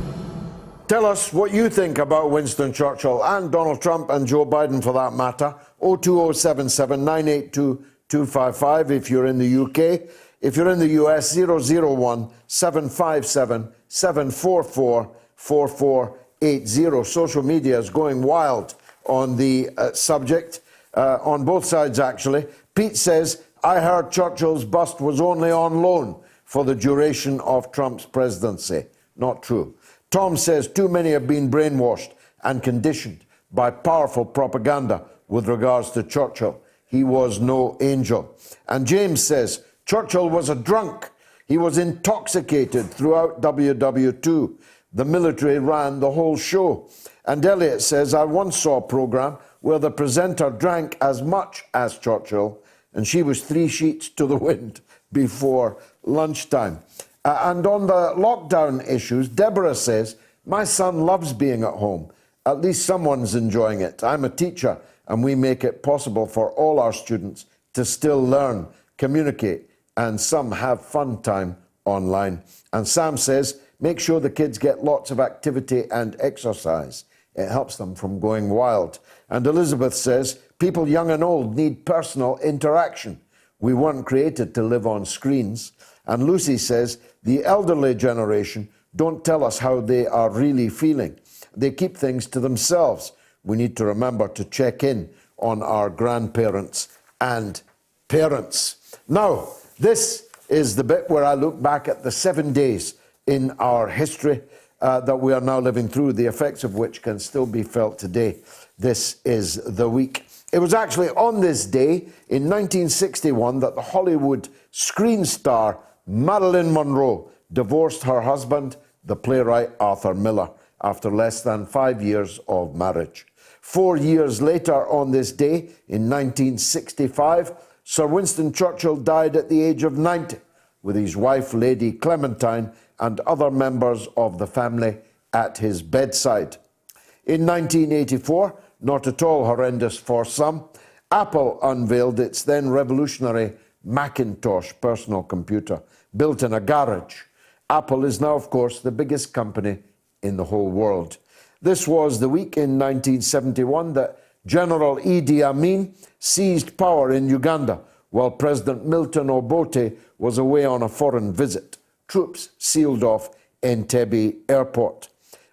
Tell us what you think about Winston Churchill and Donald Trump and Joe Biden, for that matter. 02077 982 255 if you're in the UK. If you're in the US, 001 757 744 4480. Social media is going wild on the subject, on both sides actually. Pete says, I heard Churchill's bust was only on loan for the duration of Trump's presidency. Not true. Tom says too many have been brainwashed and conditioned by powerful propaganda with regards to Churchill. He was no angel. And James says Churchill was a drunk. He was intoxicated throughout WW2. The military ran the whole show. And Elliot says, I once saw a programme where the presenter drank as much as Churchill, and she was 3 sheets to the wind before lunchtime. And on the lockdown issues, Deborah says, my son loves being at home. At least someone's enjoying it. I'm a teacher, and we make it possible for all our students to still learn, communicate, and some have fun time online. And Sam says, make sure the kids get lots of activity and exercise. It helps them from going wild. And Elizabeth says, people young and old need personal interaction. We weren't created to live on screens. And Lucy says, the elderly generation don't tell us how they are really feeling. They keep things to themselves. We need to remember to check in on our grandparents and parents. Now, this is the bit where I look back at the 7 days in our history that we are now living through, the effects of which can still be felt today. This is the week. It was actually on this day in 1961 that the Hollywood screen star Marilyn Monroe divorced her husband, the playwright Arthur Miller, after less than 5 years of marriage. 4 years later on this day, in 1965, Sir Winston Churchill died at the age of 90. with his wife, Lady Clementine, and other members of the family at his bedside. In 1984, not at all horrendous for some, Apple unveiled its then revolutionary Macintosh personal computer, built in a garage. Apple is now, of course, the biggest company in the whole world. This was the week in 1971 that General Idi Amin seized power in Uganda, while President Milton Obote was away on a foreign visit. Troops sealed off Entebbe Airport.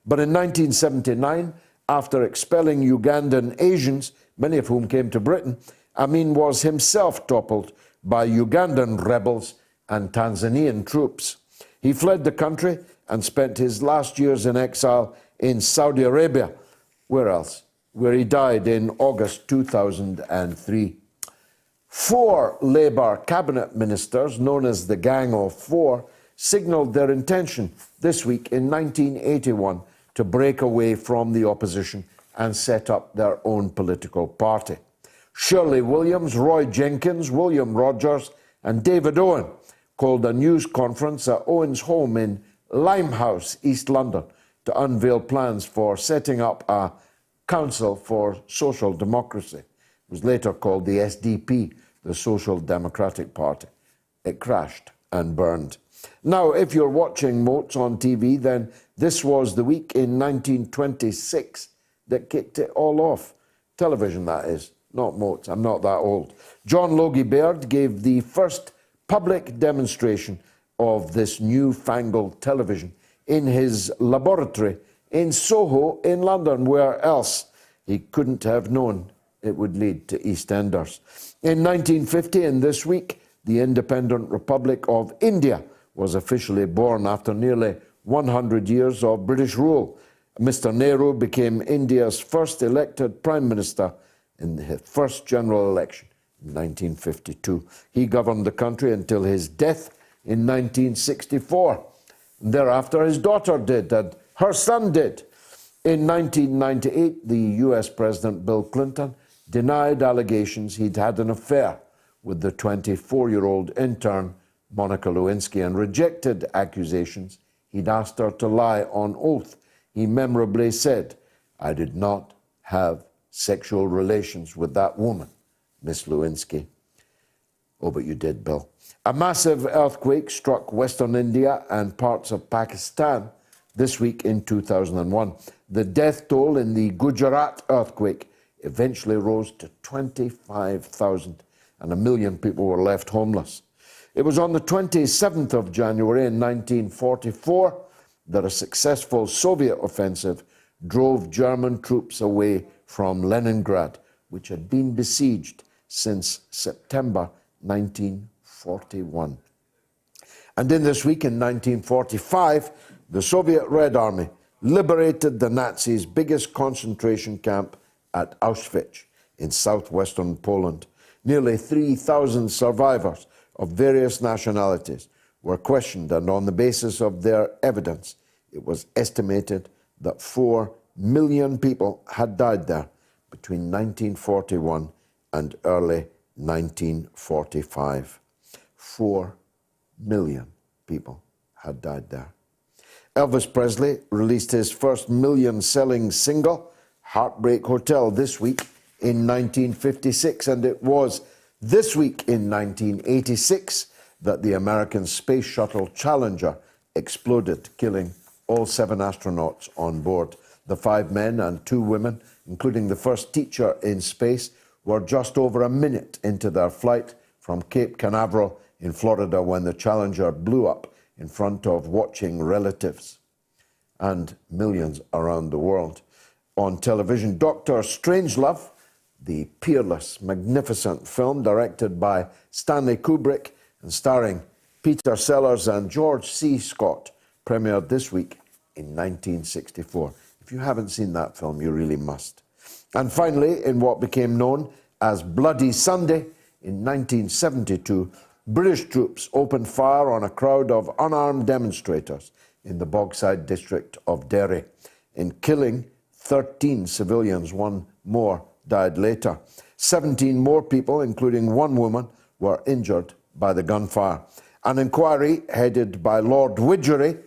But in 1979, after expelling Ugandan Asians, many of whom came to Britain, Amin was himself toppled by Ugandan rebels and Tanzanian troops. He fled the country and spent his last years in exile in Saudi Arabia. Where else? Where he died in August 2003. 4 Labour cabinet ministers, known as the Gang of Four, signalled their intention this week in 1981 to break away from the opposition and set up their own political party. Shirley Williams, Roy Jenkins, William Rogers, and David Owen called a news conference at Owen's home in Limehouse, East London, to unveil plans for setting up a Council for Social Democracy. It was later called the SDP, the Social Democratic Party. It crashed and burned. Now, if you're watching Moats on TV, then this was the week in 1926 that kicked it all off. Television, that is, not Moats. I'm not that old. John Logie Baird gave the first public demonstration of this newfangled television in his laboratory in Soho in London. Where else? He couldn't have known it would lead to EastEnders. In 1950, in this week, the independent Republic of India was officially born after nearly 100 years of British rule. Mr. Nehru became India's first elected Prime Minister in his first general election in 1952. He governed the country until his death in 1964. Thereafter, his daughter did, and her son did. In 1998, the US President Bill Clinton denied allegations he'd had an affair with the 24-year-old intern Monica Lewinsky and rejected accusations he'd asked her to lie on oath. He memorably said, "I did not have sexual relations with that woman, Miss Lewinsky." Oh, but you did, Bill. A massive earthquake struck Western India and parts of Pakistan this week in 2001. The death toll in the Gujarat earthquake eventually rose to 25,000, and 1 million people were left homeless. It was on the 27th of January in 1944 that a successful Soviet offensive drove German troops away from Leningrad, which had been besieged since September 1941. And in this week in 1945, the Soviet Red Army liberated the Nazis' biggest concentration camp at Auschwitz in southwestern Poland. Nearly 3,000 survivors of various nationalities were questioned, and on the basis of their evidence, it was estimated that 4 million people had died there between 1941 and early 1945. 4 million people had died there. Elvis Presley released his first million-selling single, Heartbreak Hotel, this week in 1956, and it was this week in 1986 that the American Space Shuttle Challenger exploded, killing all 7 astronauts on board. The 5 men and 2 women, including the first teacher in space, were just over a minute into their flight from Cape Canaveral in Florida when the Challenger blew up in front of watching relatives and millions around the world. On television, Dr. Strangelove, the peerless, magnificent film directed by Stanley Kubrick and starring Peter Sellers and George C. Scott, premiered this week in 1964. If you haven't seen that film, you really must. And finally, in what became known as Bloody Sunday, in 1972, British troops opened fire on a crowd of unarmed demonstrators in the Bogside district of Derry. In killing 13 civilians, 1 more died later. 17 more people, including 1 woman, were injured by the gunfire. An inquiry headed by Lord Widgery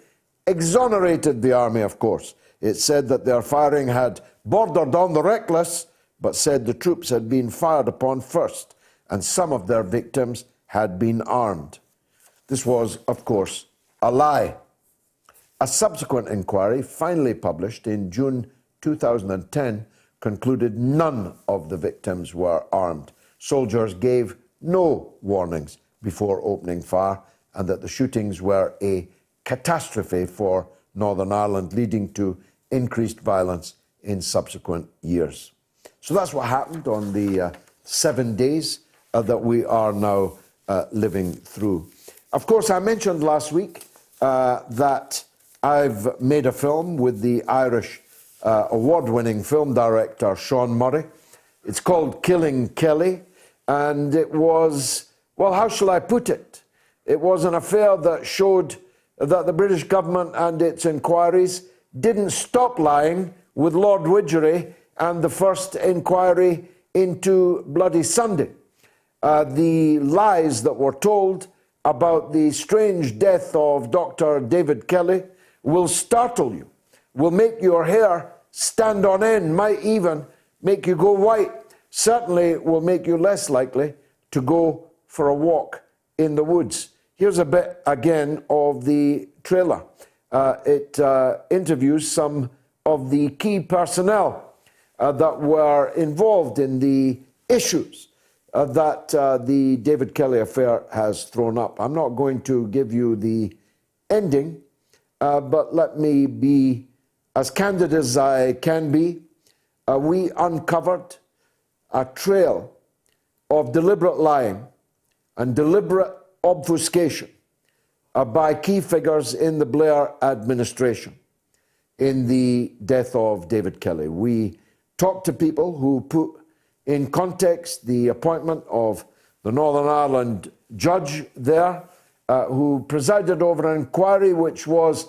exonerated the army, of course. It said that their firing had bordered on the reckless, but said the troops had been fired upon first, and some of their victims had been armed. This was, of course, a lie. A subsequent inquiry, finally published in June 2010, concluded none of the victims were armed. Soldiers gave no warnings before opening fire, and that the shootings were a catastrophe for Northern Ireland, leading to increased violence in subsequent years. So that's what happened on the 7 days that we are now living through. Of course, I mentioned last week that I've made a film with the Irish award-winning film director Sean Murray. It's called Killing Kelly, and it was, well, how shall I put it? It was an affair that showed that the British government and its inquiries didn't stop lying with Lord Widgery and the first inquiry into Bloody Sunday. The lies that were told about the strange death of Dr. David Kelly will startle you, will make your hair stand on end, might even make you go white, certainly will make you less likely to go for a walk in the woods. Here's a bit again of the trailer. It interviews some of the key personnel that were involved in the issues that the David Kelly affair has thrown up. I'm not going to give you the ending, but let me be as candid as I can be. We uncovered a trail of deliberate lying and deliberate obfuscation by key figures in the Blair administration in the death of David Kelly. We talked to people who put in context the appointment of the Northern Ireland judge there, who presided over an inquiry which was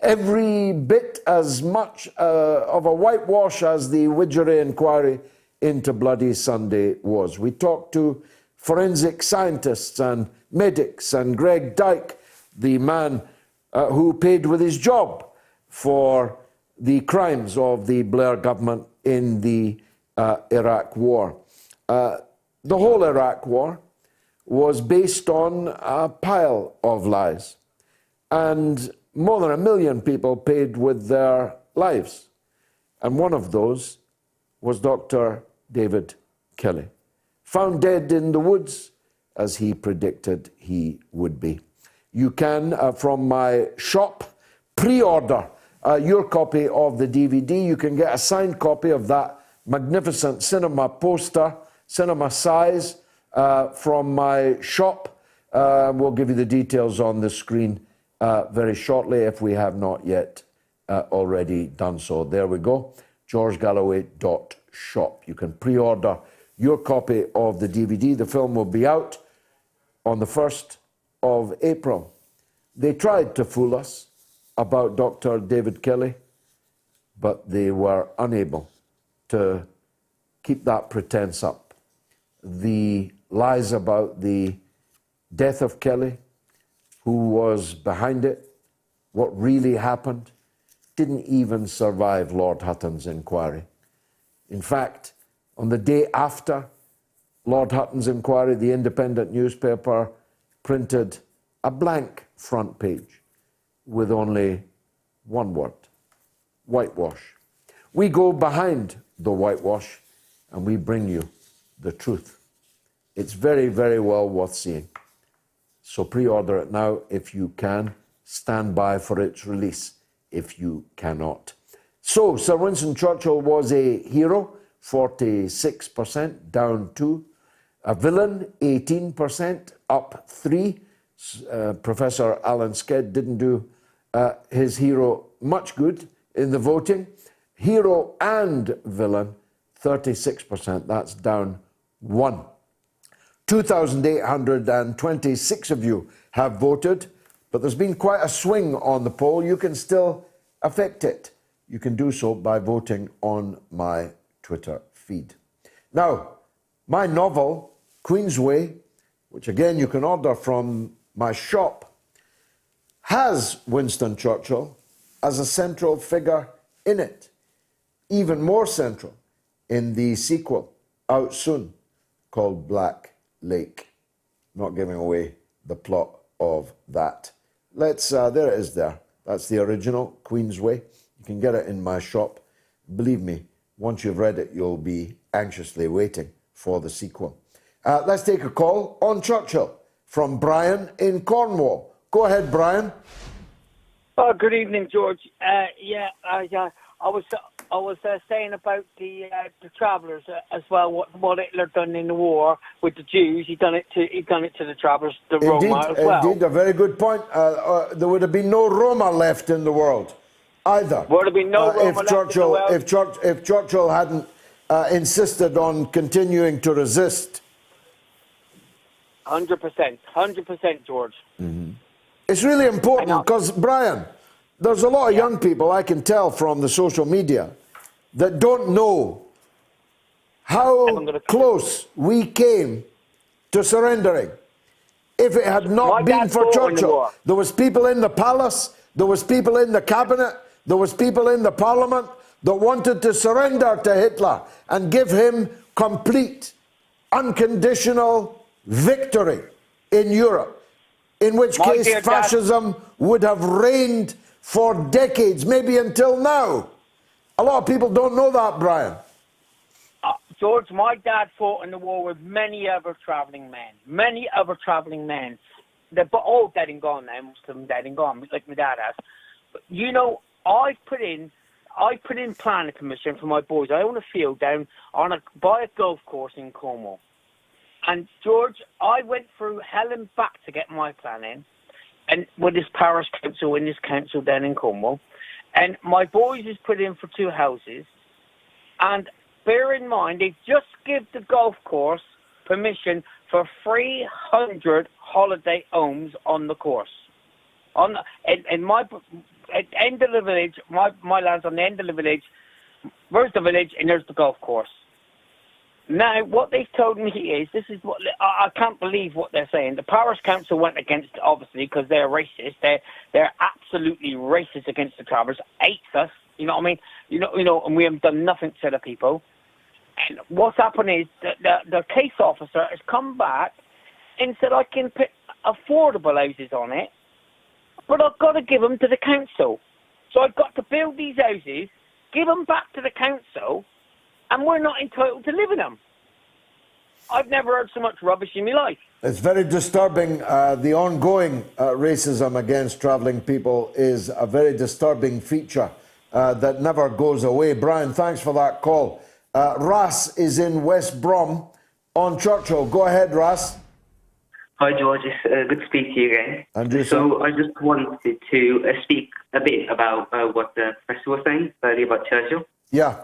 every bit as much of a whitewash as the Widgery inquiry into Bloody Sunday was. We talked to forensic scientists and medics, and Greg Dyke, the man who paid with his job for the crimes of the Blair government in the Iraq War. The whole Iraq War was based on a pile of lies, and more than 1 million people paid with their lives. And one of those was Dr. David Kelly, found dead in the woods as he predicted he would be. You can, from my shop, pre-order your copy of the DVD. You can get a signed copy of that magnificent cinema poster, cinema size, from my shop. We'll give you the details on the screen very shortly if we have not yet already done so. There we go, georgegalloway.shop. You can pre-order your copy of the DVD. The film will be out on the 1st of April. They tried to fool us about Dr. David Kelly, but they were unable to keep that pretense up. The lies about the death of Kelly, who was behind it, what really happened, didn't even survive Lord Hutton's inquiry. In fact, on the day after Lord Hutton's inquiry, the Independent newspaper printed a blank front page with only one word: whitewash. We go behind the whitewash and we bring you the truth. It's very, very well worth seeing. So pre-order it now if you can. Stand by for its release if you cannot. So Sir Winston Churchill was a hero, 46%, down 2. A villain, 18%, up 3. Professor Alan Sked didn't do his hero much good in the voting. Hero and villain, 36%, that's down 1. 2,826 of you have voted, but there's been quite a swing on the poll. You can still affect it. You can do so by voting on my Twitter feed. Now, my novel, Queensway, which again you can order from my shop, has Winston Churchill as a central figure in it, even more central in the sequel out soon called Black Lake. Not giving away the plot of that. Let's, there it is there. That's the original, Queensway. You can get it in my shop. Believe me, once you've read it, you'll be anxiously waiting for the sequel. Let's take a call on Churchill from Brian in Cornwall. Go ahead, Brian. Oh, good evening, George. I was saying about the travellers as well. What Hitler done in the war with the Jews, he done it to the travellers, the Roma as well. Indeed, a very good point. There would have been no Roma left in the world either. Would have been no Roma left in the world. If Churchill hadn't insisted on continuing to resist. 100%, George. Mm-hmm. It's really important because, Brian, there's a lot of young people, I can tell from the social media, that don't know how close we came to surrendering. If it had not been for Churchill, there was people in the palace, there was people in the cabinet, there was people in the parliament that wanted to surrender to Hitler and give him complete, unconditional victory in Europe. In which case fascism would have reigned for decades, maybe until now. A lot of people don't know that, Brian. George, my dad fought in the war with many other travelling men. They're all dead and gone now, most of them dead and gone, like my dad has. But, you know, I put in planning permission for my boys. I own a field down by a golf course in Cornwall. And, George, I went through hell and back to get my plan in, and with this parish council in this council down in Cornwall. And my boys has put in for 2 houses. And bear in mind, they just give the golf course permission for 300 holiday homes on the course. At the end of the village, my land's on the end of the village. Where's the village? And there's the golf course. Now, what they've told me is, this is what I can't believe what they're saying. The parish council went against it, obviously, because they're racist. They're absolutely racist against the travellers, hates us. You know what I mean? You know, and we haven't done nothing to the people. And what's happened is the case officer has come back and said I can put affordable houses on it, but I've got to give them to the council. So I've got to build these houses, give them back to the council, and we're not entitled to live in them. I've never heard so much rubbish in my life. It's very disturbing. The ongoing racism against travelling people is a very disturbing feature that never goes away. Brian, thanks for that call. Ras is in West Brom on Churchill. Go ahead, Ras. Hi, George. It's good to speak to you again. Andrew, so I just wanted to speak a bit about what the professor was saying earlier about Churchill. Yeah.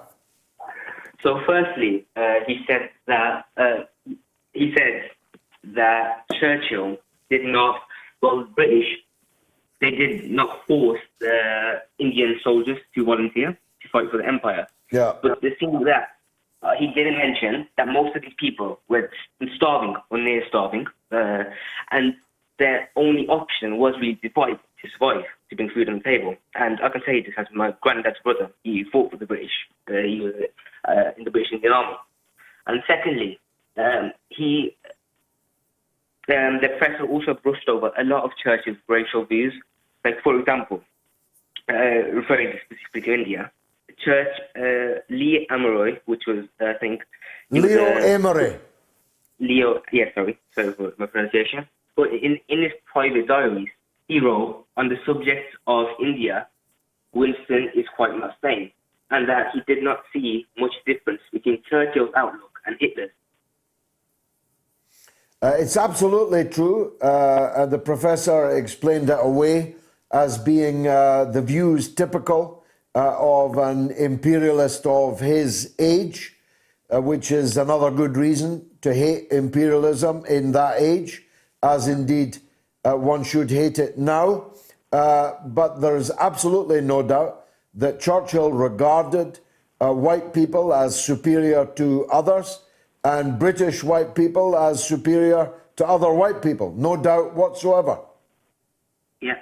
So, firstly, he said that Churchill did not, well, the British, they did not force the Indian soldiers to volunteer to fight for the empire. Yeah. But the thing that he didn't mention that most of these people were starving or near starving, and their only option was really to fight to survive, to bring food on the table. And I can say this as my granddad's brother. He fought for the British. He was in the British Indian Army. And secondly, the professor also brushed over a lot of Churchill's racial views. Like, for example, referring specifically to India, Leo Amery, which was, I think... Leo Amery. Sorry for my pronunciation. But in his private diaries, he wrote, on the subject of India, Winston is quite mundane, and that he did not see much difference between Churchill's outlook and Hitler's. It's absolutely true. The professor explained it away as being the views typical of an imperialist of his age, which is another good reason to hate imperialism in that age, as indeed one should hate it now. But there's absolutely no doubt that Churchill regarded white people as superior to others and British white people as superior to to other white people, no doubt whatsoever. Yeah.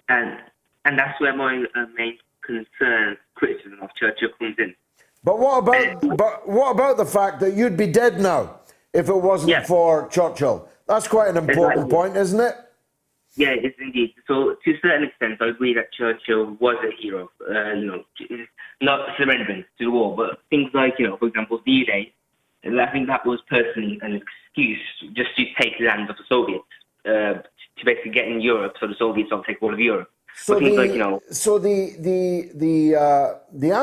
And that's where my main concern, criticism of Churchill comes in. But what about the fact that you'd be dead now if it wasn't for Churchill? That's quite an important point, isn't it? Yeah, it is indeed. So to a certain extent, I agree that Churchill was a hero. Not surrendering to the war, but things like, for example, D-Day, I think that was personally an excuse just to take land of the Soviets, to basically get in Europe, so the Soviets don't take all of Europe. So the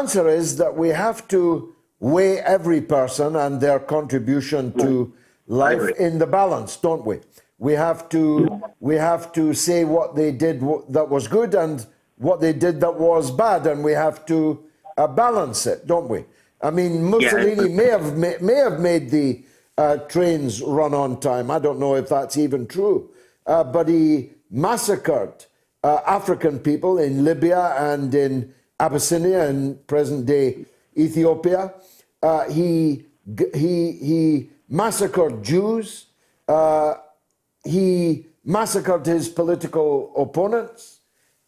answer is that we have to weigh every person and their contribution to life in the balance, don't we? We have to say what they did that was good and what they did that was bad, and we have to balance it, don't we? I mean, Mussolini may have made the trains run on time. I don't know if that's even true, but he massacred African people in Libya and in Abyssinia in present-day Ethiopia. He massacred Jews. He massacred his political opponents,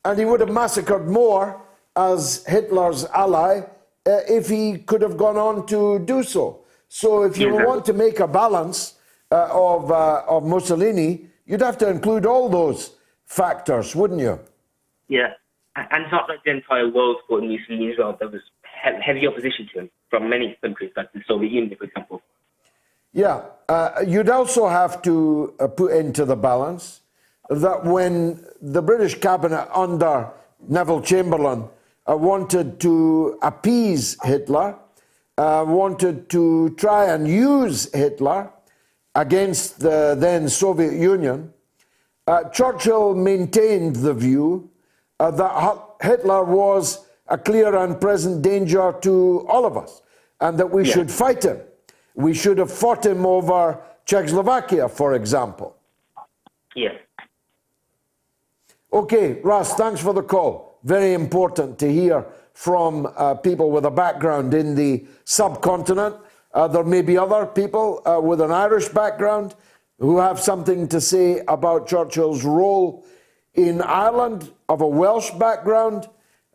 and he would have massacred more as Hitler's ally if he could have gone on to do so. So if you want to make a balance of Mussolini, you'd have to include all those factors, wouldn't you? Yeah, and it's not like the entire world fought Mussolini as well. There was heavy opposition to him from many countries, like the Soviet Union, for example. Yeah, you'd also have to put into the balance that when the British cabinet under Neville Chamberlain wanted to appease Hitler, wanted to try and use Hitler against the then Soviet Union, Churchill maintained the view that Hitler was a clear and present danger to all of us, and that we should fight him. We should have fought him over Czechoslovakia, for example. Yeah. Okay, Russ, thanks for the call. Very important to hear from people with a background in the subcontinent. There may be other people with an Irish background who have something to say about Churchill's role in Ireland, of a Welsh background,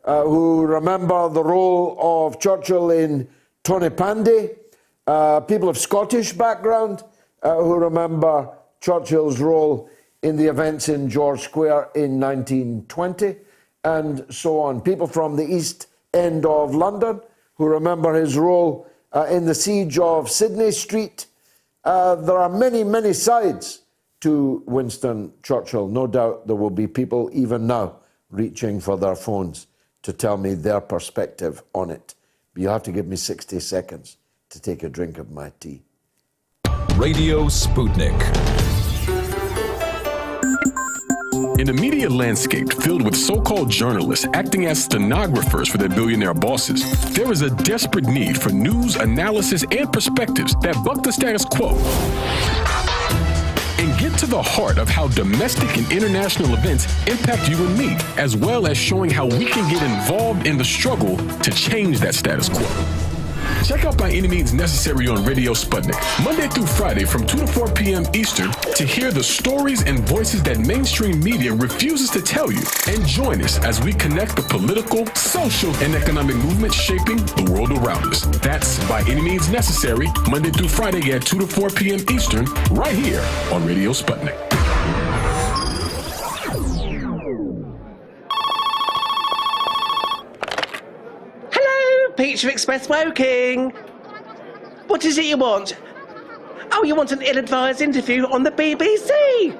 who remember the role of Churchill in Tonypandy, people of Scottish background who remember Churchill's role in the events in George Square in 1920, and so on. People from the East End of London who remember his role in the siege of Sydney Street. There are many, many sides to Winston Churchill. No doubt there will be people even now reaching for their phones to tell me their perspective on it. But you'll have to give me 60 seconds to take a drink of my tea. Radio Sputnik. In a media landscape filled with so-called journalists acting as stenographers for their billionaire bosses, there is a desperate need for news, analysis, and perspectives that buck the status quo and get to the heart of how domestic and international events impact you and me, as well as showing how we can get involved in the struggle to change that status quo. Check out By Any Means Necessary on Radio Sputnik, Monday through Friday from 2 to 4 p.m. Eastern, to hear the stories and voices that mainstream media refuses to tell you. And join us as we connect the political, social, and economic movements shaping the world around us. That's By Any Means Necessary, Monday through Friday at 2 to 4 p.m. Eastern, right here on Radio Sputnik. Pizza Express Woking. What is it you want? Oh, you want an ill-advised interview on the BBC?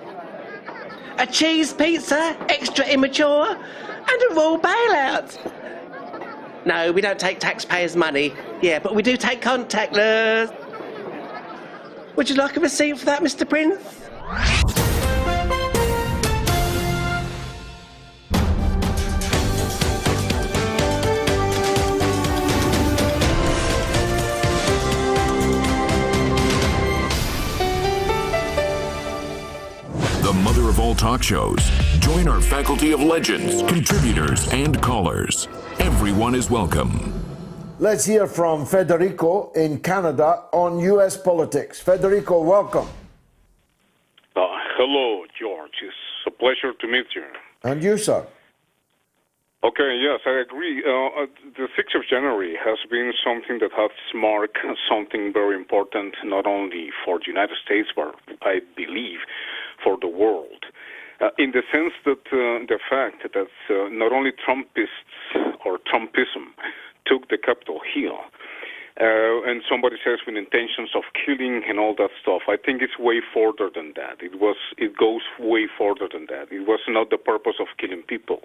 A cheese pizza, extra immature, and a raw bailout. No, we don't take taxpayers' money. Yeah, but we do take contactless. Would you like a receipt for that, Mr. Prince? Mother of all talk shows. Join our faculty of legends, contributors, and callers. Everyone is welcome. Let's hear from Federico in Canada on US politics. Federico, welcome. Hello, George. It's a pleasure to meet you. And you, sir? Okay, yes, I agree. The 6th of January has been something that has marked something very important, not only for the United States, but I believe for the world. In the sense that the fact that not only Trumpists or Trumpism took the Capitol Hill, and somebody says with intentions of killing and all that stuff. I think it's way further than that. It goes way further than that. It was not the purpose of killing people.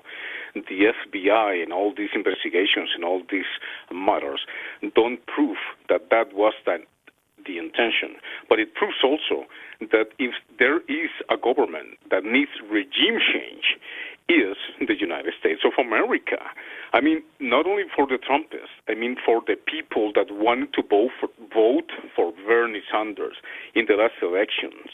The FBI and all these investigations and all these matters don't prove that that was the intention. But it proves also that if there is a government that needs regime change, is the United States of America. I mean, not only for the Trumpists, I mean for the people that wanted to vote for Bernie Sanders in the last elections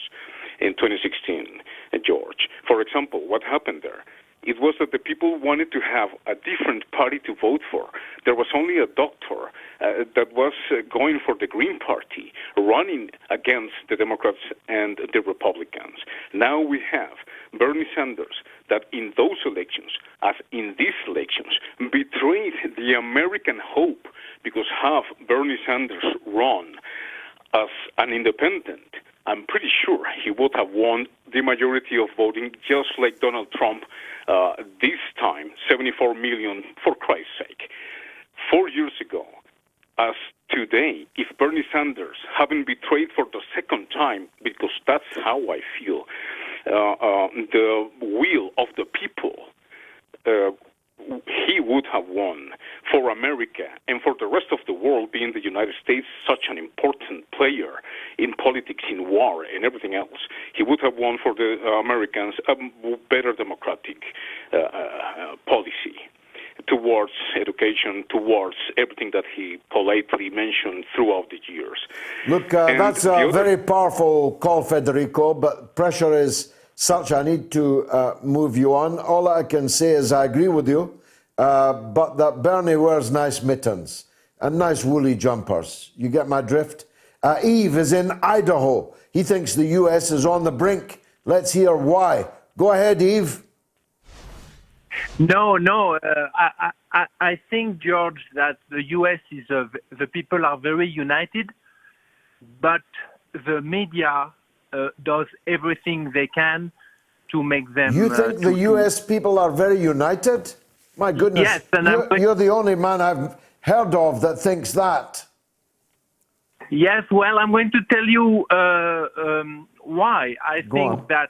in 2016, George. For example, what happened there? It was that the people wanted to have a different party to vote for. There was only a doctor that was going for the Green Party, running against the Democrats and the Republicans. Now we have Bernie Sanders that in those elections, as in these elections, betrayed the American hope because have Bernie Sanders run as an independent, I'm pretty sure he would have won the majority of voting, just like Donald Trump this time, 74 million, for Christ's sake. 4 years ago, as today, if Bernie Sanders hadn't betrayed for the second time, because that's how I feel, the will of the people, he would have won for America and for the rest of the world, being the United States such an important player in politics, in war, and everything else. He would have won for the Americans a better democratic policy towards education, towards everything that he politely mentioned throughout the years. Look, that's a very powerful call, Federico, but pressure is such I need to move you on. All I can say is I agree with you, but that Bernie wears nice mittens and nice woolly jumpers. You get my drift? Eve is in Idaho. He thinks the U.S. is on the brink. Let's hear why. Go ahead, Eve. No. I think, George, that the U.S. is the people are very united, but the media does everything they can to make them. You think the U.S. people are very united? My goodness. Yes, and you're the only man I've heard of that thinks that. Yes, well, I'm going to tell you why. I think that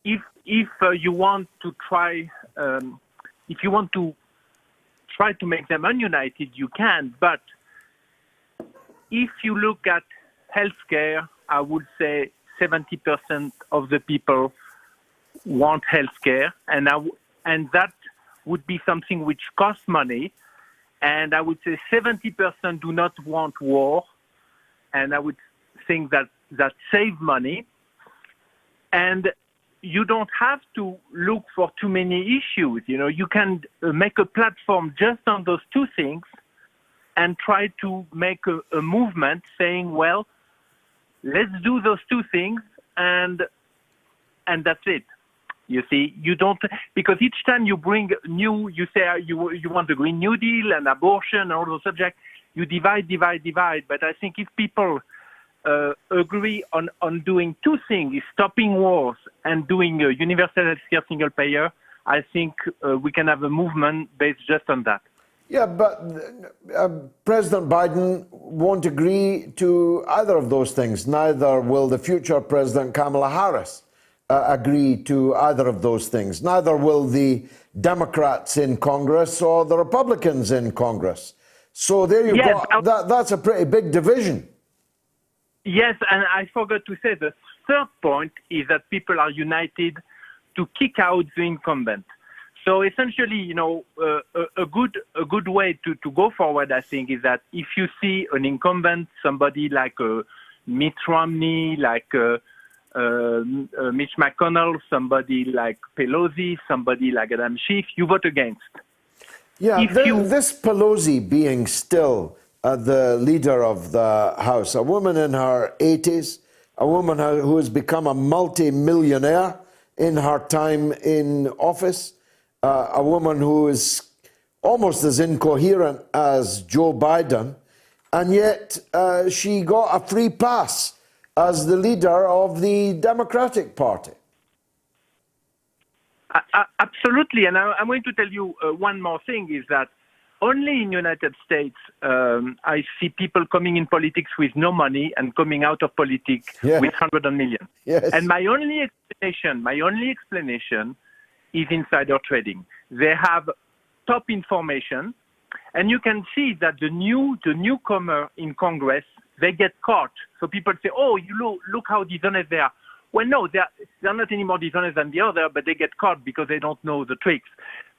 if you want to try, if you want to try to make them ununited, you can. But if you look at healthcare, I would say 70% of the people want healthcare, and that would be something which costs money. And I would say 70% do not want war, and I would think that save money. And you don't have to look for too many issues. You know, you can make a platform just on those two things and try to make a movement saying, well, let's do those two things, and that's it. You see, you don't, because each time you bring new, you say you want the Green New Deal and abortion and all those subjects, you divide. But I think if people agree on doing two things, stopping wars and doing a universal healthcare single payer, I think we can have a movement based just on that. Yeah, but President Biden won't agree to either of those things. Neither will the future President Kamala Harris agree to either of those things. Neither will the Democrats in Congress or the Republicans in Congress. So there you go. That's a pretty big division. Yes, and I forgot to say the third point is that people are united to kick out the incumbent. So essentially, you know, a good way to go forward, I think, is that if you see an incumbent, somebody like Mitt Romney, like Mitch McConnell, somebody like Pelosi, somebody like Adam Schiff, you vote against. Yeah, this Pelosi being still the leader of the House, a woman in her 80s, a woman who has become a multi-millionaire in her time in office, a woman who is almost as incoherent as Joe Biden, and yet she got a free pass as the leader of the Democratic Party. Absolutely, and I'm going to tell you one more thing, is that only in the United States I see people coming in politics with no money and coming out of politics with hundreds of millions. Yes. And my only explanation is insider trading. They have top information, and you can see that the newcomer in Congress, they get caught. So people say, "Oh, look how dishonest they are." Well, no, they're not any more dishonest than the other, but they get caught because they don't know the tricks.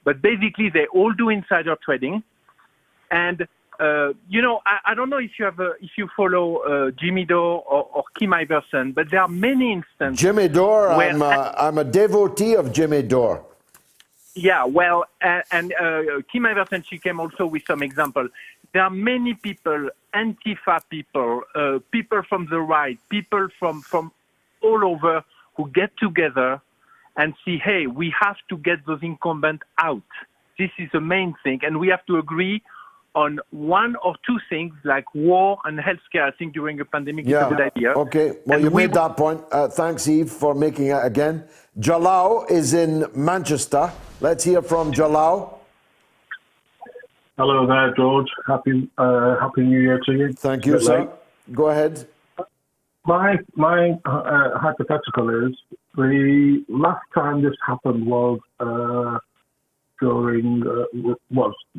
But basically, they all do insider trading, and I don't know if you follow Jimmy Dore or Kim Iverson, but there are many instances. Jimmy Dore, I'm a devotee of Jimmy Dore. Yeah, well, and Kim Iverson, she came also with some example. There are many people, Antifa people, people from the right, people from all over who get together and see, hey, we have to get those incumbents out. This is the main thing, and we have to agree on one or two things like war and healthcare. I think during a pandemic is a good idea. Okay, well, you made that point. Thanks, Eve, for making it again. Jalal is in Manchester. Let's hear from Jalal. Hello there, George. Happy New Year to you. Thank you, sir. Go ahead. My hypothetical is, the last time this happened was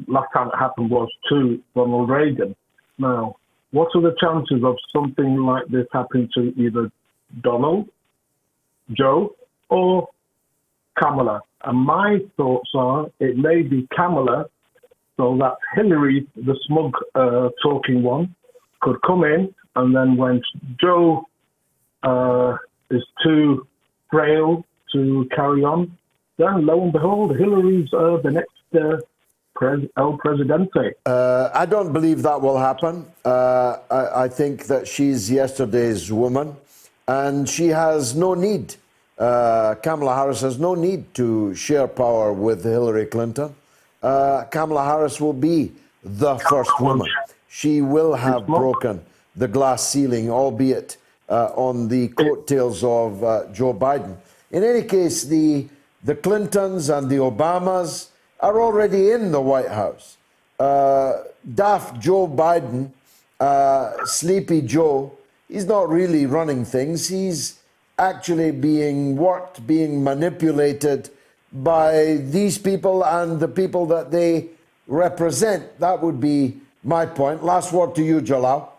last time it happened was to Ronald Reagan. Now, what are the chances of something like this happening to either Donald, Joe, or Kamala? And my thoughts are it may be Kamala, so that Hillary, the smug talking one, could come in, and then when Joe is too frail to carry on, then lo and behold, Hillary's the next El Presidente. I don't believe that will happen. I think that she's yesterday's woman, and she has no need. Kamala Harris has no need to share power with Hillary Clinton. Kamala Harris will be the first woman. She will have broken the glass ceiling, albeit on the coattails of Joe Biden. In any case, the Clintons and the Obamas are already in the White House. Daft Joe Biden, Sleepy Joe, he's not really running things. He's actually being worked, being manipulated by these people and the people that they represent. That would be my point. Last word to you, Jalal.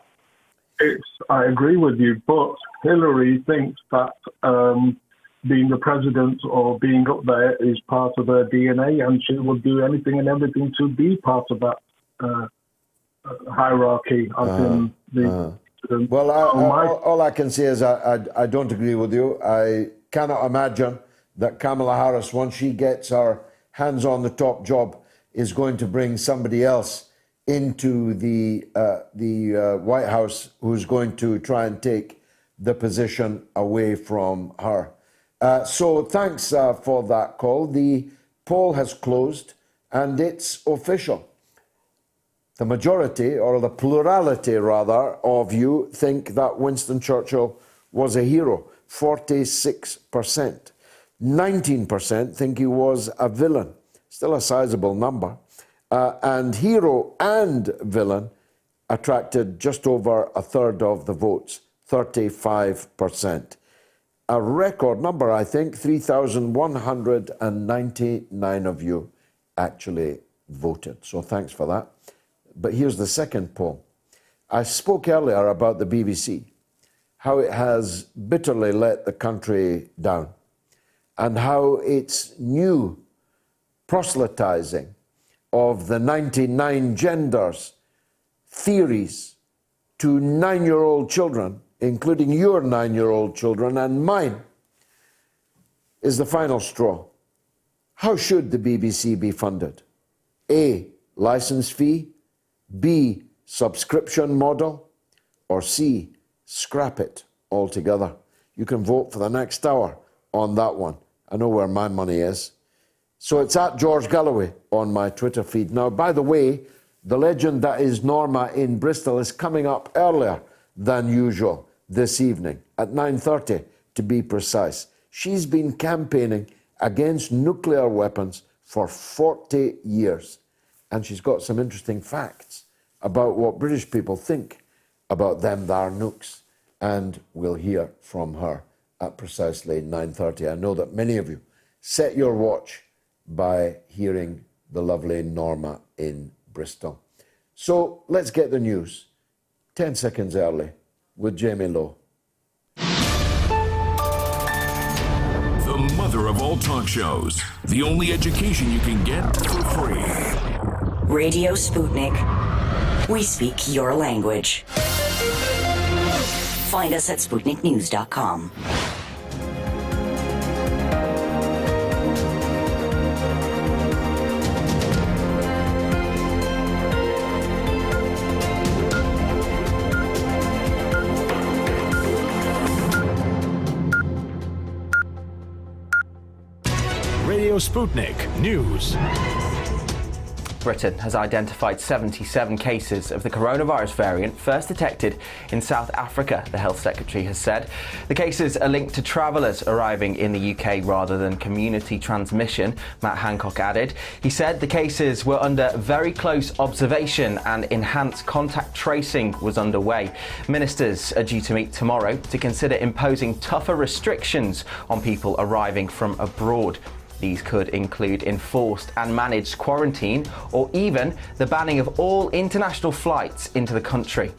I agree with you, but Hillary thinks that being the president or being up there is part of her DNA, and she will do anything and everything to be part of that hierarchy. Well, all I can say is I don't agree with you. I cannot imagine that Kamala Harris, once she gets her hands on the top job, is going to bring somebody else into the White House who's going to try and take the position away from her. So thanks for that call. The poll has closed and it's official. The majority, or the plurality rather, of you think that Winston Churchill was a hero. 46%. 19% think he was a villain. Still a sizable number. And hero and villain attracted just over a third of the votes, 35%. A record number, I think, 3,199 of you actually voted. So thanks for that. But here's the second poll. I spoke earlier about the BBC, how it has bitterly let the country down, and how its new proselytizing of the 99 genders theories to 9-year-old children, including your 9-year-old children and mine, is the final straw. How should the BBC be funded? A, license fee, B, subscription model, or C, scrap it altogether. You can vote for the next hour on that one. I know where my money is. So it's at George Galloway on my Twitter feed. Now, by the way, the legend that is Norma in Bristol is coming up earlier than usual this evening, at 9:30 to be precise. She's been campaigning against nuclear weapons for 40 years. And she's got some interesting facts about what British people think about them thar nukes. And we'll hear from her at precisely 9:30. I know that many of you set your watch by hearing the lovely Norma in Bristol. So let's get the news 10 seconds early with Jamie Lowe. The mother of all talk shows. The only education you can get for free. Radio Sputnik. We speak your language. Find us at SputnikNews.com. Radio Sputnik News. Britain has identified 77 cases of the coronavirus variant first detected in South Africa, the Health Secretary has said. The cases are linked to travellers arriving in the UK rather than community transmission, Matt Hancock added. He said the cases were under very close observation and enhanced contact tracing was underway. Ministers are due to meet tomorrow to consider imposing tougher restrictions on people arriving from abroad. These could include enforced and managed quarantine or even the banning of all international flights into the country.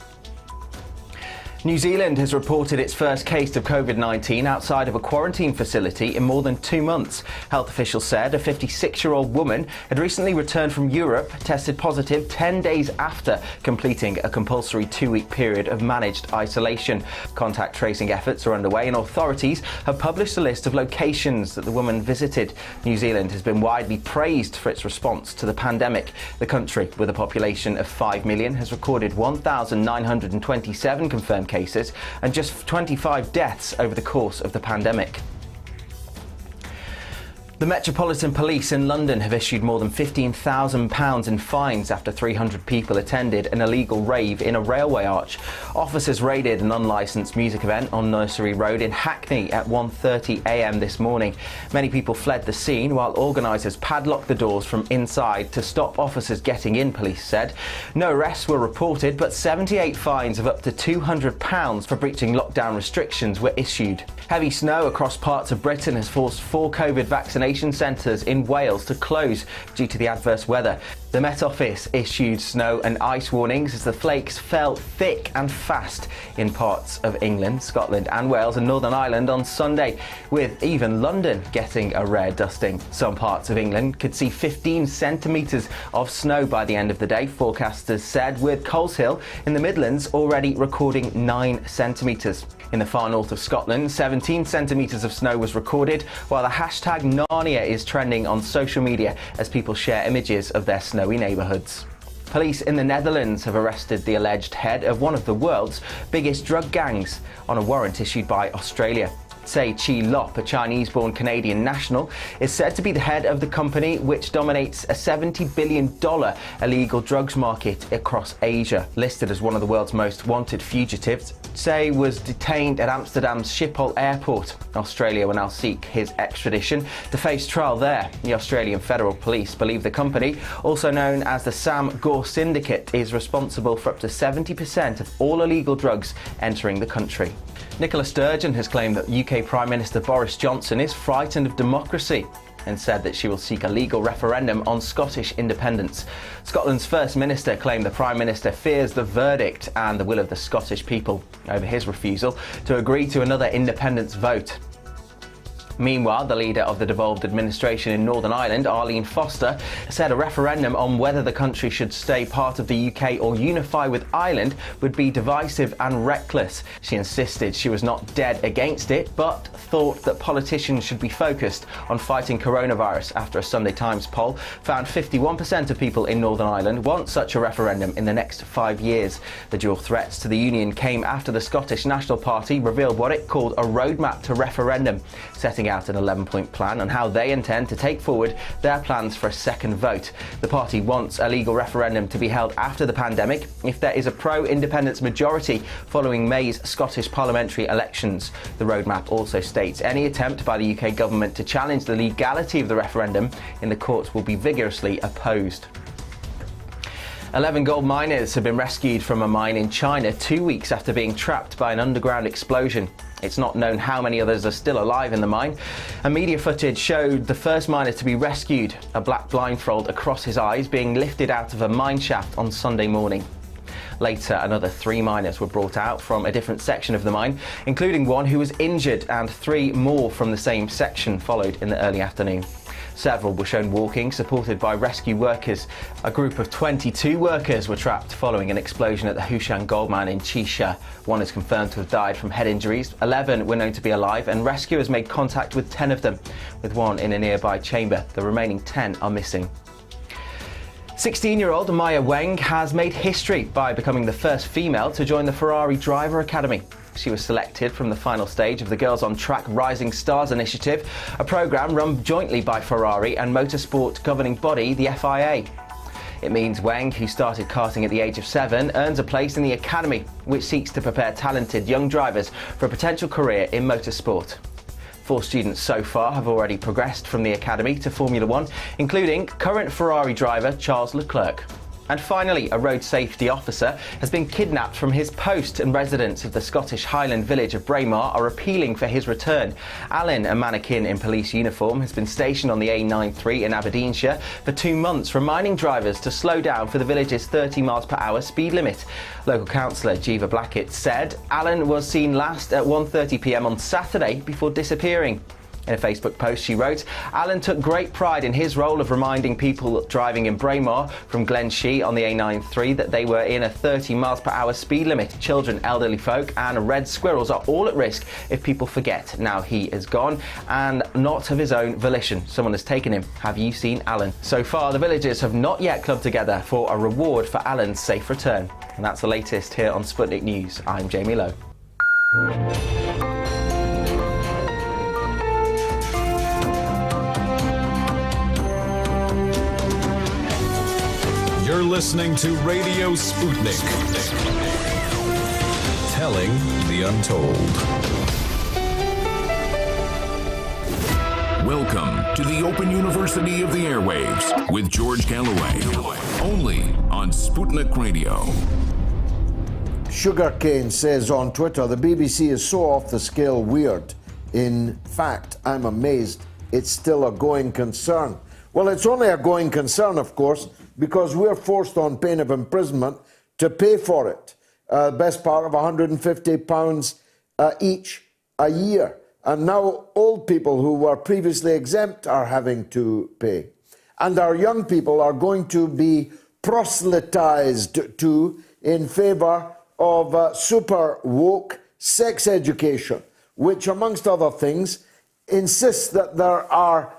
New Zealand has reported its first case of COVID-19 outside of a quarantine facility in more than 2 months. Health officials said a 56-year-old woman had recently returned from Europe, tested positive 10 days after completing a compulsory 2-week period of managed isolation. Contact tracing efforts are underway and authorities have published a list of locations that the woman visited. New Zealand has been widely praised for its response to the pandemic. The country, with a population of 5 million, has recorded 1,927 confirmed cases and just 25 deaths over the course of the pandemic. The Metropolitan Police in London have issued more than £15,000 in fines after 300 people attended an illegal rave in a railway arch. Officers raided an unlicensed music event on Nursery Road in Hackney at 1:30 a.m. this morning. Many people fled the scene while organisers padlocked the doors from inside to stop officers getting in, police said. No arrests were reported, but 78 fines of up to £200 for breaching lockdown restrictions were issued. Heavy snow across parts of Britain has forced 4 COVID vaccination centres in Wales to close due to the adverse weather. The Met Office issued snow and ice warnings as the flakes fell thick and fast in parts of England, Scotland and Wales and Northern Ireland on Sunday, with even London getting a rare dusting. Some parts of England could see 15 centimetres of snow by the end of the day, forecasters said, with Coleshill in the Midlands already recording 9 centimetres. In the far north of Scotland, 17 centimetres of snow was recorded, while the hashtag Narnia is trending on social media as people share images of their snowy neighbourhoods. Police in the Netherlands have arrested the alleged head of one of the world's biggest drug gangs on a warrant issued by Australia. Say Chi Lop, a Chinese-born Canadian national, is said to be the head of the company which dominates a $70 billion illegal drugs market across Asia. Listed as one of the world's most wanted fugitives, Say was detained at Amsterdam's Schiphol airport. Australia will now seek his extradition to face trial there. The Australian Federal Police believe the company, also known as the Sam Gore Syndicate, is responsible for up to 70% of all illegal drugs entering the country. Nicola Sturgeon has claimed that UK Prime Minister Boris Johnson is frightened of democracy and said that she will seek a legal referendum on Scottish independence. Scotland's First Minister claimed the Prime Minister fears the verdict and the will of the Scottish people over his refusal to agree to another independence vote. Meanwhile, the leader of the devolved administration in Northern Ireland, Arlene Foster, said a referendum on whether the country should stay part of the UK or unify with Ireland would be divisive and reckless. She insisted she was not dead against it, but thought that politicians should be focused on fighting coronavirus after a Sunday Times poll found 51% of people in Northern Ireland want such a referendum in the next 5 years. The dual threats to the union came after the Scottish National Party revealed what it called a roadmap to referendum, setting out an 11-point plan on how they intend to take forward their plans for a second vote. The party wants a legal referendum to be held after the pandemic if there is a pro-independence majority following May's Scottish parliamentary elections. The roadmap also states any attempt by the UK government to challenge the legality of the referendum in the courts will be vigorously opposed. 11 gold miners have been rescued from a mine in China 2 weeks after being trapped by an underground explosion. It's not known how many others are still alive in the mine. And media footage showed the first miner to be rescued, a black blindfold across his eyes, being lifted out of a mine shaft on Sunday morning. Later, another 3 miners were brought out from a different section of the mine, including one who was injured, and 3 more from the same section followed in the early afternoon. Several were shown walking, supported by rescue workers. A group of 22 workers were trapped following an explosion at the Hushan gold mine in Qisha. 1 is confirmed to have died from head injuries. 11 were known to be alive, and rescuers made contact with 10 of them, with 1 in a nearby chamber. The remaining 10 are missing. 16-year-old Maya Weng has made history by becoming the first female to join the Ferrari Driver Academy. She was selected from the final stage of the Girls on Track Rising Stars initiative, a programme run jointly by Ferrari and motorsport governing body, the FIA. It means Weng, who started karting at the age of 7, earns a place in the academy, which seeks to prepare talented young drivers for a potential career in motorsport. 4 students so far have already progressed from the academy to Formula 1, including current Ferrari driver Charles Leclerc. And finally, a road safety officer has been kidnapped from his post, and residents of the Scottish Highland village of Braemar are appealing for his return. Alan, a mannequin in police uniform, has been stationed on the A93 in Aberdeenshire for 2 months, reminding drivers to slow down for the village's 30 miles per hour speed limit. Local councillor Jiva Blackett said Alan was seen last at 1:30 p.m. on Saturday before disappearing. In a Facebook post, she wrote, Alan took great pride in his role of reminding people driving in Braemar from Glenshee on the A93 that they were in a 30 miles per hour speed limit. Children, elderly folk and red squirrels are all at risk if people forget. Now he is gone, and not of his own volition. Someone has taken him. Have you seen Alan? So far, the villagers have not yet clubbed together for a reward for Alan's safe return. And that's the latest here on Sputnik News. I'm Jamie Lowe. You're listening to Radio Sputnik. Telling the untold. Welcome to the Open University of the Airwaves with George Galloway. Only on Sputnik Radio. Sugarcane says on Twitter, the BBC is so off the scale weird. In fact, I'm amazed it's still a going concern. Well, it's only a going concern, of course, because we're forced on pain of imprisonment to pay for it. Best part of £150 each a year. And now old people who were previously exempt are having to pay. And our young people are going to be proselytized to in favour of super woke sex education, which, amongst other things, insists that there are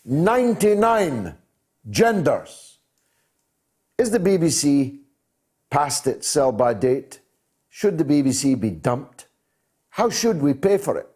99 genders. Is the BBC past its sell-by date? Should the BBC be dumped? How should we pay for it?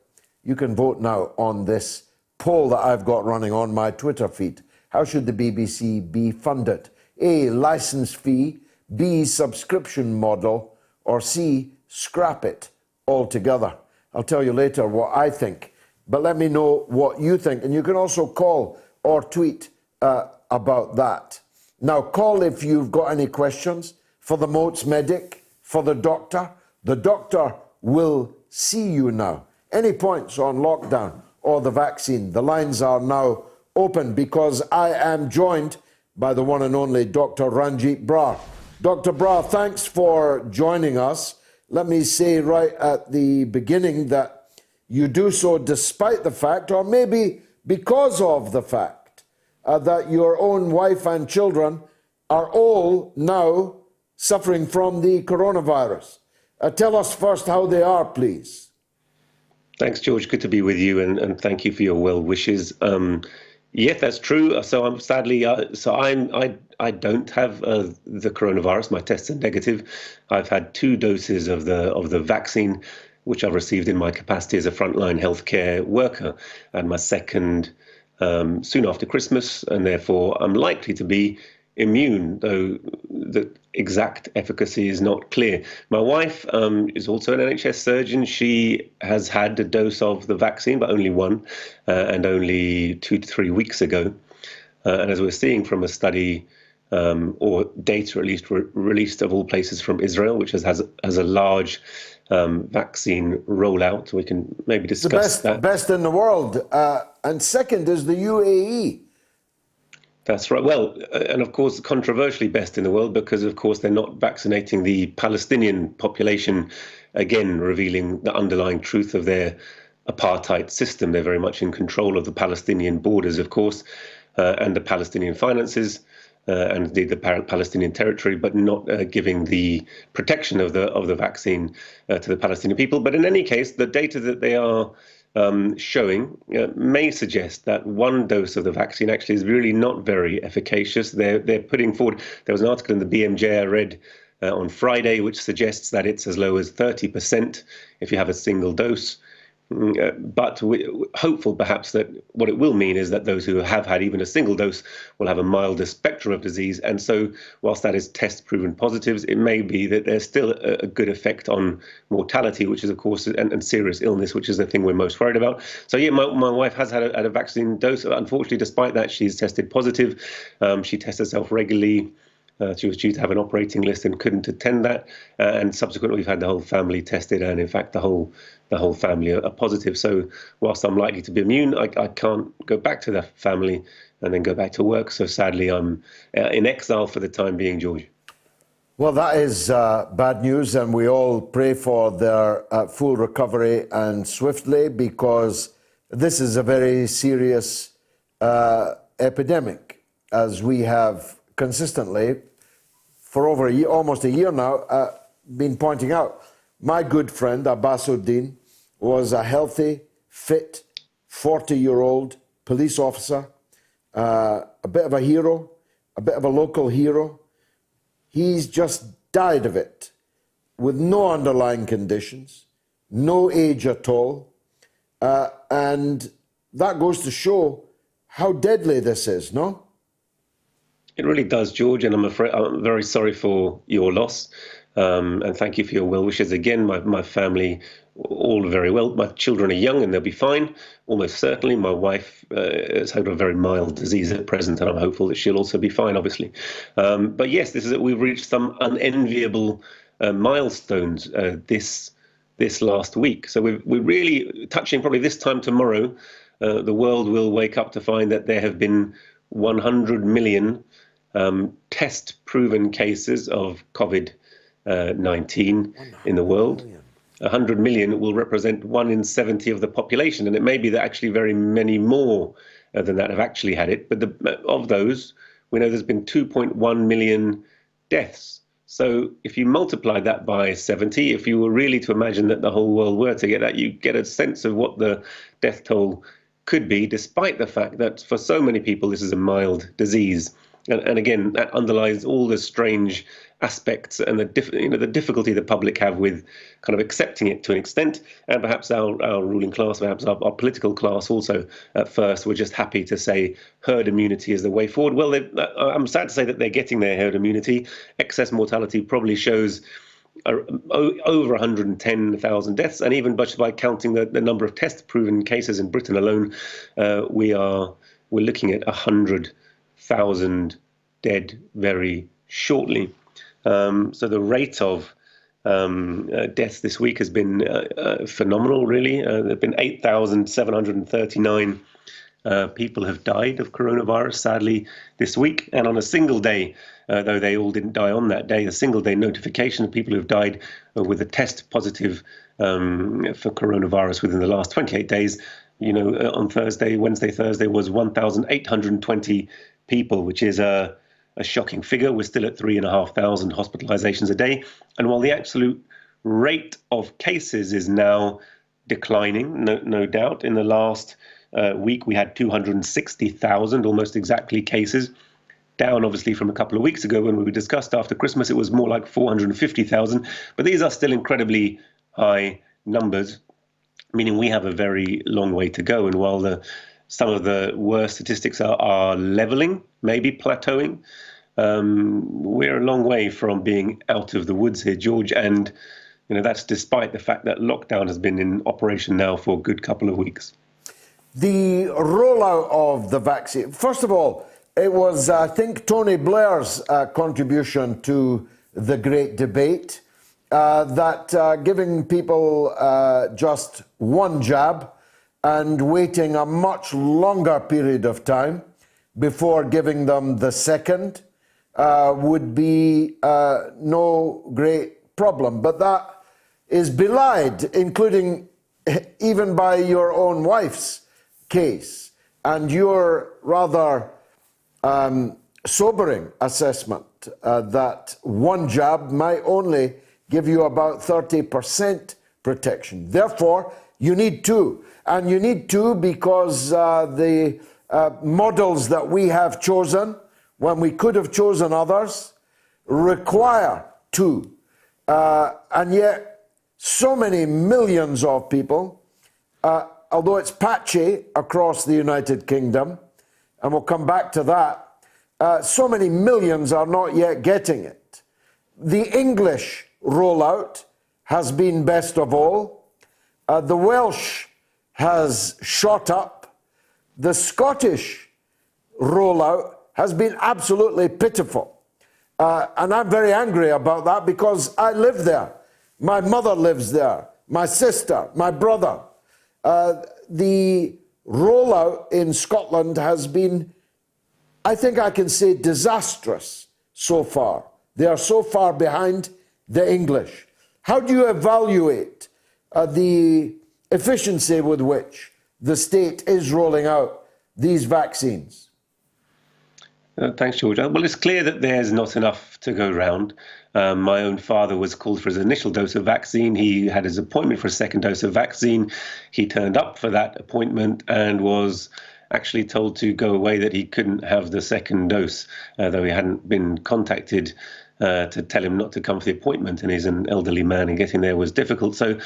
You can vote now on this poll that I've got running on my Twitter feed. How should the BBC be funded? A, license fee, B, subscription model, or C, scrap it altogether. I'll tell you later what I think, but let me know what you think. And you can also call or tweet about that. Now, call if you've got any questions for the Moats medic, for the doctor. The doctor will see you now. Any points on lockdown or the vaccine? The lines are now open because I am joined by the one and only Dr. Ranjeet Brar. Dr. Brar, thanks for joining us. Let me say right at the beginning that you do so despite the fact, or maybe because of the fact, that your own wife and children are all now suffering from the coronavirus. Tell us first how they are, please. Thanks, George. Good to be with you, and thank you for your well wishes. Yeah, that's true. So I'm sadly, I don't have the coronavirus. My tests are negative. I've had 2 doses of the vaccine, which I've received in my capacity as a frontline healthcare worker, and my second soon after Christmas, and therefore I'm likely to be immune, though the exact efficacy is not clear. My wife is also an NHS surgeon. She has had a dose of the vaccine, but only one, and only 2 to 3 weeks ago. And as we're seeing from a study, or data at least released of all places from Israel, which has a large vaccine rollout, we can maybe discuss that. Best in the world. And second is the UAE. That's right. Well, and of course, controversially best in the world because, of course, they're not vaccinating the Palestinian population, again, revealing the underlying truth of their apartheid system. They're very much in control of the Palestinian borders, of course, and the Palestinian finances, and indeed the Palestinian territory, but not giving the protection of the vaccine to the Palestinian people. But in any case, the data that they are showing may suggest that one dose of the vaccine actually is really not very efficacious. They're putting forward, there was an article in the BMJ I read on Friday, which suggests that it's as low as 30% if you have a single dose. But we're hopeful perhaps that what it will mean is that those who have had even a single dose will have a milder spectrum of disease. And so whilst that is test proven positives, it may be that there's still a good effect on mortality, which is, of course, and serious illness, which is the thing we're most worried about. So, yeah, my wife has had a vaccine dose. Unfortunately, despite that, she's tested positive. She tests herself regularly. She was due to have an operating list and couldn't attend that. And subsequently, we've had the whole family tested, and in fact, the whole family are positive. So whilst I'm likely to be immune, I can't go back to the family and then go back to work. So sadly, I'm in exile for the time being, George. Well, that is bad news, and we all pray for their full recovery and swiftly, because this is a very serious epidemic, as we have consistently for over almost a year now been pointing out. My good friend Abbasuddin was a healthy, fit, 40-year-old police officer, a bit of a hero, a bit of a local hero. He's just died of it with no underlying conditions, no age at all, and that goes to show how deadly this is, no? It really does, George, and I'm afraid I'm very sorry for your loss. And thank you for your well wishes. Again, my family, all very well. My children are young and they'll be fine, almost certainly. My wife has had a very mild disease at present, and I'm hopeful that she'll also be fine, obviously. But yes, we've reached some unenviable milestones this last week. So we're really touching, probably this time tomorrow, the world will wake up to find that there have been 100 million test-proven cases of COVID-19 in the world. 100 million will represent 1 in 70 of the population, and it may be that actually very many more than that have actually had it. But of those, we know there's been 2.1 million deaths. So if you multiply that by 70, if you were really to imagine that the whole world were to get that, you get a sense of what the death toll could be, despite the fact that for so many people this is a mild disease. And again, that underlies all the strange aspects and the difficulty the public have with kind of accepting it to an extent, and perhaps our ruling class, perhaps our political class also at first were just happy to say herd immunity is the way forward. Well, I'm sad to say that they're getting their herd immunity. Excess mortality probably shows over 110,000 deaths, and even just by counting the number of test-proven cases in Britain alone, we're looking at 100,000 dead very shortly. So the rate of deaths this week has been phenomenal, really. There have been 8,739 people have died of coronavirus, sadly, this week. And on a single day, though they all didn't die on that day, a single day notification of people who've died with a test positive for coronavirus within the last 28 days, on Wednesday, Thursday was 1,820 people, which is a shocking figure. We're still at 3,500 hospitalizations a day. And while the absolute rate of cases is now declining, no doubt, in the last week we had 260,000, almost exactly, cases, down obviously from a couple of weeks ago when we discussed after Christmas it was more like 450,000. But these are still incredibly high numbers, meaning we have a very long way to go. And while some of the worst statistics are leveling, maybe plateauing, we're a long way from being out of the woods here, George. And that's despite the fact that lockdown has been in operation now for a good couple of weeks. The rollout of the vaccine, first of all, it was, I think, Tony Blair's contribution to the great debate that giving people just one jab and waiting a much longer period of time before giving them the second would be no great problem. But that is belied, including even by your own wife's case, and your rather sobering assessment that one jab might only give you about 30% protection. Therefore, you need two. And you need two because the models that we have chosen, when we could have chosen others, require two. And yet, so many millions of people, although it's patchy across the United Kingdom, and we'll come back to that, so many millions are not yet getting it. The English rollout has been best of all. The Welsh has shot up. The Scottish rollout has been absolutely pitiful. And I'm very angry about that because I live there. My mother lives there. My sister, my brother. The rollout in Scotland has been, I think I can say, disastrous so far. They are so far behind the English. How do you evaluate the efficiency with which the state is rolling out these vaccines? Thanks, George. Well, it's clear that there's not enough to go round. My own father was called for his initial dose of vaccine. He had his appointment for a second dose of vaccine. He turned up for that appointment and was actually told to go away, that he couldn't have the second dose, though he hadn't been contacted to tell him not to come for the appointment, and he's an elderly man and getting there was difficult. So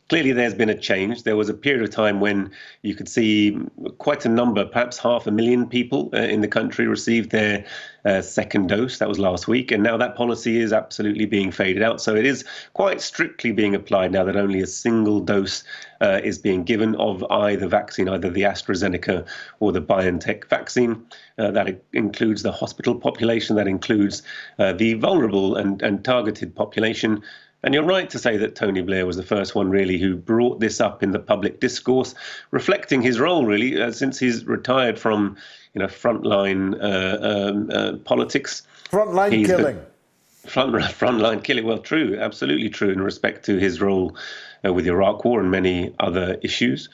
clearly there's been a change. There was a period of time when you could see quite a number, perhaps 500,000 people in the country received their second dose. That was last week. And now that policy is absolutely being faded out. So it is quite strictly being applied now that only a single dose is being given of either vaccine, either the AstraZeneca or the BioNTech vaccine. That includes the hospital population, that includes the vulnerable and targeted population. And you're right to say that Tony Blair was the first one really who brought this up in the public discourse, reflecting his role really since he's retired from frontline politics. Frontline killing. Frontline killing. Well, true, absolutely true in respect to his role with the Iraq War and many other issues.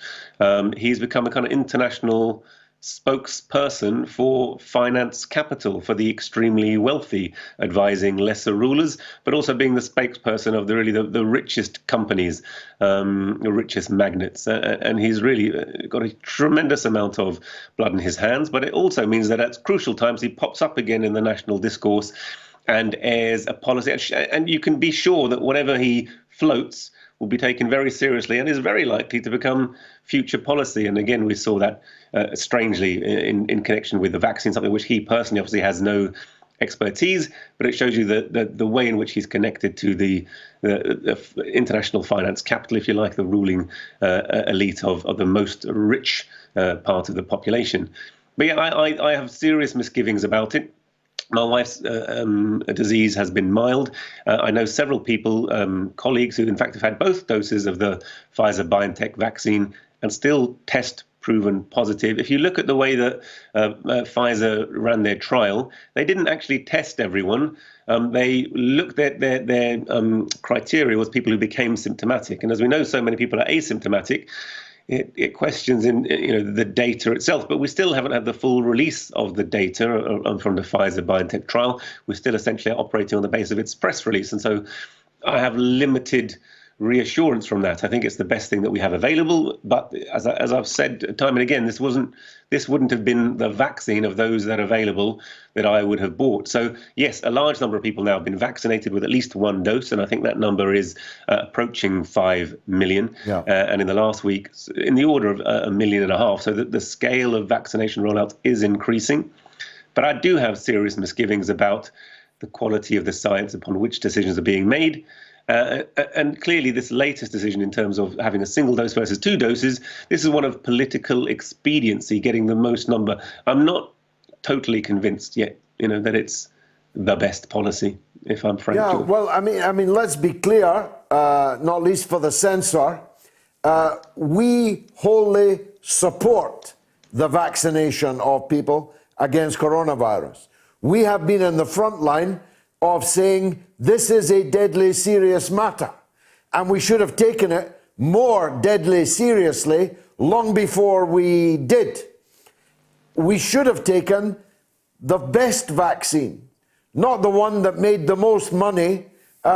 He's become a kind of international spokesperson for finance capital for the extremely wealthy, advising lesser rulers, but also being the spokesperson of the richest companies, the richest magnates. And he's really got a tremendous amount of blood in his hands. But it also means that at crucial times he pops up again in the national discourse and airs a policy. And you can be sure that whatever he floats will be taken very seriously and is very likely to become future policy. And again, we saw that strangely in connection with the vaccine, something which he personally obviously has no expertise, but it shows you the way in which he's connected to the international finance capital, if you like, the ruling elite of the most rich part of the population. But yeah, I have serious misgivings about it. My wife's disease has been mild. I know several people, colleagues, who in fact have had both doses of the Pfizer-BioNTech vaccine and still test proven positive. If you look at the way that Pfizer ran their trial, they didn't actually test everyone. They looked at their criteria was people who became symptomatic. And as we know, so many people are asymptomatic. It questions the data itself, but we still haven't had the full release of the data from the Pfizer-BioNTech trial. We're still essentially operating on the basis of its press release, and so I have limited reassurance from that. I think it's the best thing that we have available, but as I've said time and again, this wouldn't have been the vaccine of those that are available that I would have bought. So yes, a large number of people now have been vaccinated with at least one dose, and I think that number is approaching 5 million. Yeah. And in the last week, in the order of 1.5 million. So that the scale of vaccination rollout is increasing. But I do have serious misgivings about the quality of the science upon which decisions are being made. And clearly this latest decision in terms of having a single dose versus 2 doses, this is one of political expediency, getting the most number. I'm not totally convinced yet, that it's the best policy, if I'm frank. Yeah, George. well, I mean, let's be clear, not least for the censor, we wholly support the vaccination of people against coronavirus. We have been in the front line of saying this is a deadly serious matter, and we should have taken it more deadly seriously long before we did. We should have taken the best vaccine, not the one that made the most money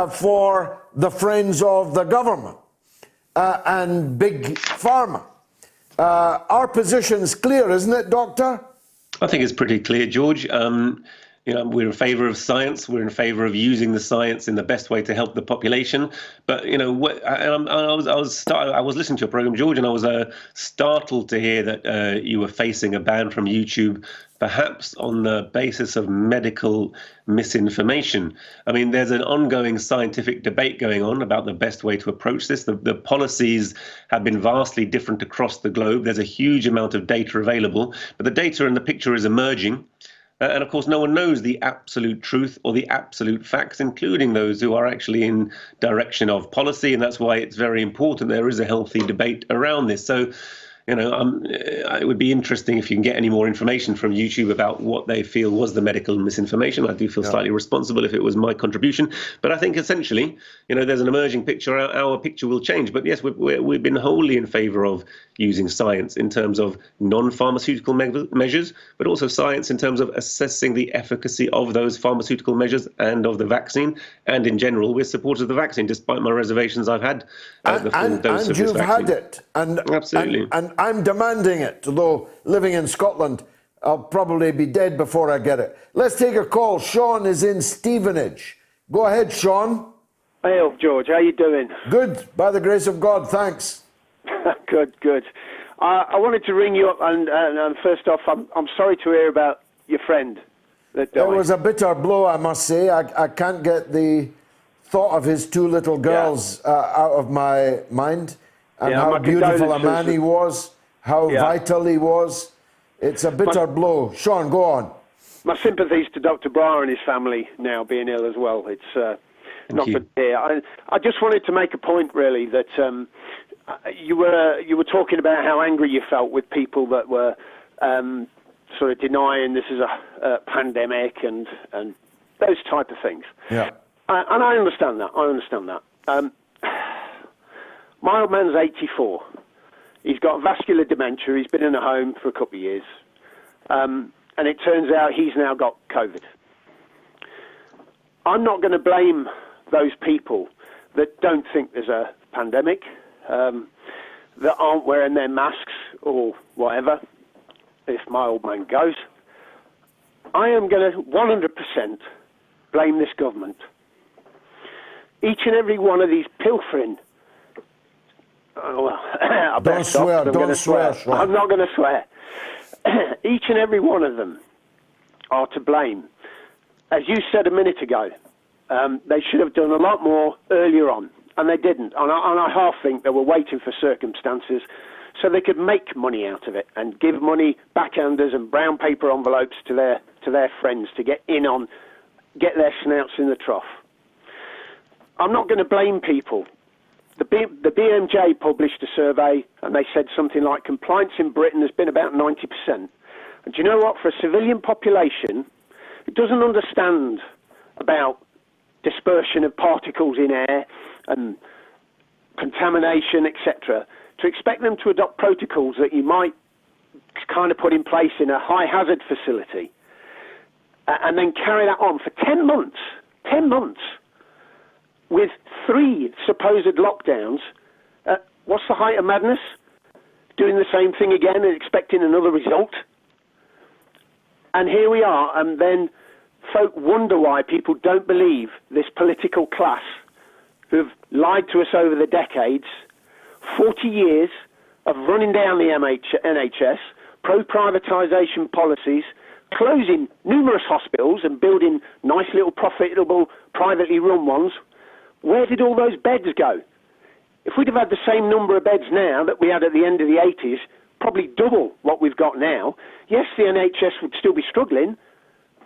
for the friends of the government and big pharma. Our position's clear, isn't it, Doctor? I think it's pretty clear, George. We're in favour of science. We're in favour of using the science in the best way to help the population. But I was listening to your programme, George, and I was startled to hear that you were facing a ban from YouTube, perhaps on the basis of medical misinformation. I mean, there's an ongoing scientific debate going on about the best way to approach this. The policies have been vastly different across the globe. There's a huge amount of data available, but the data and the picture is emerging. And of course, no one knows the absolute truth or the absolute facts, including those who are actually in direction of policy. And that's why it's very important there is a healthy debate around this. So, it would be interesting if you can get any more information from YouTube about what they feel was the medical misinformation. I do feel slightly responsible if it was my contribution. But I think essentially, there's an emerging picture. Our picture will change. But yes, we've been wholly in favour of using science in terms of non-pharmaceutical measures, but also science in terms of assessing the efficacy of those pharmaceutical measures and of the vaccine. And in general, we're supporters of the vaccine, despite my reservations. I've had the full dose of this vaccine. And you've had it. Absolutely. And I'm demanding it, although living in Scotland, I'll probably be dead before I get it. Let's take a call. Sean is in Stevenage. Go ahead, Sean. Hey, George. How you doing? Good, by the grace of God. Thanks. Good. I wanted to ring you up, and first off, I'm sorry to hear about your friend that died. It was a bitter blow, I must say. I can't get the thought of his 2 little girls out of my mind. And how beautiful a man he was, how vital he was. It's a bitter blow. Sean, go on. My sympathies to Dr. Brar and his family now being ill as well. It's not good to hear. I just wanted to make a point, really, that you were talking about how angry you felt with people that were sort of denying this is a pandemic and those type of things. Yeah. And I understand that. My old man's 84. He's got vascular dementia. He's been in a home for a couple of years. And it turns out he's now got COVID. I'm not going to blame those people that don't think there's a pandemic, that aren't wearing their masks or whatever, if my old man goes. I am going to 100% blame this government. Each and every one of these pilfering... Don't swear. I'm not going to swear. Each and every one of them are to blame. As you said a minute ago, they should have done a lot more earlier on, and they didn't. And I half think they were waiting for circumstances so they could make money out of it and give money, backhanders and brown paper envelopes to their friends to get their snouts in the trough. I'm not going to blame people the BMJ published a survey, and they said something like compliance in Britain has been about 90%. And do you know what? For a civilian population, it doesn't understand about dispersion of particles in air and contamination, etc., to expect them to adopt protocols that you might kind of put in place in a high hazard facility and then carry that on for 10 months with 3 supposed lockdowns. What's the height of madness? Doing the same thing again and expecting another result. And here we are, and then folk wonder why people don't believe this political class who've lied to us over the decades, 40 years of running down the NHS, pro-privatisation policies, closing numerous hospitals and building nice little profitable privately run ones. Where did all those beds go? If we'd have had the same number of beds now that we had at the end of the 80s, probably double what we've got now, yes, the NHS would still be struggling,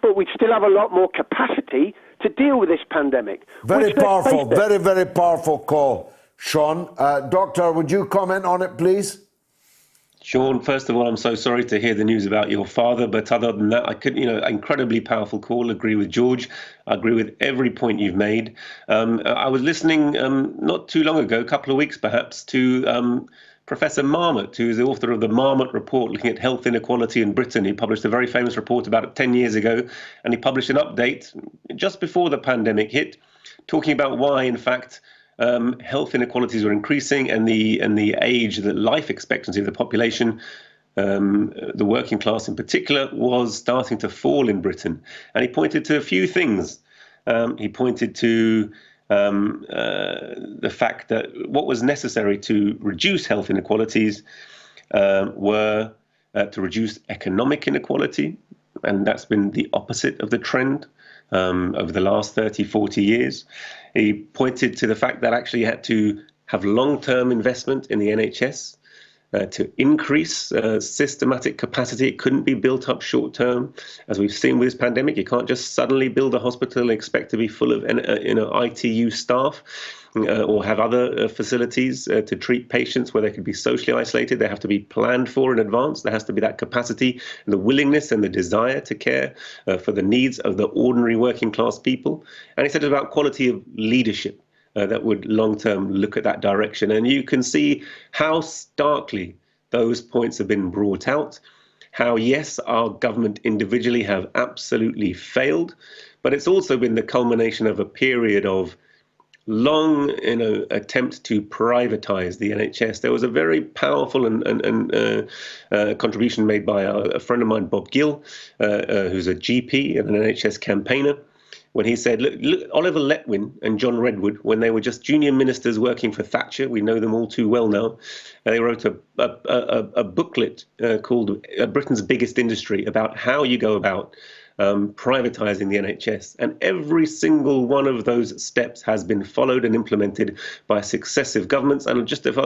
but we'd still have a lot more capacity to deal with this pandemic. Very powerful, very, very powerful call, Sean. Doctor, would you comment on it, please? Sean, first of all, I'm so sorry to hear the news about your father, but other than that, I could, incredibly powerful call, agree with George. I agree with every point you've made. I was listening not too long ago, a couple of weeks perhaps, to Professor Marmot, who is the author of the Marmot Report looking at health inequality in Britain. He published a very famous report about 10 years ago, and he published an update just before the pandemic hit, talking about why, in fact, health inequalities were increasing, and the age, the life expectancy of the population, the working class in particular, was starting to fall in Britain. And he pointed to a few things. He pointed to the fact that what was necessary to reduce health inequalities were to reduce economic inequality, and that's been the opposite of the trend over the last 30, 40 years. He pointed to the fact that actually you had to have long-term investment in the NHS to increase systematic capacity. It couldn't be built up short-term. As we've seen with this pandemic, you can't just suddenly build a hospital and expect to be full of ITU staff or have other facilities to treat patients where they could be socially isolated. They have to be planned for in advance. There has to be that capacity and the willingness and the desire to care for the needs of the ordinary working class people. And he said about quality of leadership that would long-term look at that direction. And you can see how starkly those points have been brought out, how, yes, our government individually have absolutely failed, but it's also been the culmination of a period of long attempt to privatize the NHS. There was a very powerful and contribution made by a friend of mine, Bob Gill, who's a GP and an NHS campaigner, when he said, look, Oliver Letwin and John Redwood, when they were just junior ministers working for Thatcher, we know them all too well now, they wrote a booklet called Britain's Biggest Industry about how you go about privatising the NHS. And every single one of those steps has been followed and implemented by successive governments. And just as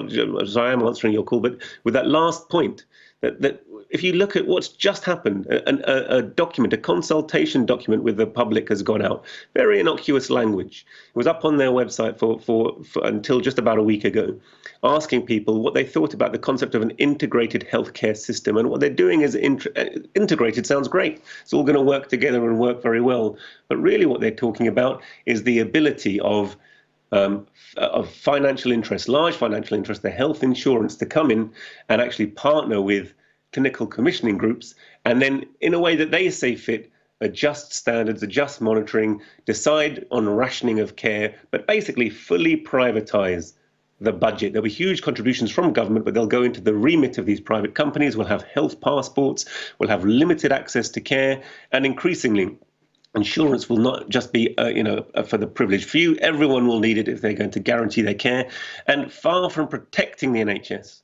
I am answering your call, but with that last point, that if you look at what's just happened, a document, a consultation document with the public has gone out, very innocuous language. It was up on their website for until just about a week ago, asking people what they thought about the concept of an integrated healthcare system. And what they're doing is integrated sounds great. It's all going to work together and work very well. But really what they're talking about is the ability of financial interests, large financial interests, the health insurance, to come in and actually partner with clinical commissioning groups, and then in a way that they see fit, adjust standards, adjust monitoring, decide on rationing of care, but basically fully privatize the budget. There'll be huge contributions from government, but they'll go into the remit of these private companies. We'll have health passports, we'll have limited access to care, and increasingly insurance will not just be, for the privileged few. Everyone will need it if they're going to guarantee their care. And far from protecting the NHS,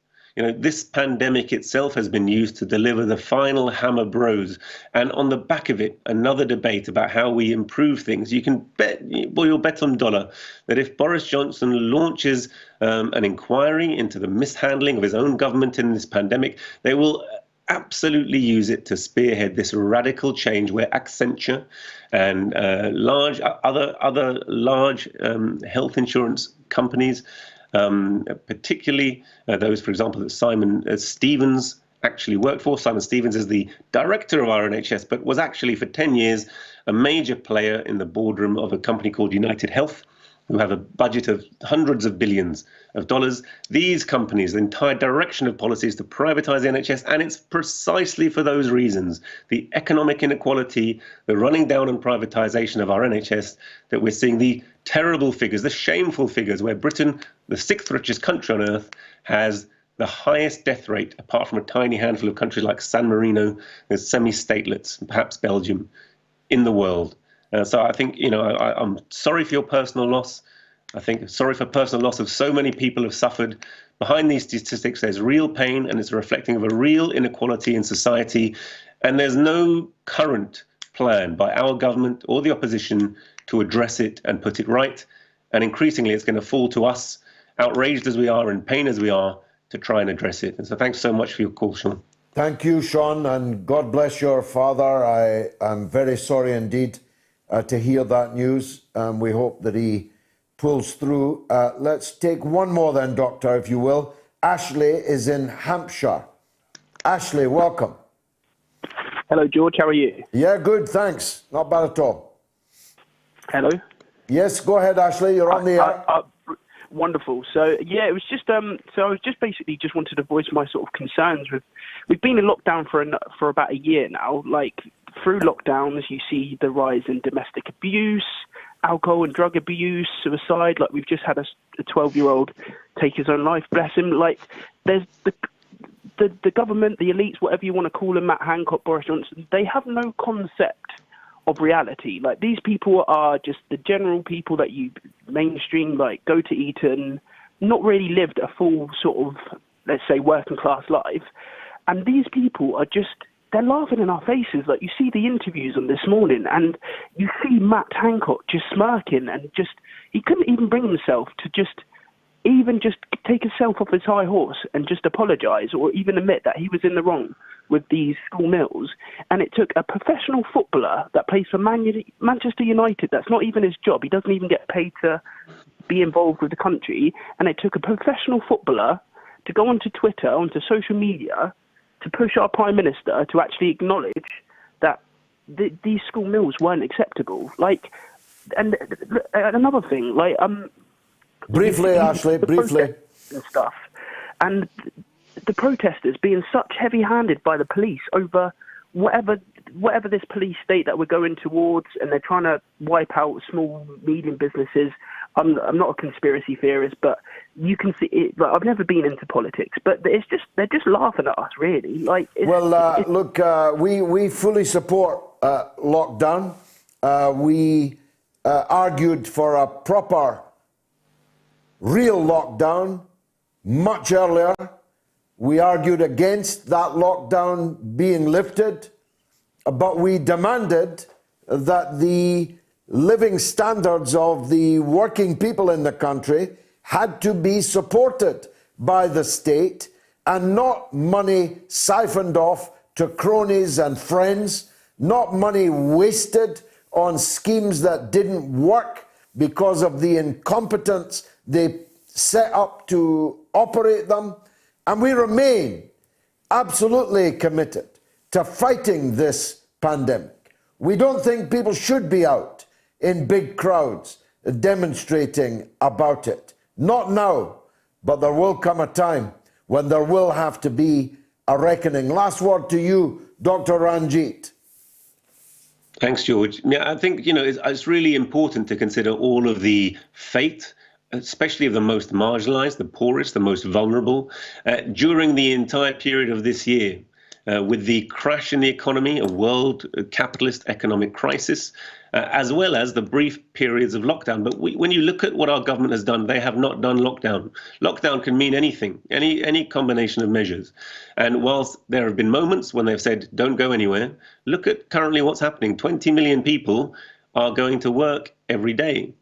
this pandemic itself has been used to deliver the final hammer blows. And on the back of it, another debate about how we improve things. You can bet, you'll bet on dollar, that if Boris Johnson launches an inquiry into the mishandling of his own government in this pandemic, they will absolutely use it to spearhead this radical change where Accenture and other large health insurance companies particularly those, for example, that Simon Stevens actually worked for. Simon Stevens is the director of our NHS, but was actually for 10 years a major player in the boardroom of a company called United Health, who have a budget of hundreds of billions of dollars. These companies, the entire direction of policy is to privatise the NHS, and it's precisely for those reasons, the economic inequality, the running down and privatisation of our NHS, that we're seeing the terrible figures, the shameful figures, where Britain, the sixth richest country on earth, has the highest death rate, apart from a tiny handful of countries like San Marino, there's semi-statelets, perhaps Belgium, in the world. So I think, I'm sorry for your personal loss. I think sorry for personal loss of so many people who have suffered. Behind these statistics, there's real pain, and it's reflecting of a real inequality in society. And there's no current plan by our government or the opposition to address it and put it right. And increasingly, it's going to fall to us, outraged as we are, in pain as we are, to try and address it. And so thanks so much for your call, Sean. Thank you, Sean, and God bless your father. I am very sorry indeed to hear that news. We hope that he pulls through. Let's take one more then, Doctor, if you will. Ashley is in Hampshire. Ashley, welcome. Hello, George. How are you? Yeah, good, thanks. Not bad at all. Hello? Yes, go ahead, Ashley. You're on the air. Wonderful. So, yeah, it was just, so I was just basically just wanted to voice my sort of concerns with, we've been in lockdown for about a year now. Like, through lockdowns, you see the rise in domestic abuse, alcohol and drug abuse, suicide. Like, we've just had a 12-year-old take his own life, bless him. Like, there's the government, the elites, whatever you want to call them, Matt Hancock, Boris Johnson, they have no concept of reality. Like, these people are just the general people that you mainstream, like, go to Eton, not really lived a full sort of, let's say, working class life. And these people are just, they're laughing in our faces. Like, you see the interviews on This Morning, and you see Matt Hancock just smirking, and just, he couldn't even bring himself to just take himself off his high horse and just apologise, or even admit that he was in the wrong with these school meals. And it took a professional footballer that plays for Manchester United, that's not even his job, he doesn't even get paid to be involved with the country, and it took a professional footballer to go onto Twitter, onto social media, to push our Prime Minister to actually acknowledge that these school meals weren't acceptable. Like, and another thing, like, briefly, Ashley, briefly. And stuff. And the protesters being such heavy-handed by the police over whatever this police state that we're going towards, and they're trying to wipe out small, medium businesses. I'm not a conspiracy theorist, but you can see it. Like, I've never been into politics, but they're just laughing at us, really. Like, look, we fully support lockdown. We argued for a proper, real lockdown much earlier. We argued against that lockdown being lifted, but we demanded that the living standards of the working people in the country had to be supported by the state, and not money siphoned off to cronies and friends, not money wasted on schemes that didn't work because of the incompetence they set up to operate them. And we remain absolutely committed to fighting this pandemic. We don't think people should be out in big crowds demonstrating about it. Not now, but there will come a time when there will have to be a reckoning. Last word to you, Dr. Ranjeet. Thanks, George. Yeah, I think, it's really important to consider all of the fate, especially of the most marginalised, the poorest, the most vulnerable, during the entire period of this year. With the crash in the economy, a world capitalist economic crisis, as well as the brief periods of lockdown. But when you look at what our government has done, they have not done lockdown. Lockdown can mean anything, any combination of measures. And whilst there have been moments when they've said, don't go anywhere, look at currently what's happening. 20 million people are going to work every day.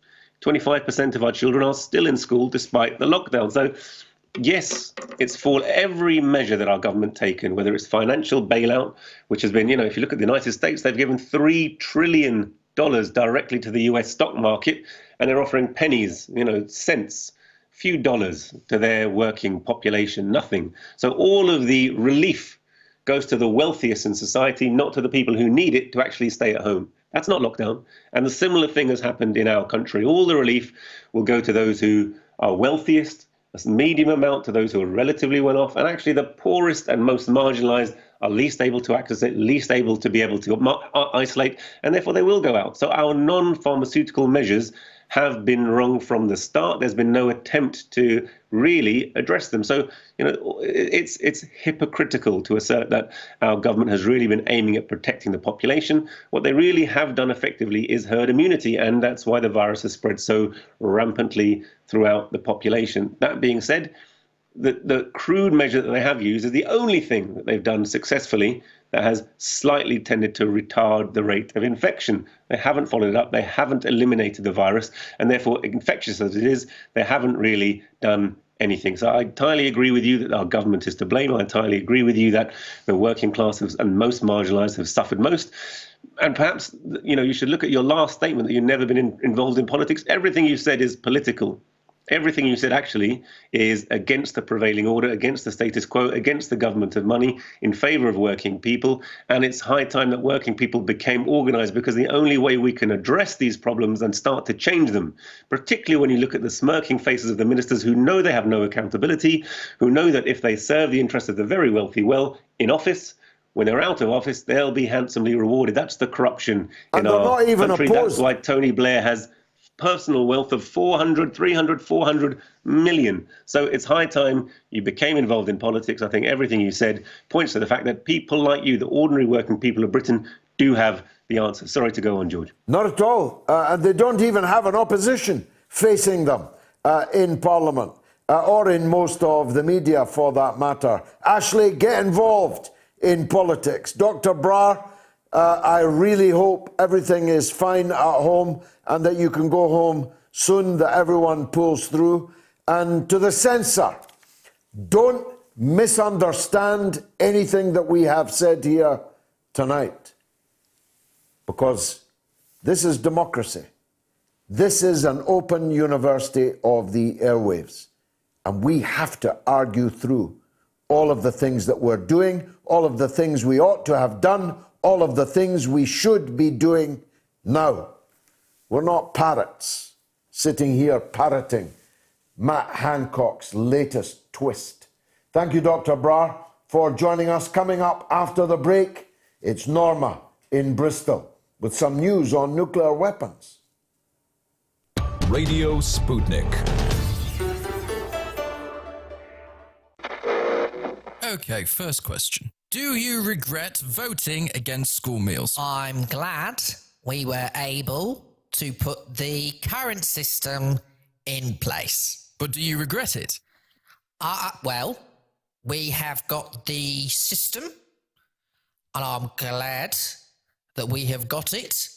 25% of our children are still in school despite the lockdown. So yes, it's for every measure that our government taken, whether it's financial bailout, which has been, if you look at the United States, they've given $3 trillion directly to the US stock market, and they're offering pennies, cents few dollars to their working population, nothing. So all of the relief goes to the wealthiest in society, not to the people who need it to actually stay at home. That's not lockdown. And the similar thing has happened in our country. All the relief will go to those who are wealthiest, a medium amount to those who are relatively well off, and actually the poorest and most marginalized are least able to access it, least able to be able to isolate, and therefore they will go out. So our non-pharmaceutical measures have been wrong from the start. There's been no attempt to really address them. So, it's hypocritical to assert that our government has really been aiming at protecting the population. What they really have done effectively is herd immunity, and that's why the virus has spread so rampantly throughout the population. That being said, the crude measure that they have used is the only thing that they've done successfully that has slightly tended to retard the rate of infection. They haven't followed it up, they haven't eliminated the virus, and therefore, infectious as it is, they haven't really done anything. So I entirely agree with you that our government is to blame. I entirely agree with you that the working classes and most marginalised have suffered most. And perhaps, you should look at your last statement that you've never been involved in politics. Everything you said is political. Everything you said actually is against the prevailing order, against the status quo, against the government of money, in favour of working people. And it's high time that working people became organised, because the only way we can address these problems and start to change them, particularly when you look at the smirking faces of the ministers who know they have no accountability, who know that if they serve the interests of the very wealthy well in office, when they're out of office, they'll be handsomely rewarded. That's the corruption in our country. That's why Tony Blair has personal wealth of 400 million. So it's high time you became involved in politics. I think everything you said points to the fact that people like you, the ordinary working people of Britain, do have the answer. Sorry to go on, George. Not at all. And they don't even have an opposition facing them in Parliament or in most of the media for that matter. Ashley, get involved in politics. Dr. Brar, I really hope everything is fine at home and that you can go home soon, that everyone pulls through. And to the censor, don't misunderstand anything that we have said here tonight, because this is democracy. This is an open university of the airwaves, and we have to argue through all of the things that we're doing, all of the things we ought to have done, all of the things we should be doing now. We're not parrots sitting here parroting Matt Hancock's latest twist. Thank you, Dr. Brar, for joining us. Coming up after the break, it's Norma in Bristol with some news on nuclear weapons. Radio Sputnik. Okay, first question. Do you regret voting against school meals? I'm glad we were able to put the current system in place. But do you regret it? Well, we have got the system, and I'm glad that we have got it,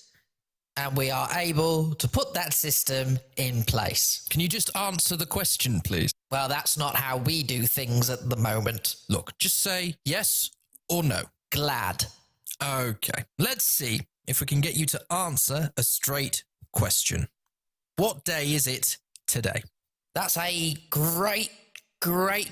and we are able to put that system in place. Can you just answer the question, please? Well, that's not how we do things at the moment. Look, just say yes or no. Glad. Okay, let's see if we can get you to answer a straight question. What day is it today? That's a great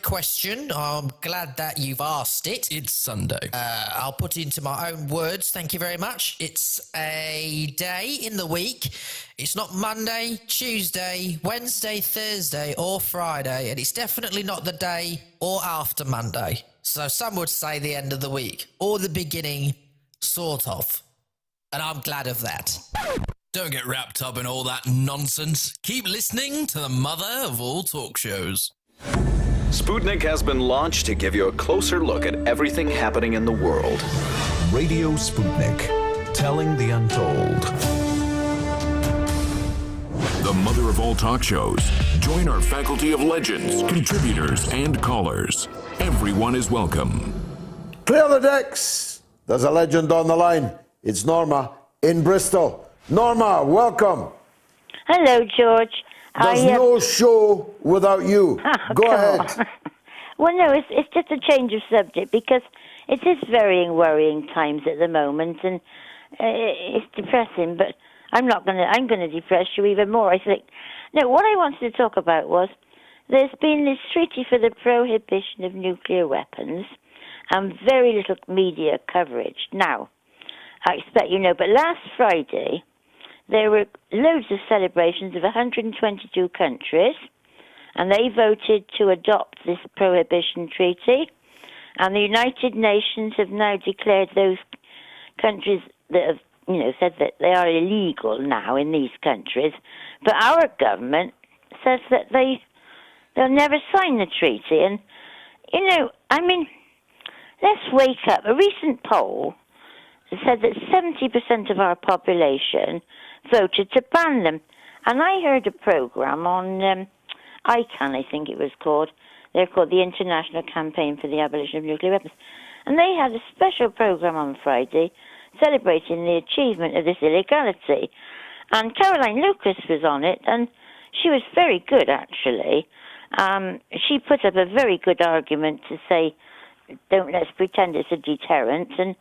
question. I'm glad that you've asked it. It's Sunday. I'll put it into my own words. Thank you very much. It's a day in the week. It's not Monday, Tuesday, Wednesday, Thursday, or Friday, and it's definitely not the day or after Monday. So some would say the end of the week, or the beginning, sort of. And I'm glad of that. Don't get wrapped up in all that nonsense. Keep listening to the mother of all talk shows. Sputnik has been launched to give you a closer look at everything happening in the world. Radio Sputnik, telling the untold. The mother of all talk shows. Join our faculty of legends, contributors, and callers. Everyone is welcome. Clear the decks. There's a legend on the line. It's Norma in Bristol. Norma, welcome. Hello, George. There's no show without you. Go ahead. Well, no, it's just a change of subject, because it is very worrying times at the moment, and it's depressing, but I'm going to depress you even more, I think. No, what I wanted to talk about was, there's been this treaty for the prohibition of nuclear weapons and very little media coverage. Now, I expect you know, but last Friday there were loads of celebrations of 122 countries, and they voted to adopt this prohibition treaty, and the United Nations have now declared those countries that have, you know, said that they are illegal now in these countries, but our government says that they'll never sign the treaty. And, you know, I mean, let's wake up. A recent poll said that 70% of our population voted to ban them. And I heard a program on ICANN, I think it was called. They're called the International Campaign for the Abolition of Nuclear Weapons. And they had a special program on Friday celebrating the achievement of this illegality. And Caroline Lucas was on it, and she was very good, actually. She put up a very good argument to say, let's pretend it's a deterrent. And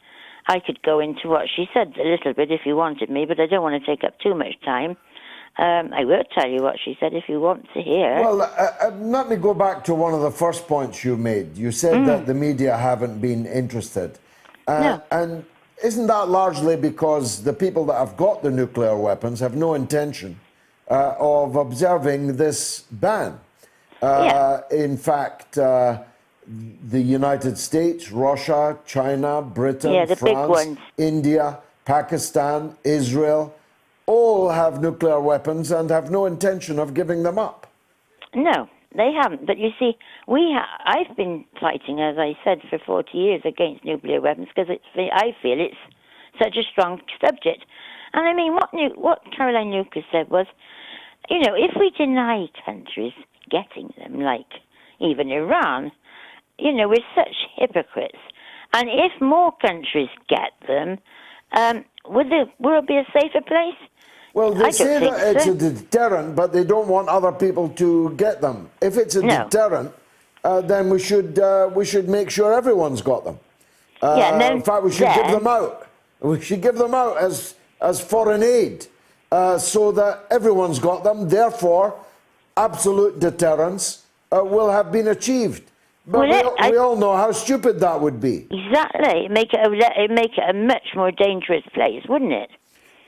I could go into what she said a little bit if you wanted me, but I don't want to take up too much time. I will tell you what she said if you want to hear. Well, let me go back to one of the first points you made. You said that the media haven't been interested. No. And isn't that largely because the people that have got the nuclear weapons have no intention of observing this ban? In fact, the United States, Russia, China, Britain, France, India, Pakistan, Israel, all have nuclear weapons and have no intention of giving them up. No, they haven't. But you see, I've been fighting, as I said, for 40 years against nuclear weapons because I feel it's such a strong subject. And I mean, what Caroline Lucas said was, you know, if we deny countries getting them, like even Iran, you know, we're such hypocrites. And if more countries get them, will it be a safer place? Well, they say that it's a deterrent, but they don't want other people to get them. If it's a deterrent, then we should make sure everyone's got them. In fact, we should give them out. We should give them out as foreign aid, so that everyone's got them. Therefore, absolute deterrence will have been achieved. But we all know how stupid that would be. Exactly. It'd make it a much more dangerous place, wouldn't it?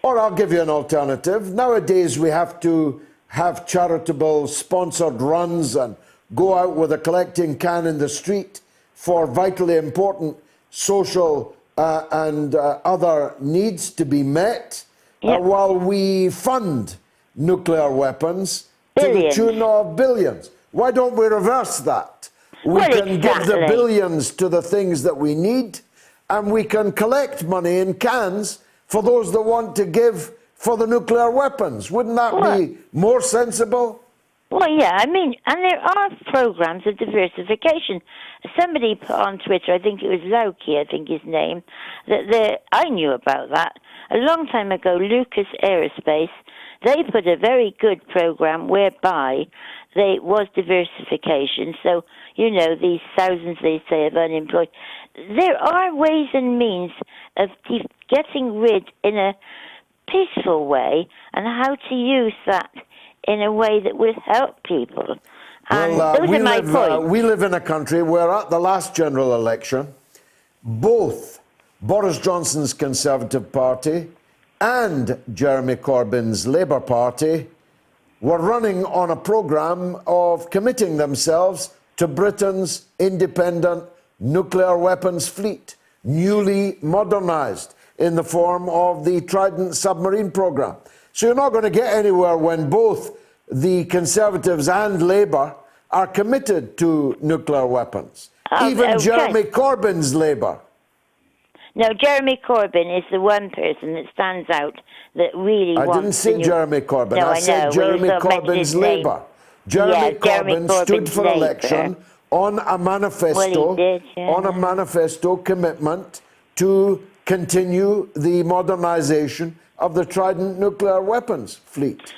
Or I'll give you an alternative. Nowadays, we have to have charitable sponsored runs and go out with a collecting can in the street for vitally important social and other needs to be met, while we fund nuclear weapons to the tune of billions. Why don't we reverse that? We can give the billions to the things that we need, and we can collect money in cans for those that want to give for the nuclear weapons. Wouldn't that be more sensible? Well, yeah, I mean, and there are programs of diversification. Somebody put on Twitter, I think it was Lauki, I think his name, that I knew about that. A long time ago, Lucas Aerospace, they put a very good program whereby there was diversification. So, you know, these thousands, they say, of unemployed. There are ways and means of getting rid in a peaceful way and how to use that in a way that will help people. And those are my points. We live in a country where at the last general election, both Boris Johnson's Conservative Party and Jeremy Corbyn's Labour Party were running on a programme of committing themselves to Britain's independent nuclear weapons fleet, newly modernised in the form of the Trident submarine programme. So you're not going to get anywhere when both the Conservatives and Labour are committed to nuclear weapons. Even Jeremy Corbyn's Labour. No, Jeremy Corbyn is the one person that stands out that really wants... I didn't say Jeremy Corbyn. No, I said Jeremy Corbyn's Labour. Jeremy Corbyn stood for election on a manifesto, on a manifesto commitment to continue the modernisation of the Trident nuclear weapons fleet.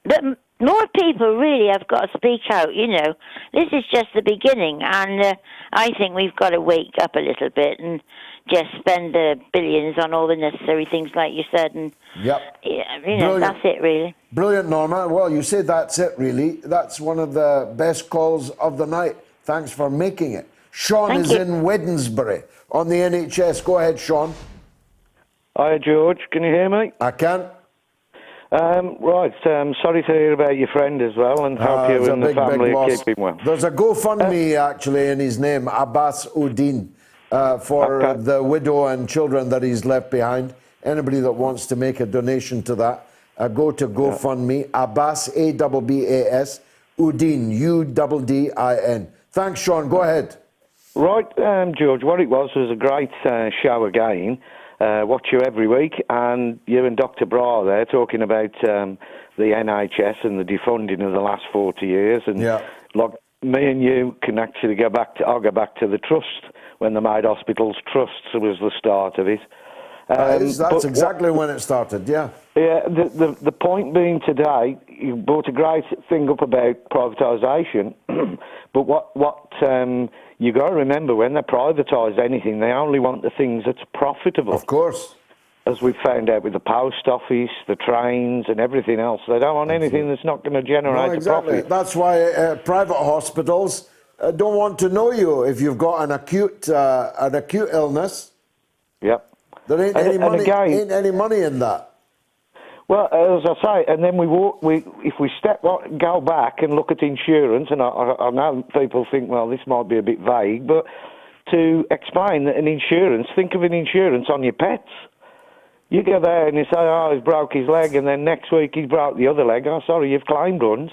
But More people really have got to speak out, you know. This is just the beginning, and I think we've got to wake up a little bit and just spend the billions on all the necessary things, like you said, and Yep. yeah, you know, that's it, really. Brilliant, Norma. Well, you say that's it, really. That's one of the best calls of the night. Thanks for making it. Sean Thank is you. in Wednesbury on the NHS. Go ahead, Sean. Hi, George. Can you hear me? I can. Sorry to hear about your friend as well, and hope you It's a and the big, family big are loss. keeping well. There's a GoFundMe actually in his name, Abbas Uddin, for the widow and children that he's left behind. Anybody that wants to make a donation to that, go to GoFundMe, Abbas, A-B-B-A-S, Uddin, U-D-D-I-N. Thanks, Sean. Go ahead. Right, George, what it was a great show again. Watch you every week, and you and Dr. Brar there talking about the NHS and the defunding of the last 40 years. And like me and you can actually I'll go back to the trust, when they made hospitals trusts was the start of it. That's exactly when it started, yeah. Yeah, the point being today, you brought a great thing up about privatisation, but what you got to remember, when they privatise anything, they only want the things that's profitable. Of course. As we've found out with the post office, the trains and everything else. They don't want anything that's not going to generate a profit. That's why private hospitals don't want to know you if you've got an acute illness. Yep. There ain't any money in that. Well, as I say, and then if we go back and look at insurance, and I know people think, well, this might be a bit vague, but to explain that think of an insurance on your pets. You go there and you say, oh, he's broke his leg, and then next week he's broke the other leg. Oh, sorry, you've claimed once.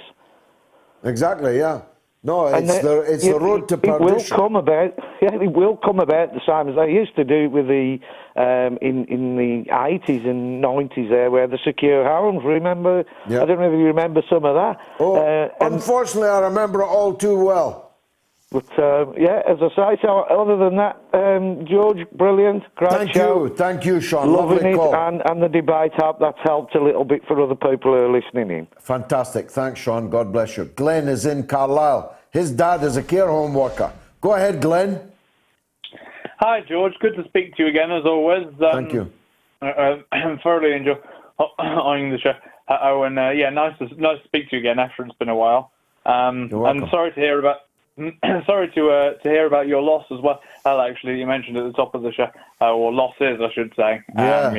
Exactly, yeah. No, it's the road to perdition. It will come about the same as they used to do with the in the 80s and 90s there, where the secure homes. Remember? Yeah. I don't know if you remember some of that. Unfortunately, I remember it all too well. But as I say, so other than that, George, brilliant, great show. Thank you, Sean. Loving Lovely it, call. and the debate, hope that's helped a little bit for other people who are listening in. Fantastic. Thanks, Sean. God bless you. Glenn is in Carlisle. His dad is a care home worker. Go ahead, Glenn. Hi, George. Good to speak to you again, as always. Thank you. I'm thoroughly enjoying the show. Nice to speak to you again after it's been a while. You're welcome. I'm sorry to hear about. Sorry to hear about your loss as well. Actually, you mentioned at the top of the show, or losses, I should say. Yeah.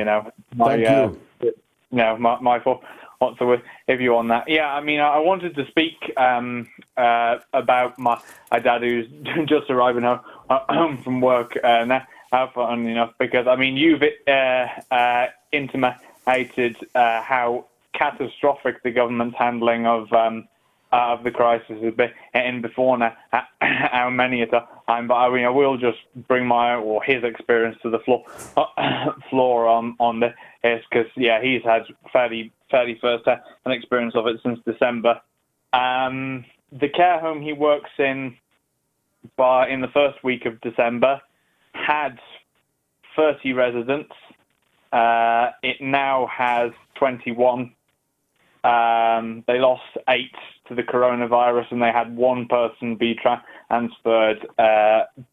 Thank you. My fault. What's the word? If you on that? Yeah, I mean, I wanted to speak about my dad who's just arriving home from work now. Funny enough, because I mean, you've intimated how catastrophic the government's handling of the crisis has been, and before now, how many a time. But I mean, I will just bring his experience to the floor on this, because he's had fairly first-hand experience of it since December. The care home he works in the first week of December had 30 residents. It now has 21. They lost 8 to the coronavirus, and they had one person be transferred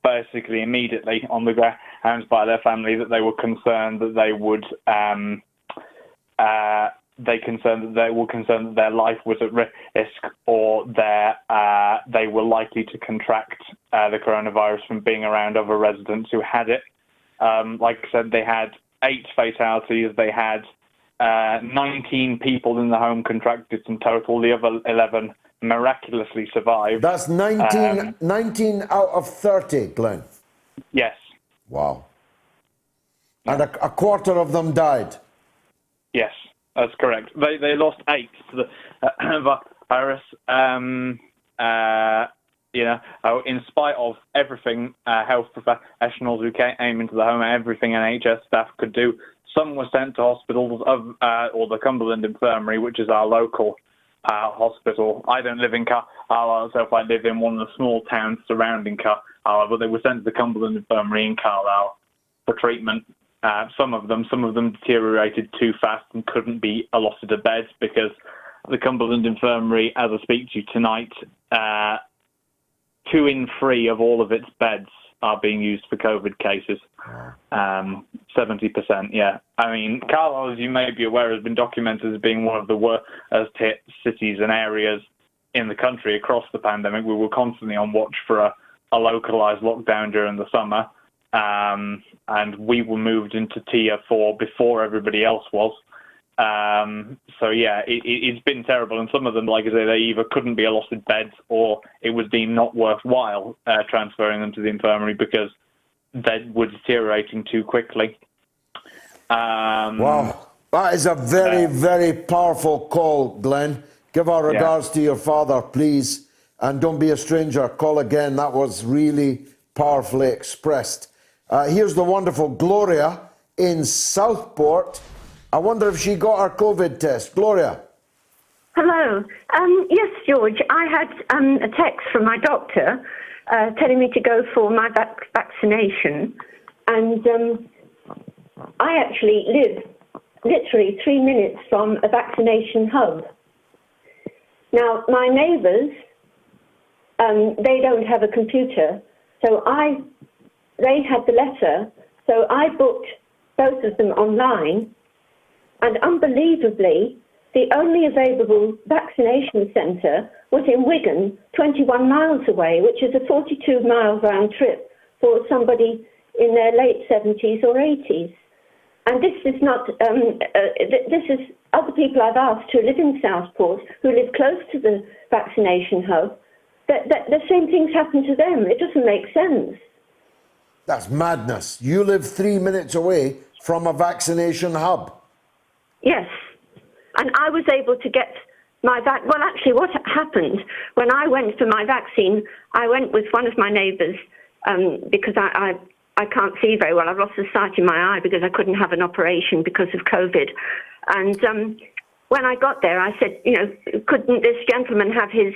basically immediately on the grounds by their family that they were concerned that they would that their life was at risk, or they were likely to contract the coronavirus from being around other residents who had it. Like I said, they had 8 fatalities. They had 19 people in the home contracted in total. The other 11 miraculously survived. That's 19 out of 30, Glenn. Yes. Wow. And a quarter of them died. Yes, that's correct. They lost 8 to the virus. In spite of everything health professionals who came into the home, everything NHS staff could do, some were sent to hospitals or the Cumberland Infirmary, which is our local hospital. I don't live in Carlisle, so I live in one of the small towns surrounding Carlisle, but they were sent to the Cumberland Infirmary in Carlisle for treatment. Some of them deteriorated too fast and couldn't be allotted a bed because the Cumberland Infirmary, as I speak to you tonight, 2 in 3 of all of its beds are being used for COVID cases. 70%, yeah. I mean, Carlisle, as you may be aware, has been documented as being one of the worst hit cities and areas in the country across the pandemic. We were constantly on watch for a localised lockdown during the summer, and we were moved into Tier 4 before everybody else was. So yeah, it's been terrible, and some of them, like I say, they either couldn't be allotted beds or it was deemed not worthwhile transferring them to the infirmary because they were deteriorating too quickly. Wow, that is a very, very powerful call, Glenn. Give our regards to your father, please, and don't be a stranger. Call again. That was really powerfully expressed. Here's the wonderful Gloria in Southport. I wonder if she got her COVID test. Gloria. Hello. Yes, George. I had a text from my doctor telling me to go for my vaccination. And I actually live literally 3 minutes from a vaccination hub. Now, my neighbours, they don't have a computer. So they had the letter. So I booked both of them online. And unbelievably, the only available vaccination centre was in Wigan, 21 miles away, which is a 42-mile round trip for somebody in their late 70s or 80s. And this is not, this is other people I've asked who live in Southport, who live close to the vaccination hub, that the same things happen to them. It doesn't make sense. That's madness. You live 3 minutes away from a vaccination hub. Yes. And I was able to get my well, actually, what happened, when I went for my vaccine, I went with one of my neighbours because I can't see very well. I've lost the sight in my eye because I couldn't have an operation because of COVID. And when I got there, I said, you know, couldn't this gentleman have his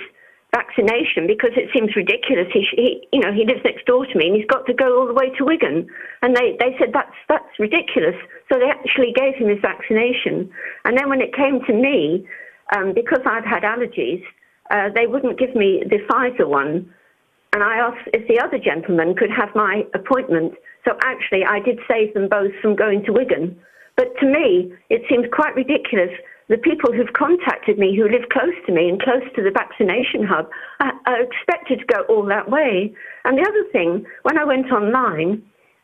vaccination, because it seems ridiculous. He lives next door to me and he's got to go all the way to Wigan. And they said that's ridiculous. So they actually gave him his vaccination. And then when it came to me, because I'd had allergies, they wouldn't give me the Pfizer one. And I asked if the other gentleman could have my appointment. So actually I did save them both from going to Wigan. But to me, it seems quite ridiculous. The people who've contacted me, who live close to me and close to the vaccination hub, are expected to go all that way. And the other thing, when I went online,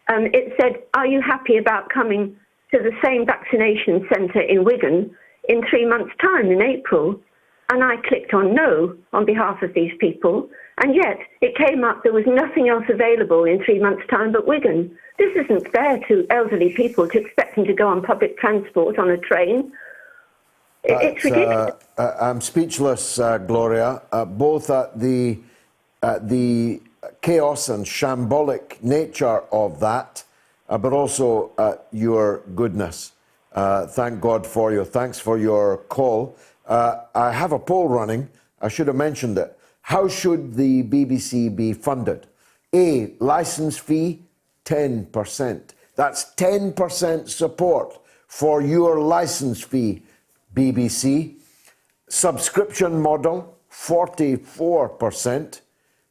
it said, are you happy about coming to the same vaccination centre in Wigan in 3 months' time, in April? And I clicked on no on behalf of these people. And yet it came up there was nothing else available in 3 months' time but Wigan. This isn't fair to elderly people to expect them to go on public transport, on a train. It's ridiculous. I'm speechless, Gloria, both at the chaos and shambolic nature of that, but also at your goodness. Thank God for you. Thanks for your call. I have a poll running. I should have mentioned it. How should the BBC be funded? A, license fee, 10%. That's 10% support for your license fee, BBC. Subscription model, 44%.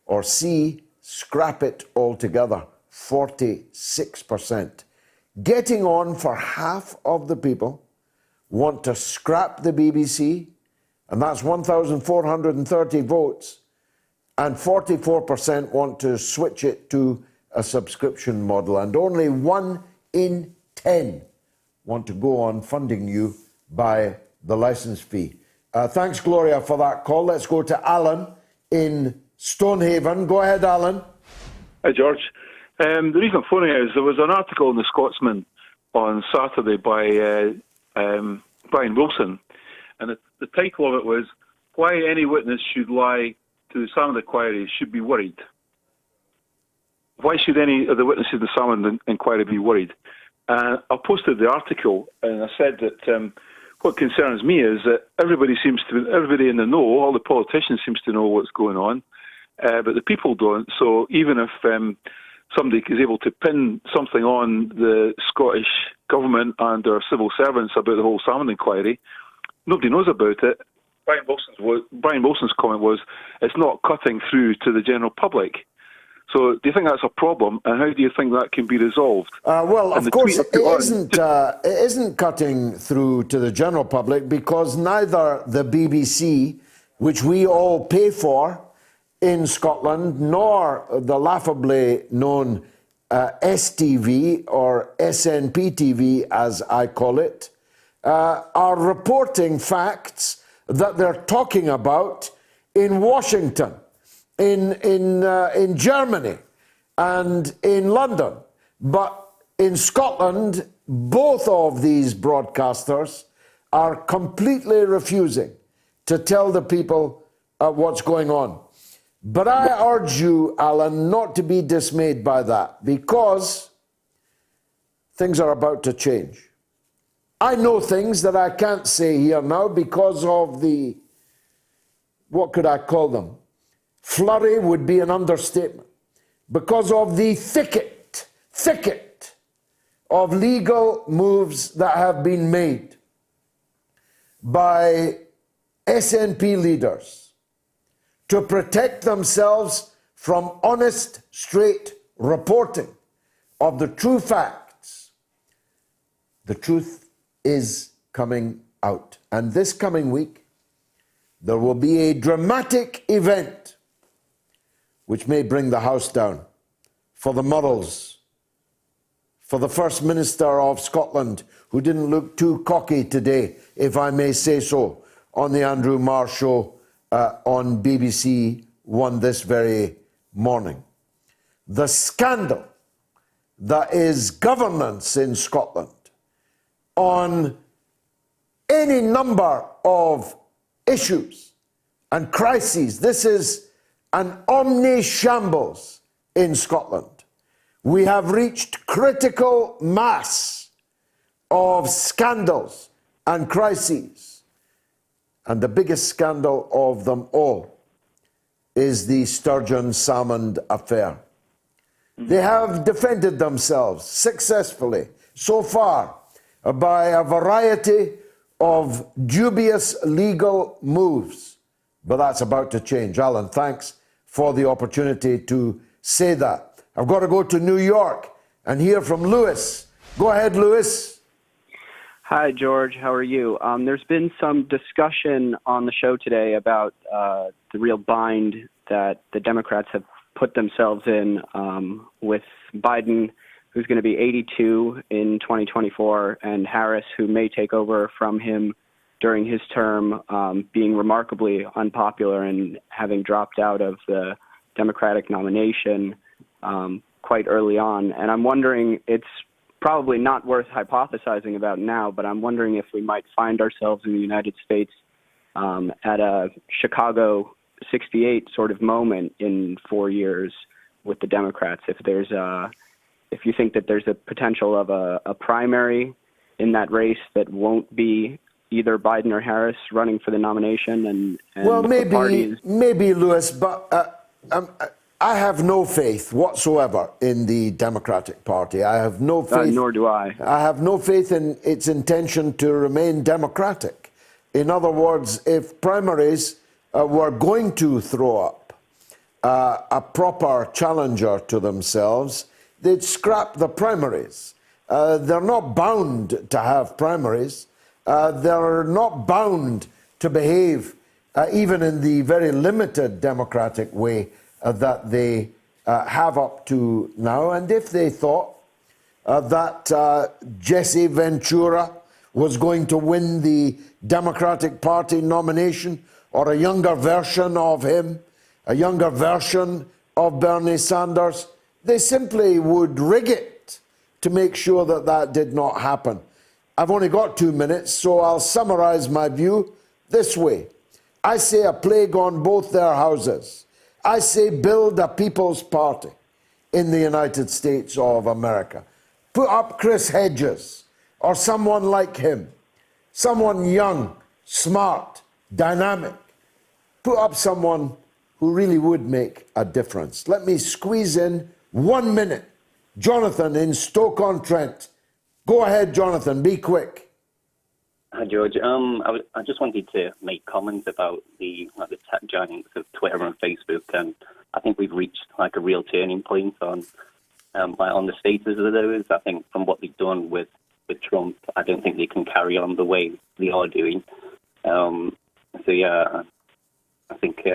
Or C, scrap it altogether, 46%. Getting on for half of the people want to scrap the BBC, and that's 1,430 votes, and 44% want to switch it to a subscription model, and only 1 in 10 want to go on funding you by the license fee. Thanks, Gloria, for that call. Let's go to Alan in Stonehaven. Go ahead, Alan. Hi, George. The reason I'm phoning is there was an article in the Scotsman on Saturday by Brian Wilson, and the title of it was, Why Any Witness Should Lie to the Salmond Inquiry Should Be Worried. Why should any of the witnesses in the Salmond Inquiry be worried? I posted the article, and I said that what concerns me is that everybody in the know, all the politicians seems to know what's going on, but the people don't. So even if somebody is able to pin something on the Scottish government and their civil servants about the whole Salmond Inquiry, nobody knows about it. Brian Wilson's comment was, it's not cutting through to the general public. So do you think that's a problem, and how do you think that can be resolved? Well, of course, it isn't cutting through to the general public, because neither the BBC, which we all pay for in Scotland, nor the laughably known STV, or SNP TV as I call it, are reporting facts that they're talking about in Washington, in Germany, and in London. But in Scotland, both of these broadcasters are completely refusing to tell the people what's going on. But I urge you, Alan, not to be dismayed by that, because things are about to change. I know things that I can't say here now because of the, what could I call them? Flurry would be an understatement. Because of the thicket of legal moves that have been made by SNP leaders to protect themselves from honest, straight reporting of the true facts. The truth is coming out. And this coming week, there will be a dramatic event which may bring the house down for the Murrells, for the First Minister of Scotland, who didn't look too cocky today, if I may say so, on the Andrew Marr show on BBC One this very morning. The scandal that is governance in Scotland on any number of issues and crises. This is an omni-shambles in Scotland. We have reached critical mass of scandals and crises. And the biggest scandal of them all is the Sturgeon Salmond affair. They have defended themselves successfully so far by a variety of dubious legal moves. But that's about to change. Alan, thanks for the opportunity to say that. I've got to go to New York and hear from Lewis. Go ahead, Lewis. Hi, George. How are you? There's been some discussion on the show today about the real bind that the Democrats have put themselves in with Biden, who's going to be 82 in 2024, and Harris, who may take over from him during his term, being remarkably unpopular and having dropped out of the Democratic nomination quite early on. And I'm wondering, it's probably not worth hypothesizing about now, but I'm wondering if we might find ourselves in the United States at a Chicago 68 sort of moment in 4 years with the Democrats. If you think that there's a potential of a primary in that race that won't be either Biden or Harris running for the nomination, and well, maybe Lewis, but I have no faith whatsoever in the Democratic Party. I have no faith. Nor do I. I have no faith in its intention to remain democratic. In other words, if primaries were going to throw up a proper challenger to themselves, they'd scrap the primaries. They're not bound to have primaries. They're not bound to behave, even in the very limited democratic way that they have up to now. And if they thought that Jesse Ventura was going to win the Democratic Party nomination, or a younger version of him, a younger version of Bernie Sanders, they simply would rig it to make sure that that did not happen. I've only got 2 minutes, so I'll summarize my view this way. I say a plague on both their houses. I say build a People's Party in the United States of America. Put up Chris Hedges or someone like him, someone young, smart, dynamic. Put up someone who really would make a difference. Let me squeeze in 1 minute. Jonathan in Stoke-on-Trent. Go ahead, Jonathan, be quick. Hi, George. I just wanted to make comments about the tech giants of Twitter and Facebook, and I think we've reached like a real turning point on the status of those. I think from what they've done with Trump, I don't think they can carry on the way they are doing. So yeah, I think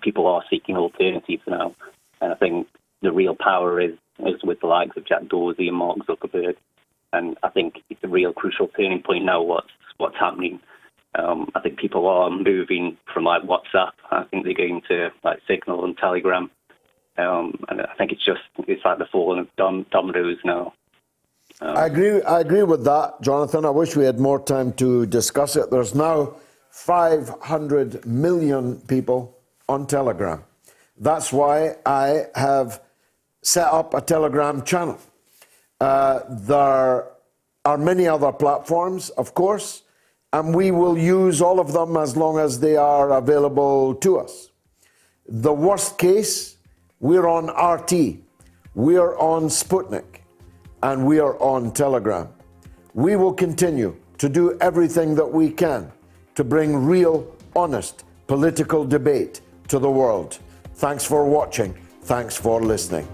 people are seeking alternatives now, and I think the real power is with the likes of Jack Dorsey and Mark Zuckerberg. And I think it's a real crucial turning point now. What's happening? I think people are moving from like WhatsApp. I think they're going to like Signal and Telegram, and I think it's like the falling of dominoes now. I agree with that, Jonathan. I wish we had more time to discuss it. There's now 500 million people on Telegram. That's why I have set up a Telegram channel. There are many other platforms, of course, and we will use all of them as long as they are available to us. The worst case, we're on RT, we're on Sputnik, and we are on Telegram. We will continue to do everything that we can to bring real, honest political debate to the world. Thanks for watching. Thanks for listening.